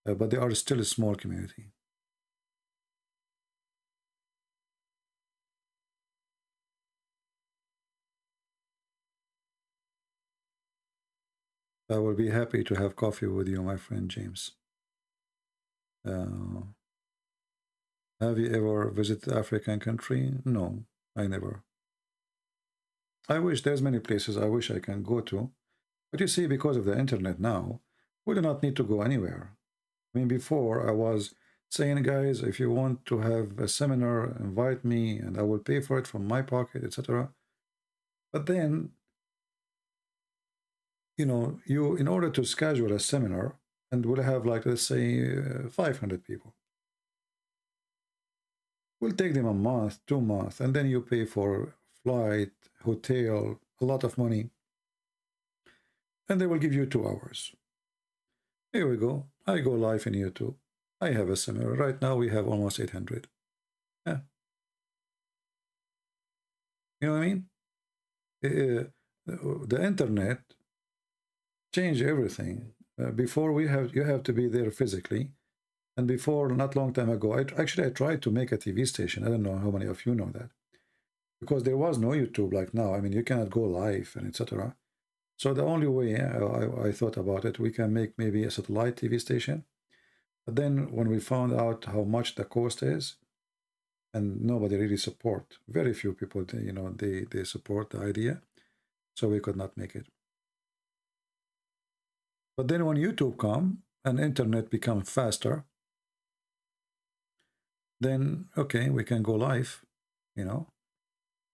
but they are still a small community. I will be happy to have coffee with you, my friend James. Have you ever visited African country? No, I never. I wish there's many places I wish I can go to. But you see, because of the internet now, we do not need to go anywhere. I mean, before I was saying, guys, if you want to have a seminar, invite me and I will pay for it from my pocket, etc. But then, you know, in order to schedule a seminar, and we'll have like, let's say, 500 people. We'll take them a month, 2 months, and then you pay for flight, hotel, a lot of money. And they will give you 2 hours. Here we go. I go live in YouTube. I have a seminar. Right now we have almost 800. Yeah. You know what I mean? The internet changed everything. Before you have to be there physically. And before, not long time ago, I tried to make a TV station. I don't know how many of you know that. Because there was no YouTube like now. I mean, you cannot go live and etc. So the only way I thought about it, we can make maybe a satellite TV station. But then when we found out how much the cost is, and nobody really support, very few people, you know, they support the idea. So we could not make it. But then when YouTube come and internet become faster, then, okay, we can go live, you know,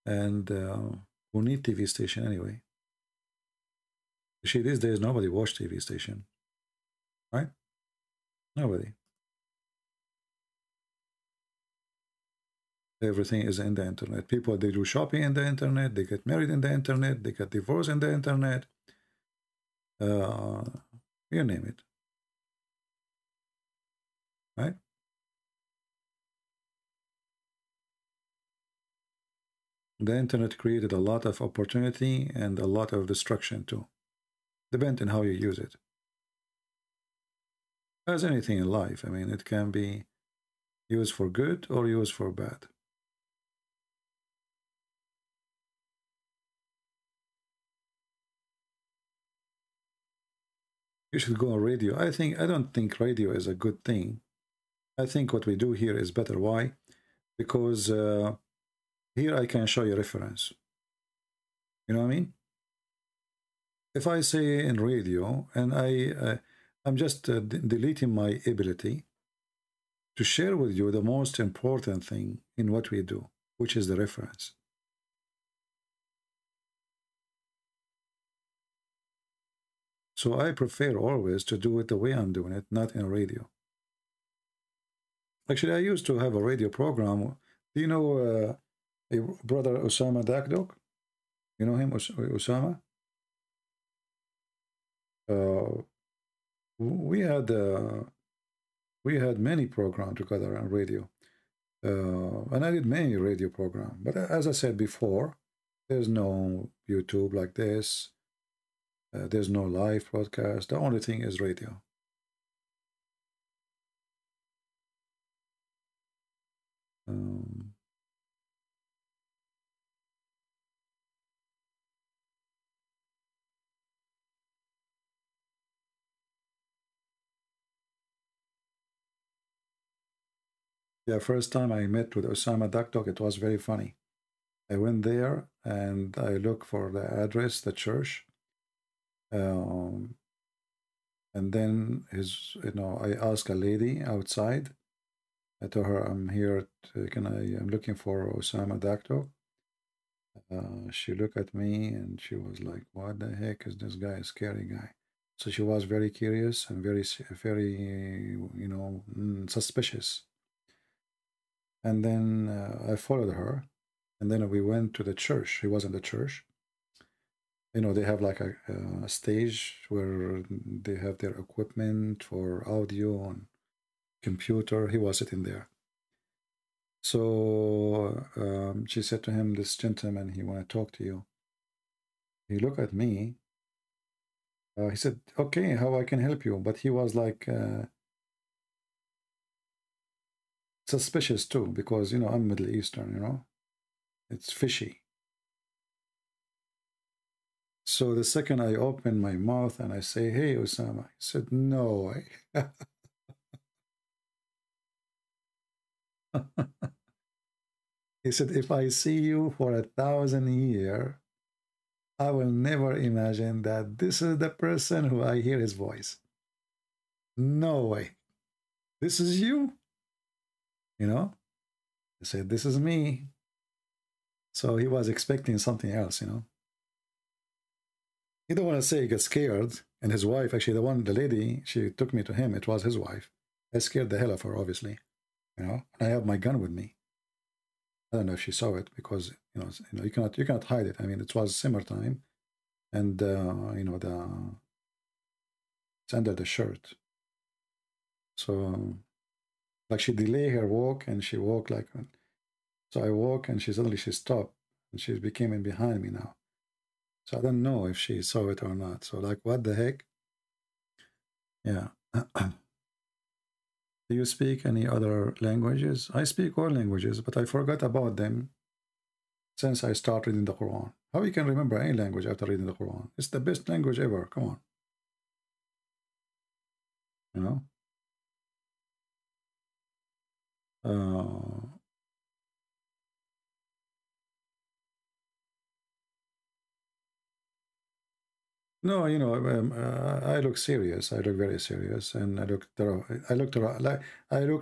and we'll need TV station anyway. See, these days, nobody watch TV station, right? Nobody. Everything is in the internet. People, they do shopping in the internet, they get married in the internet, they get divorced in the internet. You name it. Right? The internet created a lot of opportunity and a lot of destruction too. Depends on how you use it. As anything in life, I mean, it can be used for good or used for bad. You should go on radio. I don't think radio is a good thing. I think what we do here is better. Why? Because here I can show you reference. You know what I mean? If I say in radio, and I'm just deleting my ability to share with you the most important thing in what we do, which is the reference. So I prefer always to do it the way I'm doing it, not in radio. Actually, I used to have a radio program. Do you know brother Osama Dakdok? You know him, Osama? We had many programs together on radio, and I did many radio programs. But as I said before, there's no YouTube like this. There's no live broadcast. The only thing is radio. Yeah, first time I met with Osama Dakdok, it was very funny. I went there and I looked for the address, the church. And then I asked a lady outside. I told her, I'm here, I'm looking for Osama Dakdok. She looked at me and she was like, what the heck is this guy, a scary guy? So she was very curious and very, suspicious. And then I followed her, and then we went to the church. She was in the church. You know, they have like a stage where they have their equipment for audio and computer. He was sitting there. So she said to him, this gentleman, he want to talk to you. He looked at me. He said, okay, how I can help you? But he was like suspicious too, because, you know, I'm Middle Eastern, you know. It's fishy. So the second I open my mouth and I say, hey, Osama, he said, no way. He said, if I see you for 1,000 years, I will never imagine that this is the person who I hear his voice. No way. This is you? You know? He said, this is me. So he was expecting something else, you know? He don't want to say he got scared. And his wife, actually, the lady, she took me to him. It was his wife. I scared the hell of her, obviously. You know? And I have my gun with me. I don't know if she saw it because, you know, you cannot hide it. I mean, it was summertime. And, you know, it's under the shirt. So, like, she delayed her walk, and she walked like, so I walk, and she stopped, and she became in behind me now. So I don't know if she saw it or not. So, like, what the heck? Yeah. Do you speak any other languages? I speak all languages, but I forgot about them since I started reading the Quran. How you can remember any language after reading the Quran? It's the best language ever. Come on. You know? No, you know, I look serious. I look very serious, and I look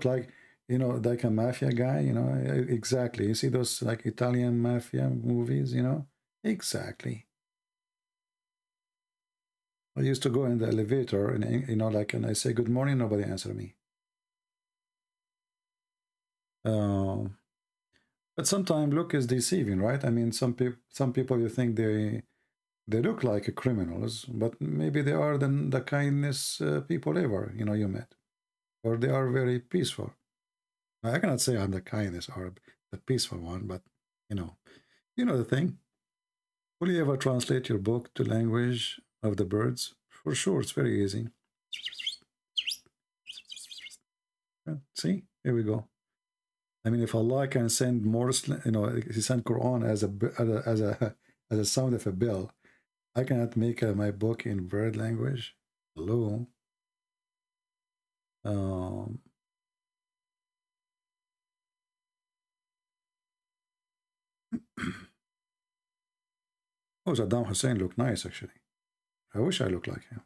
like, you know, like a mafia guy. You know, exactly. You see those like Italian mafia movies. You know, exactly. I used to go in the elevator, and you know, like, and I say good morning, nobody answer me. But sometimes look is deceiving, right? I mean, some people you think they look like criminals, but maybe they are the kindest people ever, you know, you met, or they are very peaceful. I cannot say I'm the kindest or the peaceful one, but you know the thing. Will you ever translate your book to language of the birds? For sure, it's very easy. See, here we go. I mean, if Allah can send Morse, you know, He sent Quran as a sound of a bell, I cannot make my book in bird language. Hello. Oh, Saddam Hussein looked nice, actually. I wish I looked like him.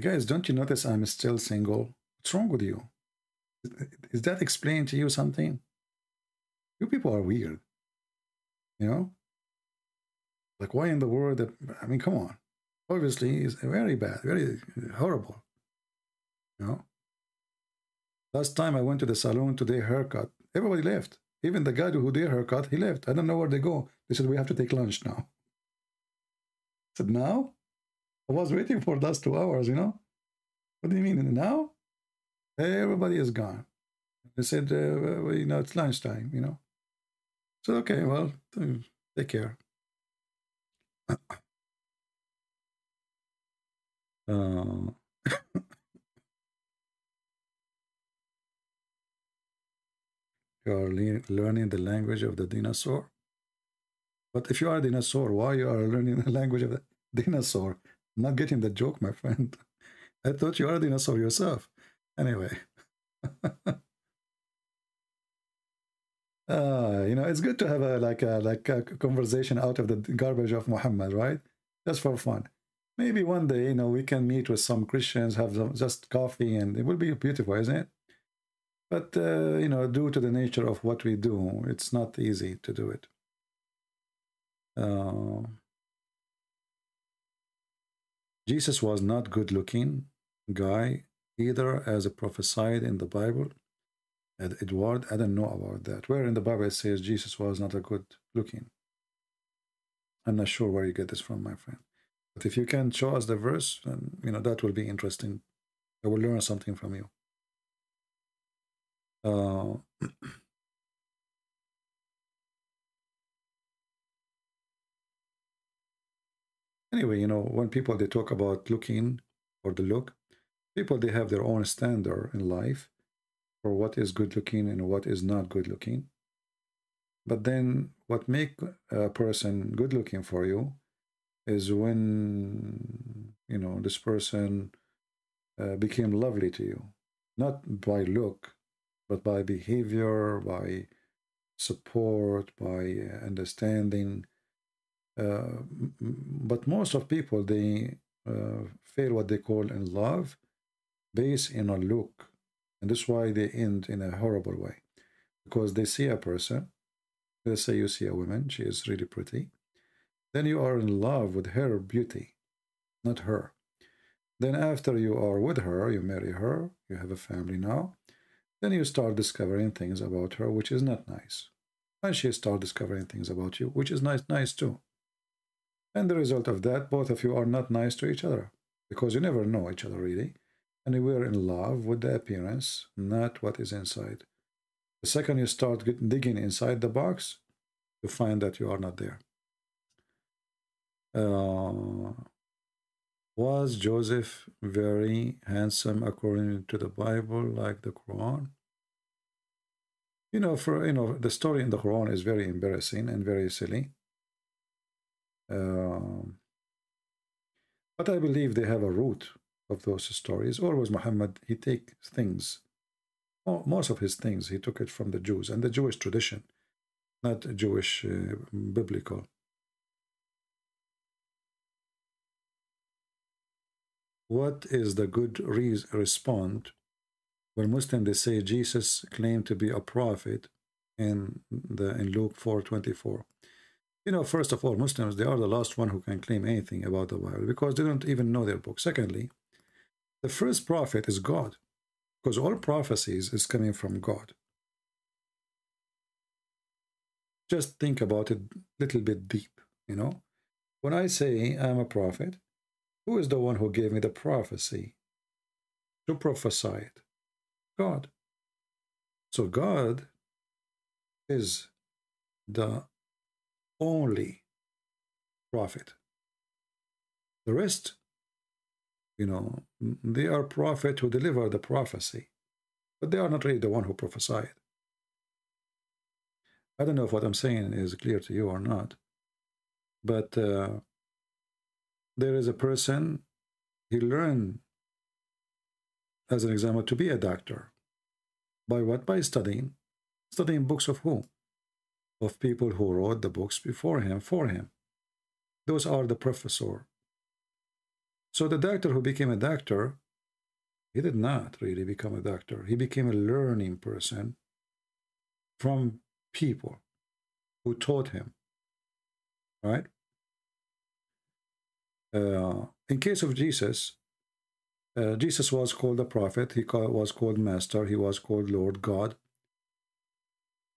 Guys, don't you notice I'm still single? What's wrong with you? Is that explain to you something? You people are weird. You know? Like, why in the world? I mean, come on. Obviously, it's very bad, very horrible. You know? Last time I went to the salon to their haircut, everybody left. Even the guy who did haircut, he left. I don't know where they go. They said, we have to take lunch now. I said, now? I was waiting for those 2 hours, you know? What do you mean, now? Everybody is gone. They said, you know, it's lunchtime, you know? So, okay, well, take care. You are learning the language of the dinosaur. But if you are a dinosaur, why you are learning the language of the dinosaur? I'm not getting the joke, my friend. I thought you are a dinosaur yourself. Anyway. You know, it's good to have a conversation out of the garbage of Muhammad, right? Just for fun. Maybe one day, you know, we can meet with some Christians, have just coffee, and it will be beautiful, isn't it? But, you know, due to the nature of what we do, it's not easy to do it. Jesus was not good-looking guy, either as prophesied in the Bible. Edward, I don't know about that. Where in the Bible it says Jesus was not a good-looking? I'm not sure where you get this from, my friend. But if you can show us the verse, then, you know, that will be interesting. I will learn something from you. Uh, anyway, you know, when people they talk about looking or the look, people they have their own standard in life for what is good looking and what is not good looking. But then what make a person good looking for you is when, you know, this person became lovely to you, not by look, but by behavior, by support, by understanding. But most of people, they fail what they call in love based in a look. And that's why they end in a horrible way. Because they see a person, let's say you see a woman, she is really pretty. Then you are in love with her beauty, not her. Then after you are with her, you marry her, you have a family now, then you start discovering things about her which is not nice. And she starts discovering things about you which is nice too. And the result of that, both of you are not nice to each other because you never know each other really. And you were in love with the appearance, not what is inside. The second you start digging inside the box, you find that you are not there. Was Joseph very handsome according to the Bible, like the Quran? You know, the story in the Quran is very embarrassing and very silly. But I believe they have a root of those stories. Always Muhammad, he takes things, most of his things, he took it from the Jews and the Jewish tradition, not Jewish biblical. What is the good response when Muslims they say Jesus claimed to be a prophet in Luke 4:24? You know, first of all, Muslims, they are the last one who can claim anything about the Bible because they don't even know their book. Secondly, the first prophet is God, because all prophecies is coming from God. Just think about it a little bit deep, you know. When I say I'm a prophet, who is the one who gave me the prophecy to prophesy it? God. So God is the only prophet. The rest, you know, they are prophets who deliver the prophecy, but they are not really the one who prophesied. I don't know if what I'm saying is clear to you or not, but there is a person, he learned, as an example, to be a doctor. By what? By studying. Studying books of who? Of people who wrote the books before him, for him. Those are the professor. So the doctor who became a doctor, he did not really become a doctor. He became a learning person from people who taught him, right? In case of Jesus, Jesus was called a prophet. He was called master. He was called Lord God.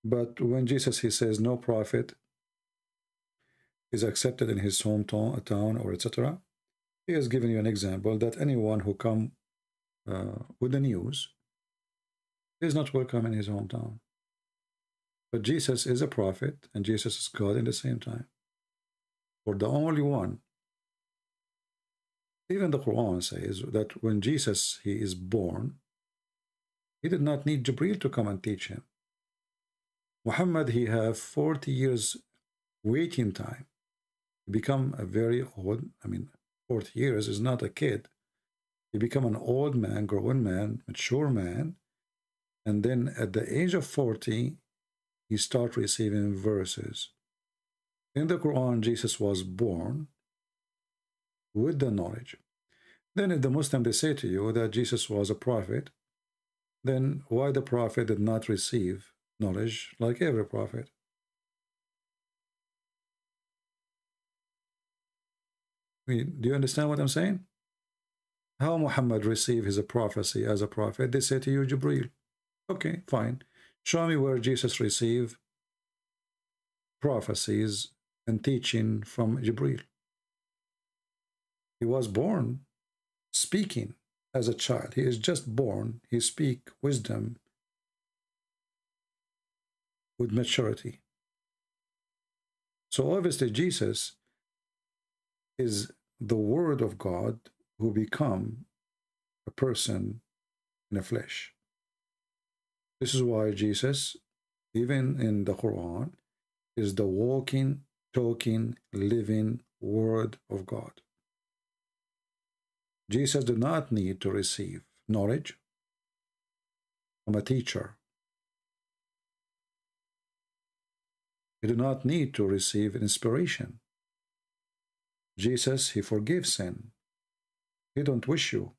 But when Jesus, he says no prophet is accepted in his hometown or etc., he has given you an example that anyone who come with the news is not welcome in his hometown. But Jesus is a prophet and Jesus is God in the same time. For the only one, even the Quran says that when Jesus, he is born, he did not need Jibreel to come and teach him. Muhammad, he have 40 years waiting time. He become a very old, 40 years is not a kid. He become an old man, grown man, mature man. And then at the age of 40, he start receiving verses. In the Quran, Jesus was born with the knowledge. Then if the Muslim, they say to you that Jesus was a prophet, then why the prophet did not receive knowledge like every prophet? Do you understand what I'm saying? How Muhammad received his prophecy as a prophet? They say to you, Jibreel. Okay, fine. Show me where Jesus received prophecies and teaching from Jibreel. He was born speaking as a child. He is just born. He speak wisdom with maturity. So obviously Jesus is the Word of God who become a person in the flesh. This is why Jesus, even in the Quran, is the walking, talking, living Word of God. Jesus did not need to receive knowledge from a teacher. He did not need to receive inspiration. Jesus, he forgives sin. He don't wish you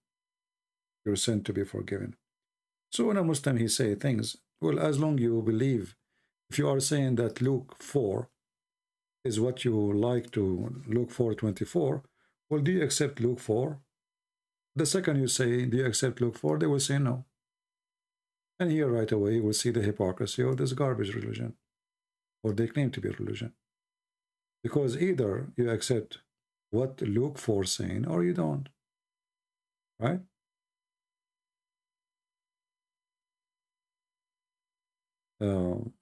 your sin to be forgiven. So when a Muslim, he say things, well, as long you believe, if you are saying that Luke 4 is what you like to, Luke 4:24, well, do you accept Luke 4? The second you say, do you accept Luke 4? They will say no. And here right away you will see the hypocrisy of this garbage religion, or they claim to be religion. Because either you accept what Luke 4 is saying, or you don't. Right?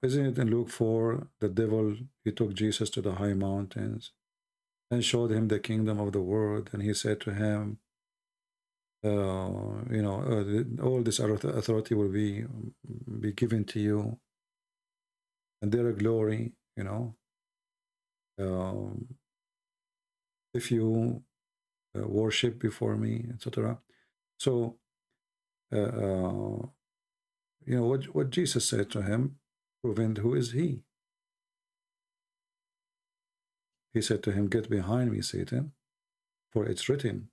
Isn't it in Luke 4, the devil, he took Jesus to the high mountains and showed him the kingdom of the world, and he said to him, all this authority will be given to you, and their glory, if you worship before me, etc. So, what Jesus said to him, proving who is he. He said to him, get behind me, Satan, for it's written,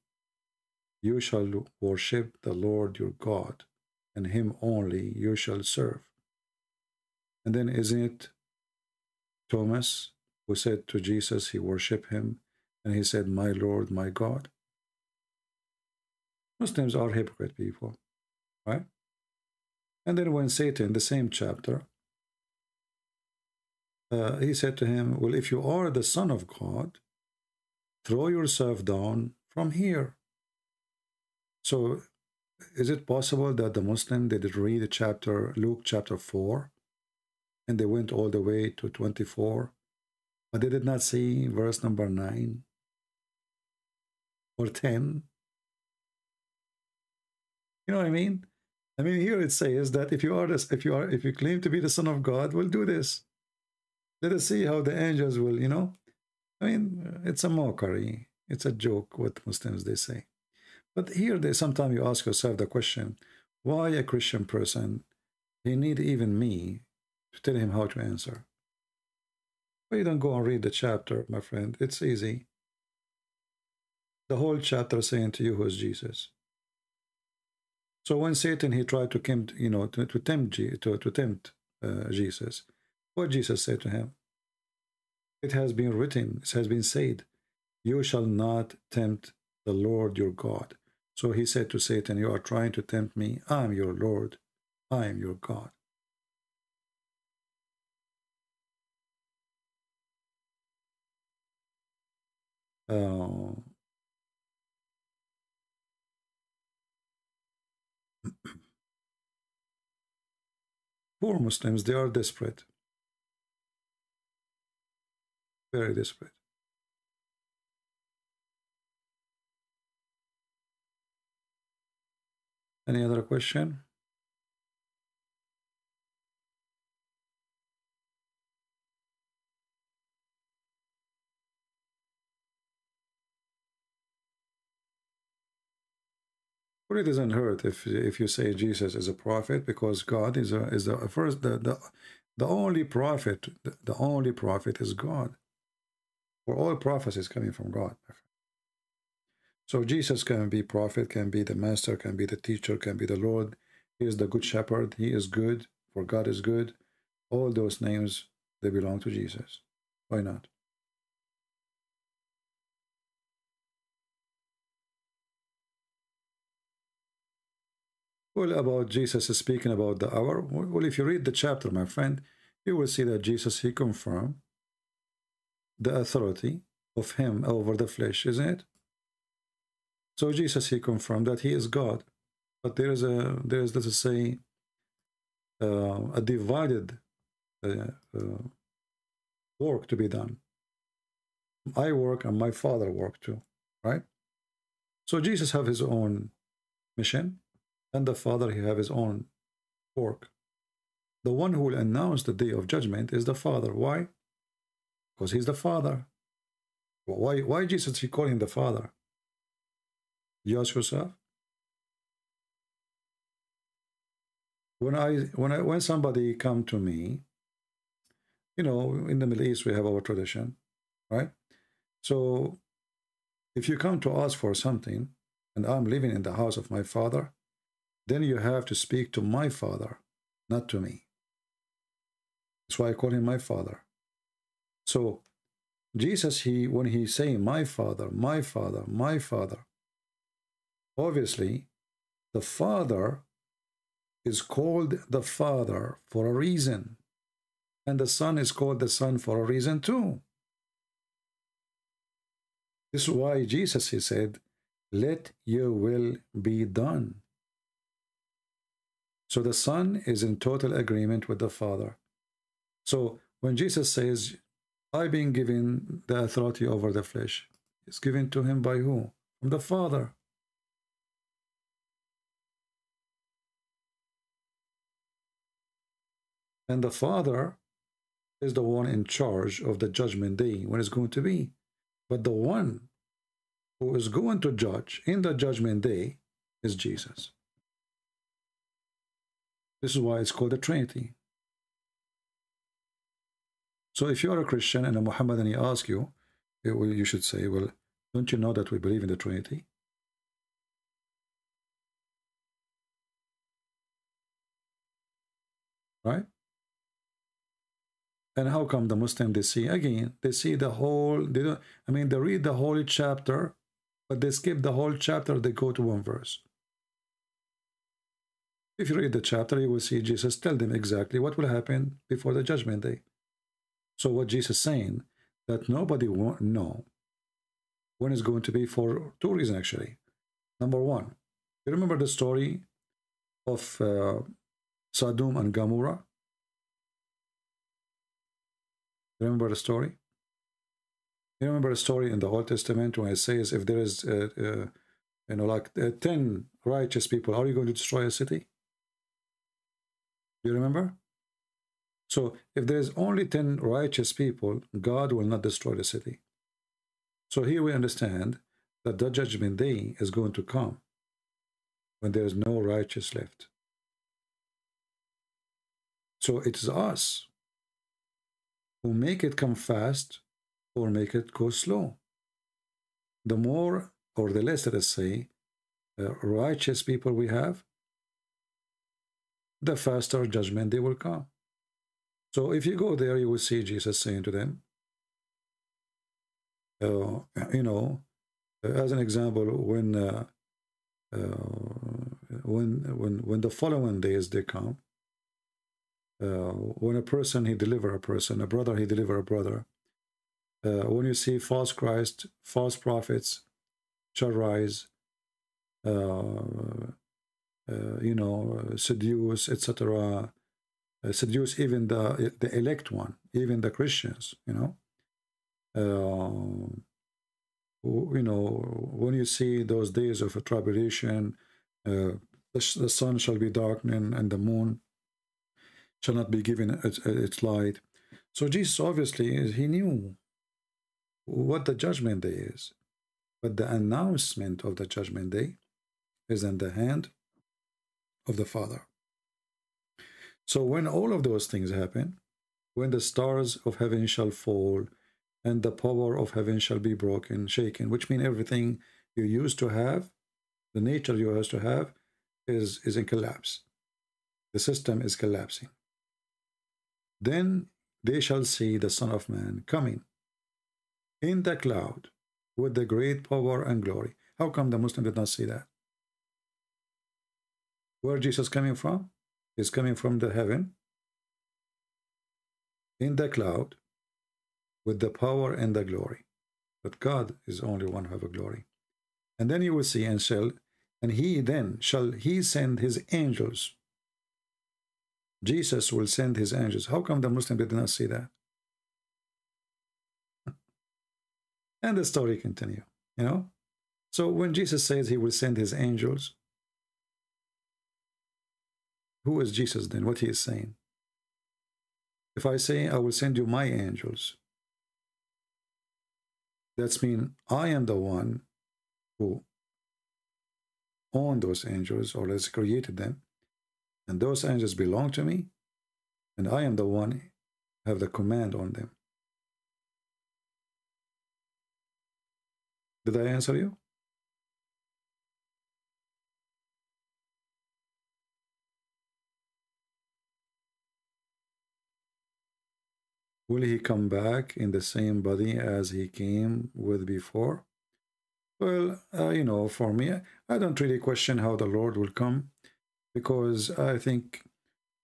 you shall worship the Lord your God, and him only you shall serve. And then isn't it Thomas who said to Jesus, he worshiped him, and he said, my Lord, my God? Muslims are hypocrite people, right? And then when Satan, the same chapter, he said to him, well, if you are the Son of God, throw yourself down from here. So is it possible that the Muslim, they did read the chapter, Luke chapter 4, and they went all the way to 24, but they did not see verse number 9 or 10? You know what I mean? I mean, here it says that if you claim to be the Son of God, we'll do this. Let us see how the angels will, I mean, it's a mockery. It's a joke what Muslims, they say. But here, sometimes you ask yourself the question, why a Christian person, he need even me to tell him how to answer? Well, you don't go and read the chapter, my friend. It's easy. The whole chapter saying to you who is Jesus. So when Satan, he tried to tempt, to tempt Jesus, what Jesus said to him? It has been written, it has been said, you shall not tempt the Lord your God. So he said to Satan, you are trying to tempt me. I am your Lord. I am your God. Poor Muslims, they are desperate. Very desperate. Any other question? Well, it doesn't hurt if you say Jesus is a prophet, because God is the only prophet. The only prophet is God. For all prophecy is coming from God. So Jesus can be prophet, can be the master, can be the teacher, can be the Lord. He is the good shepherd. He is good, for God is good. All those names, they belong to Jesus. Why not? Well, about Jesus speaking about the hour. Well, if you read the chapter, my friend, you will see that Jesus, he confirmed the authority of him over the flesh, isn't it? So Jesus, he confirmed that he is God, but there is let's say, a divided work to be done. I work and my Father work too, right? So Jesus have his own mission, and the Father, he have his own work. The one who will announce the day of judgment is the Father. Why? Because he's the Father. Why Jesus, he call him the Father? You ask yourself? When somebody come to me, you know, in the Middle East we have our tradition, right? So if you come to ask for something, and I'm living in the house of my Father, then you have to speak to my Father, not to me. That's why I call him my Father. So Jesus, when he saying my Father, my Father, my Father, obviously the Father is called the Father for a reason, and the Son is called the Son for a reason too. This is why Jesus, he said, let your will be done. So the Son is in total agreement with the Father. So when Jesus says, I've been given the authority over the flesh, it's given to him by who? From the Father. And the Father is the one in charge of the judgment day, when it's going to be. But the one who is going to judge in the judgment day is Jesus. This is why it's called the Trinity. So if you are a Christian and a Muhammadan, he asks you, you should say, well, don't you know that we believe in the Trinity? Right? And how come the Muslim, they see, again, they see the whole, they don't, I mean, they read the whole chapter, but they skip the whole chapter, they go to one verse. If you read the chapter, you will see Jesus tell them exactly what will happen before the judgment day. So what Jesus is saying, that nobody won't know when it's going to be, for two reasons actually. Number one, you remember the story of Sodom and Gomorrah? Remember the story? You remember the story in the Old Testament when it says, if there is, 10 righteous people, are you going to destroy a city? Do you remember? So if there is only 10 righteous people, God will not destroy the city. So here we understand that the judgment day is going to come when there is no righteous left. So it is us who make it come fast or make it go slow. The more or the less, let us say, righteous people we have, the faster judgment day will come. So if you go there, you will see Jesus saying to them, as an example, when the following days they come, when a person, he deliver a person, a brother, he deliver a brother. When you see false Christ, false prophets shall rise, seduce, etc., seduce even the elect one, even the Christians, when you see those days of a tribulation, the sun shall be darkened and the moon shall not be given its light. So Jesus, obviously, he knew what the judgment day is, but the announcement of the judgment day is in the hand of the Father. So when all of those things happen, when the stars of heaven shall fall, and the power of heaven shall be broken, shaken, which means everything you used to have, the nature you used to have, is in collapse. The system is collapsing. Then they shall see the Son of Man coming in the cloud with the great power and glory. How come the Muslim did not see that? Where Jesus coming from? He's coming from the heaven in the cloud with the power and the glory. But God is only one who have a glory. And then you will see, and he then shall he send his angels Jesus will send his angels. How come the Muslim did not see that? And the story continue, you know? So when Jesus says he will send his angels, who is Jesus then? What he is saying? If I say I will send you my angels, that's mean I am the one who own those angels, or has created them, and those angels belong to me, and I am the one who have the command on them. Did I answer you? Will he come back in the same body as he came with before? Well, you know, for me, I don't really question how the Lord will come, because I think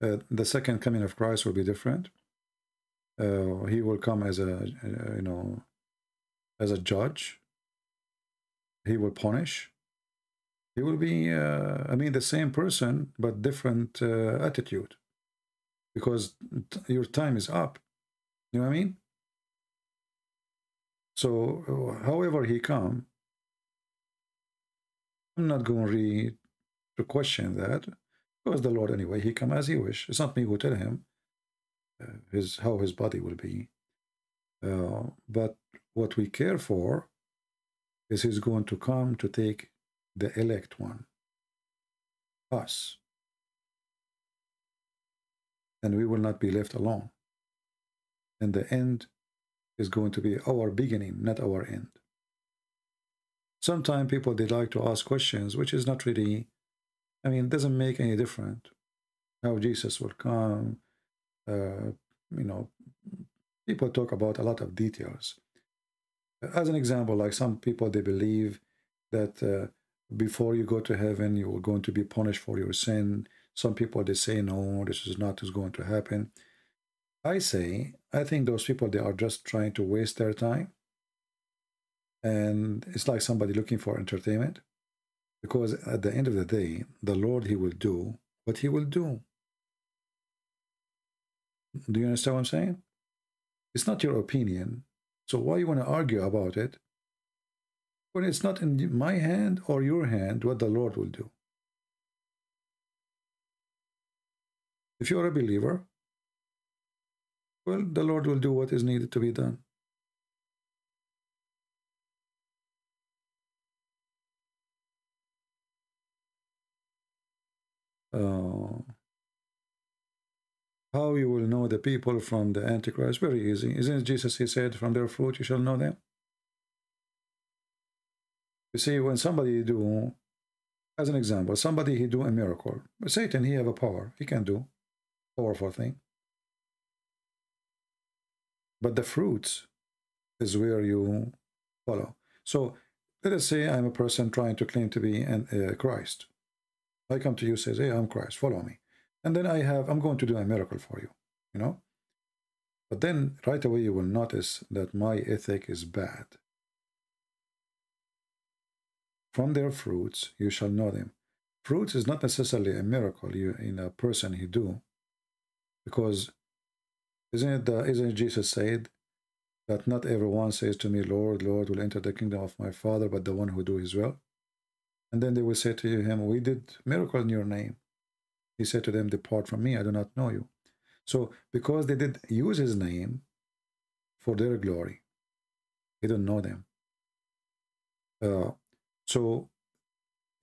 the second coming of Christ will be different. He will come as a, you know, as a judge. He will punish. He will be, I mean, the same person, but different attitude, because your time is up. You know what I mean? So, however he come, I'm not going to question that, because the Lord, anyway, he come as he wish. It's not me who tell him how his body will be. But what we care for is he's going to come to take the elect one, us. And we will not be left alone. And the end is going to be our beginning, not our end. Sometimes people, they like to ask questions, which is not really, I mean, it doesn't make any difference how Jesus will come. You know, people talk about a lot of details. As an example, like some people, they believe that before you go to heaven, you are going to be punished for your sin. Some people, they say, no, this is not going to happen. I think those people, they are just trying to waste their time. And it's like somebody looking for entertainment. Because at the end of the day, the Lord, he will do what he will do. Do you understand what I'm saying? It's not your opinion. So why you want to argue about it when it's not in my hand or your hand what the Lord will do? If you're a believer, well, the Lord will do what is needed to be done. How you will know the people from the Antichrist? Very easy. Isn't it Jesus, he said, from their fruit you shall know them? You see, when somebody do, as an example, somebody he do a miracle. Satan, he have a power. He can do powerful thing. But the fruits is where you follow. So let us say I'm a person trying to claim to be Christ. I come to you, says, hey, I'm Christ, follow me. And then I'm going to do a miracle for you, you know. But then right away you will notice that my ethic is bad. From their fruits you shall know them. Fruits is not necessarily a miracle in a person he do. Because isn't Jesus said that not everyone says to me, Lord, Lord, will enter the kingdom of my Father, but the one who do his will? And then they will say to him, we did miracle in your name. He said to them, depart from me, I do not know you. So because they did use his name for their glory, he didn't know them. So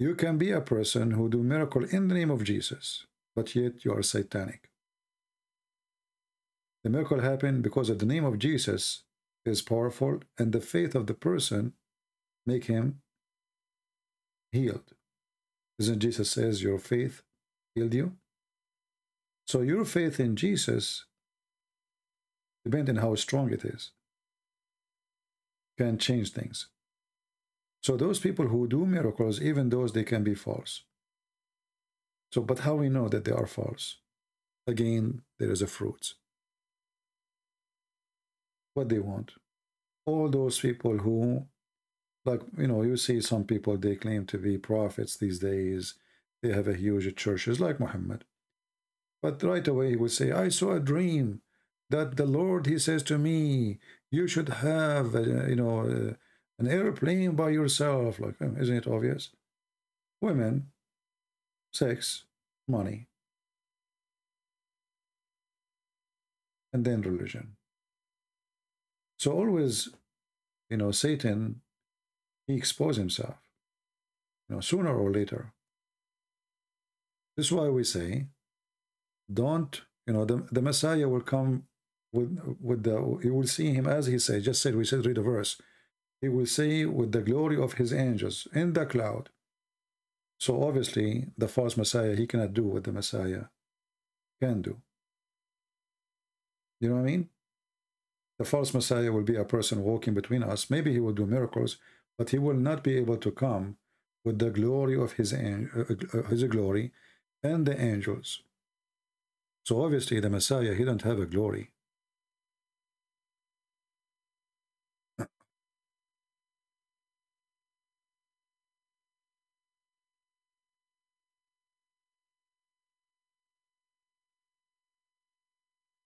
you can be a person who do miracle in the name of Jesus, but yet you are satanic. The miracle happened because of the name of Jesus is powerful, and the faith of the person make him healed. Isn't Jesus says your faith healed you? So your faith in Jesus, depending on how strong it is, can change things. So those people who do miracles, even those, they can be false. So, but how we know that they are false? Again, there is a fruit. What they want. All those people who, like, you know, you see some people, they claim to be prophets these days. They have a huge churches like Muhammad. But right away he would say, I saw a dream that the Lord, he says to me, you should have, an airplane by yourself. Like, isn't it obvious? Women, sex, money, and then religion. So always, Satan, he exposes himself, sooner or later. This is why we say, don't, the Messiah will come with you will see him, as he said, we said, read the verse. He will say with the glory of his angels in the cloud. So obviously, the false Messiah, he cannot do what the Messiah can do. You know what I mean? The false Messiah will be a person walking between us. Maybe he will do miracles, but he will not be able to come with the glory of his glory and the angels. So obviously, the Messiah, he don't have a glory.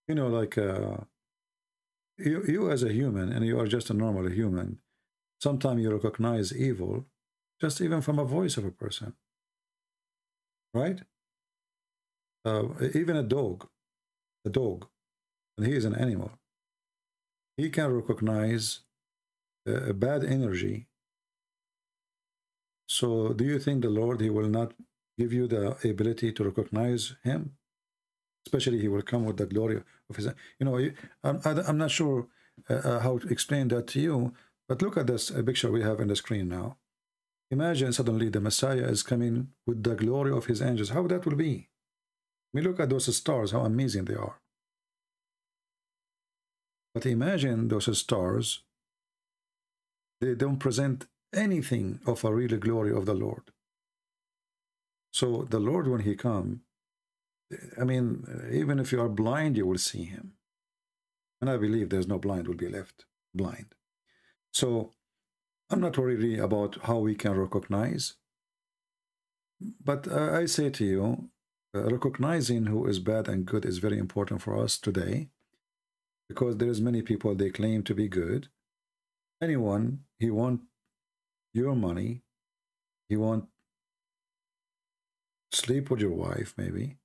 Like you as a human, and you are just a normal human, sometimes you recognize evil just even from a voice of a person, right? Even a dog, and he is an animal, he can recognize a bad energy. So do you think the Lord, he will not give you the ability to recognize him? Especially he will come with the glory of his, I'm not sure how to explain that to you, but look at this picture we have in the screen now. Imagine suddenly the Messiah is coming with the glory of his angels. How that will be? I mean, look at those stars, how amazing they are. But imagine those stars, they don't present anything of a real glory of the Lord. So the Lord, when he comes, I mean, even if you are blind, you will see him. And I believe there's no blind will be left blind. So I'm not worried really about how we can recognize. But I say to you, recognizing who is bad and good is very important for us today. Because there's many people, they claim to be good. Anyone, he want your money. He want sleep with your wife, maybe,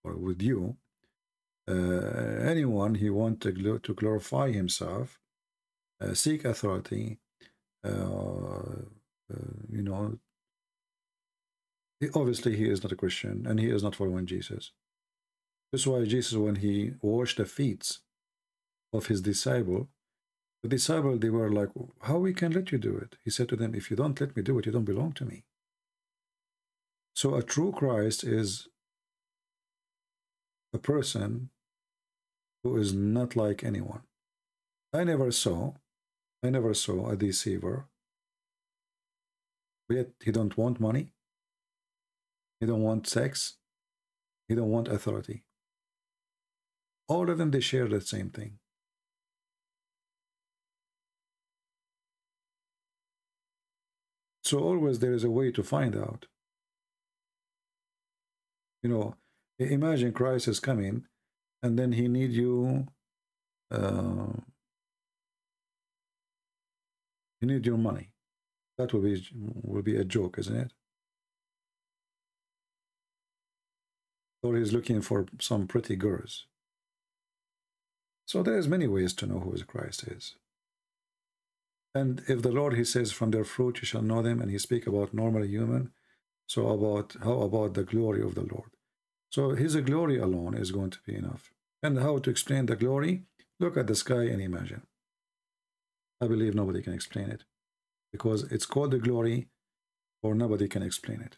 or with you. Anyone, he want to glorify himself, seek authority, obviously he is not a Christian, and he is not following Jesus. That's why Jesus, when he washed the feet of his disciple, the disciple, they were like, how we can let you do it? He said to them, if you don't let me do it, you don't belong to me. So a true Christ is a person who is not like anyone. I never saw a deceiver, yet he don't want money, he don't want sex, he don't want authority. All of them, they share the same thing. So always there is a way to find out. Imagine Christ is coming, and then he need you, he need your money. That will be a joke, isn't it? Or he's looking for some pretty girls. So there's many ways to know who Christ is. And if the Lord, he says, from their fruit you shall know them, and he speak about normal human, so how about the glory of the Lord? So his glory alone is going to be enough. And how to explain the glory? Look at the sky and imagine. I believe nobody can explain it, because it's called the glory, or nobody can explain it.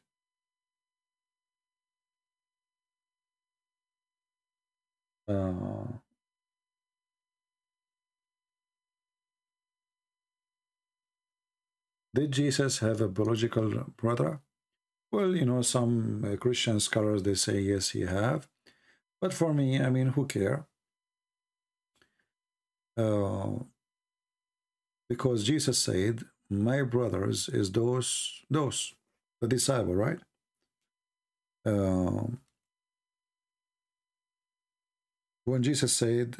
Did Jesus have a biological brother? Well, some Christian scholars, they say yes, he have. But for me, I mean, who care? Because Jesus said, my brothers is those, the disciple, right? When Jesus said,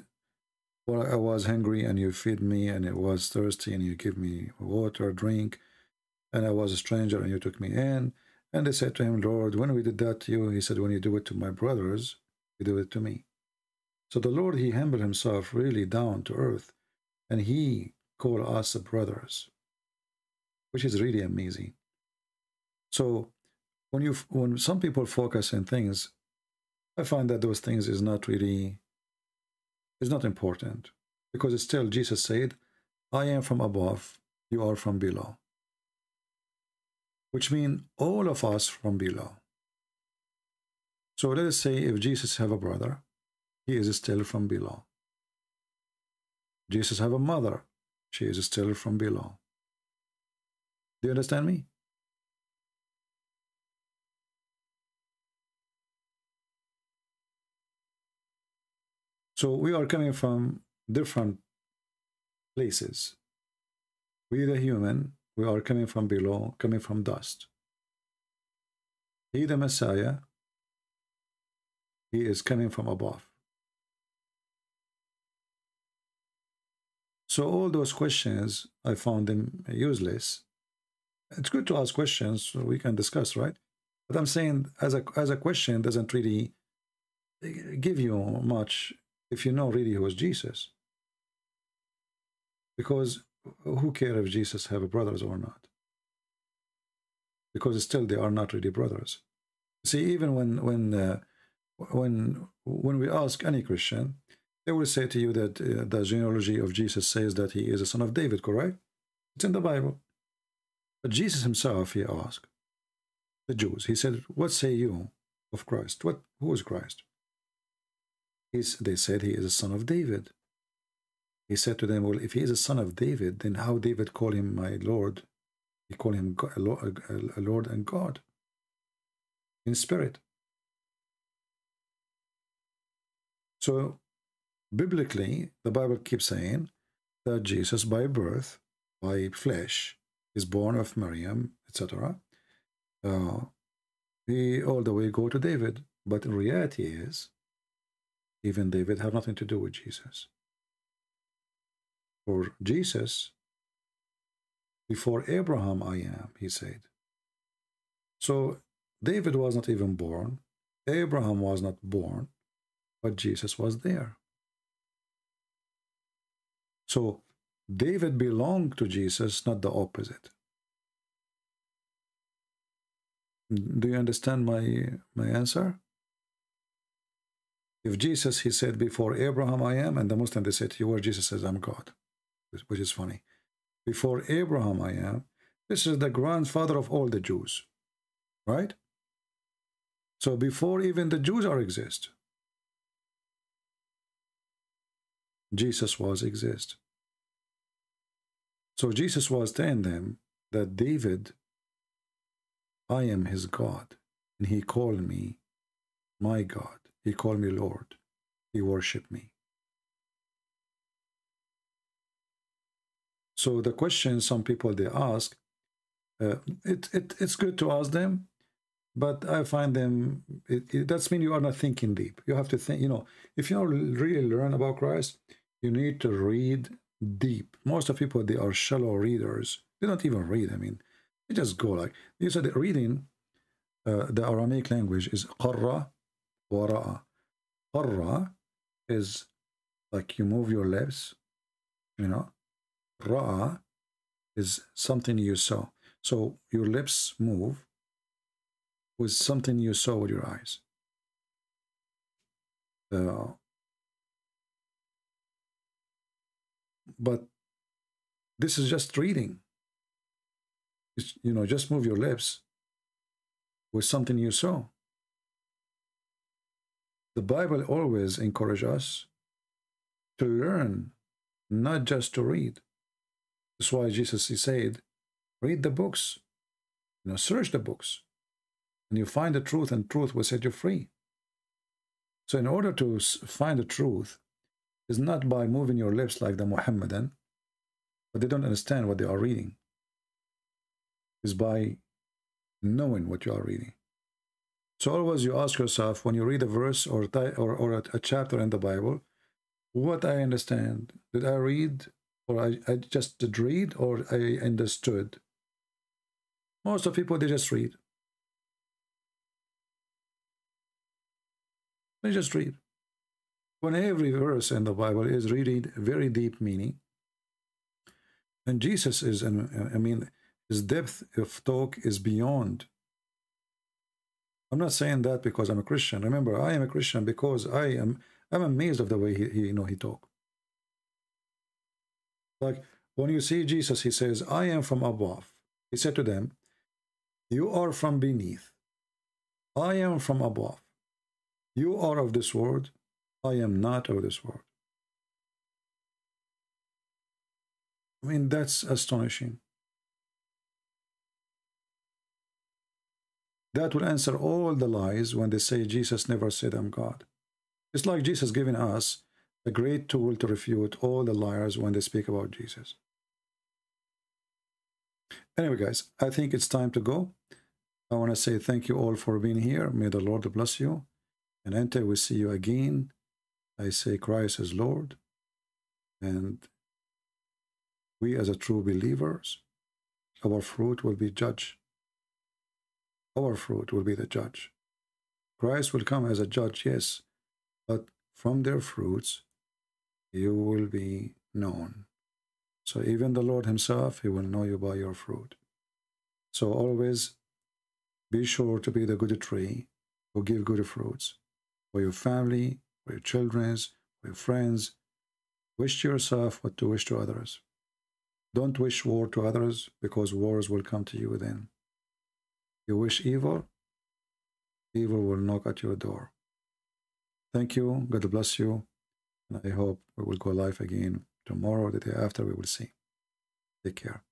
well, I was hungry and you feed me, and I was thirsty and you give me water, drink, and I was a stranger and you took me in. And they said to him, Lord, when we did that to you, he said, when you do it to my brothers, you do it to me. So the Lord, he humbled himself really down to earth, and he called us brothers, which is really amazing. So when some people focus on things, I find that those things is not important, because it's still Jesus said, I am from above, you are from below, which means all of us from below. So let us say if Jesus have a brother, he is still from below. Jesus have a mother, she is still from below. Do you understand me? So we are coming from different places. We the human, we are coming from below, coming from dust. He the Messiah, he is coming from above. So all those questions, I found them useless. It's good to ask questions so we can discuss, right? But I'm saying as a question doesn't really give you much if you know really who is Jesus. Because who cares if Jesus have brothers or not? Because still they are not really brothers. See, even when we ask any Christian, they will say to you that the genealogy of Jesus says that he is a son of David, correct? It's in the Bible. But Jesus himself, he asked the Jews, he said, what say you of Christ? Who is Christ? They said he is a son of David. He said to them, well, if he is a son of David, then how David called him my Lord? He called him a Lord and God in spirit. So biblically, the Bible keeps saying that Jesus by birth, by flesh, is born of Miriam, etc. He all the way go to David. But in reality is, even David have nothing to do with Jesus. For Jesus, before Abraham I am, he said. So David was not even born. Abraham was not born. But Jesus was there. So David belonged to Jesus, not the opposite. Do you understand my answer? If Jesus, he said, before Abraham I am, and the Muslim, they said, where Jesus says, I'm God, which is funny. Before Abraham I am, this is the grandfather of all the Jews, right? So before even the Jews exist, Jesus exist. So Jesus was telling them that David, I am his God, and he called me my God. He called me Lord. He worshiped me. So the question some people they ask, it's good to ask them, but I find them, that's mean you are not thinking deep. You have to think, if you really learn about Christ, you need to read deep. Most of people, they are shallow readers. They don't even read. I mean, they just go like, you said reading, the Aramaic language is qarra wa ra'a. Qarra is like you move your lips, Ra'a is something you saw. So your lips move with something you saw with your eyes. But this is just reading. It's, just move your lips with something you saw. The Bible always encourages us to learn, not just to read. That's why Jesus, he said, read the books, search the books, and you find the truth, and truth will set you free. So in order to find the truth, is not by moving your lips like the Muhammadan, but they don't understand what they are reading. It's by knowing what you are reading. So always you ask yourself when you read a verse or a chapter in the Bible, what I understand. Did I read, or I just did read, or I understood? Most of people, they just read. They just read. When every verse in the Bible is really very deep meaning, and Jesus is, I mean, his depth of talk is beyond. I'm not saying that because I'm a Christian. Remember, I am a Christian because I'm amazed of the way he talk. Like when you see Jesus, he says, I am from above. He said to them, you are from beneath. I am from above. You are of this world. I am not of this world. I mean, that's astonishing. That will answer all the lies when they say Jesus never said I'm God. It's like Jesus giving us a great tool to refute all the liars when they speak about Jesus. Anyway, guys, I think it's time to go. I want to say thank you all for being here. May the Lord bless you. And until we see you again, I say Christ is Lord. And we as a true believers, our fruit will be judged. Our fruit will be the judge. Christ will come as a judge, yes, but from their fruits you will be known. So even the Lord himself, he will know you by your fruit. So always be sure to be the good tree who give good fruits for your family, for your children, for your friends. Wish to yourself what to wish to others. Don't wish war to others, because wars will come to you then. You wish evil, evil will knock at your door. Thank you. God bless you. And I hope we will go live again tomorrow or the day after. We will see. Take care.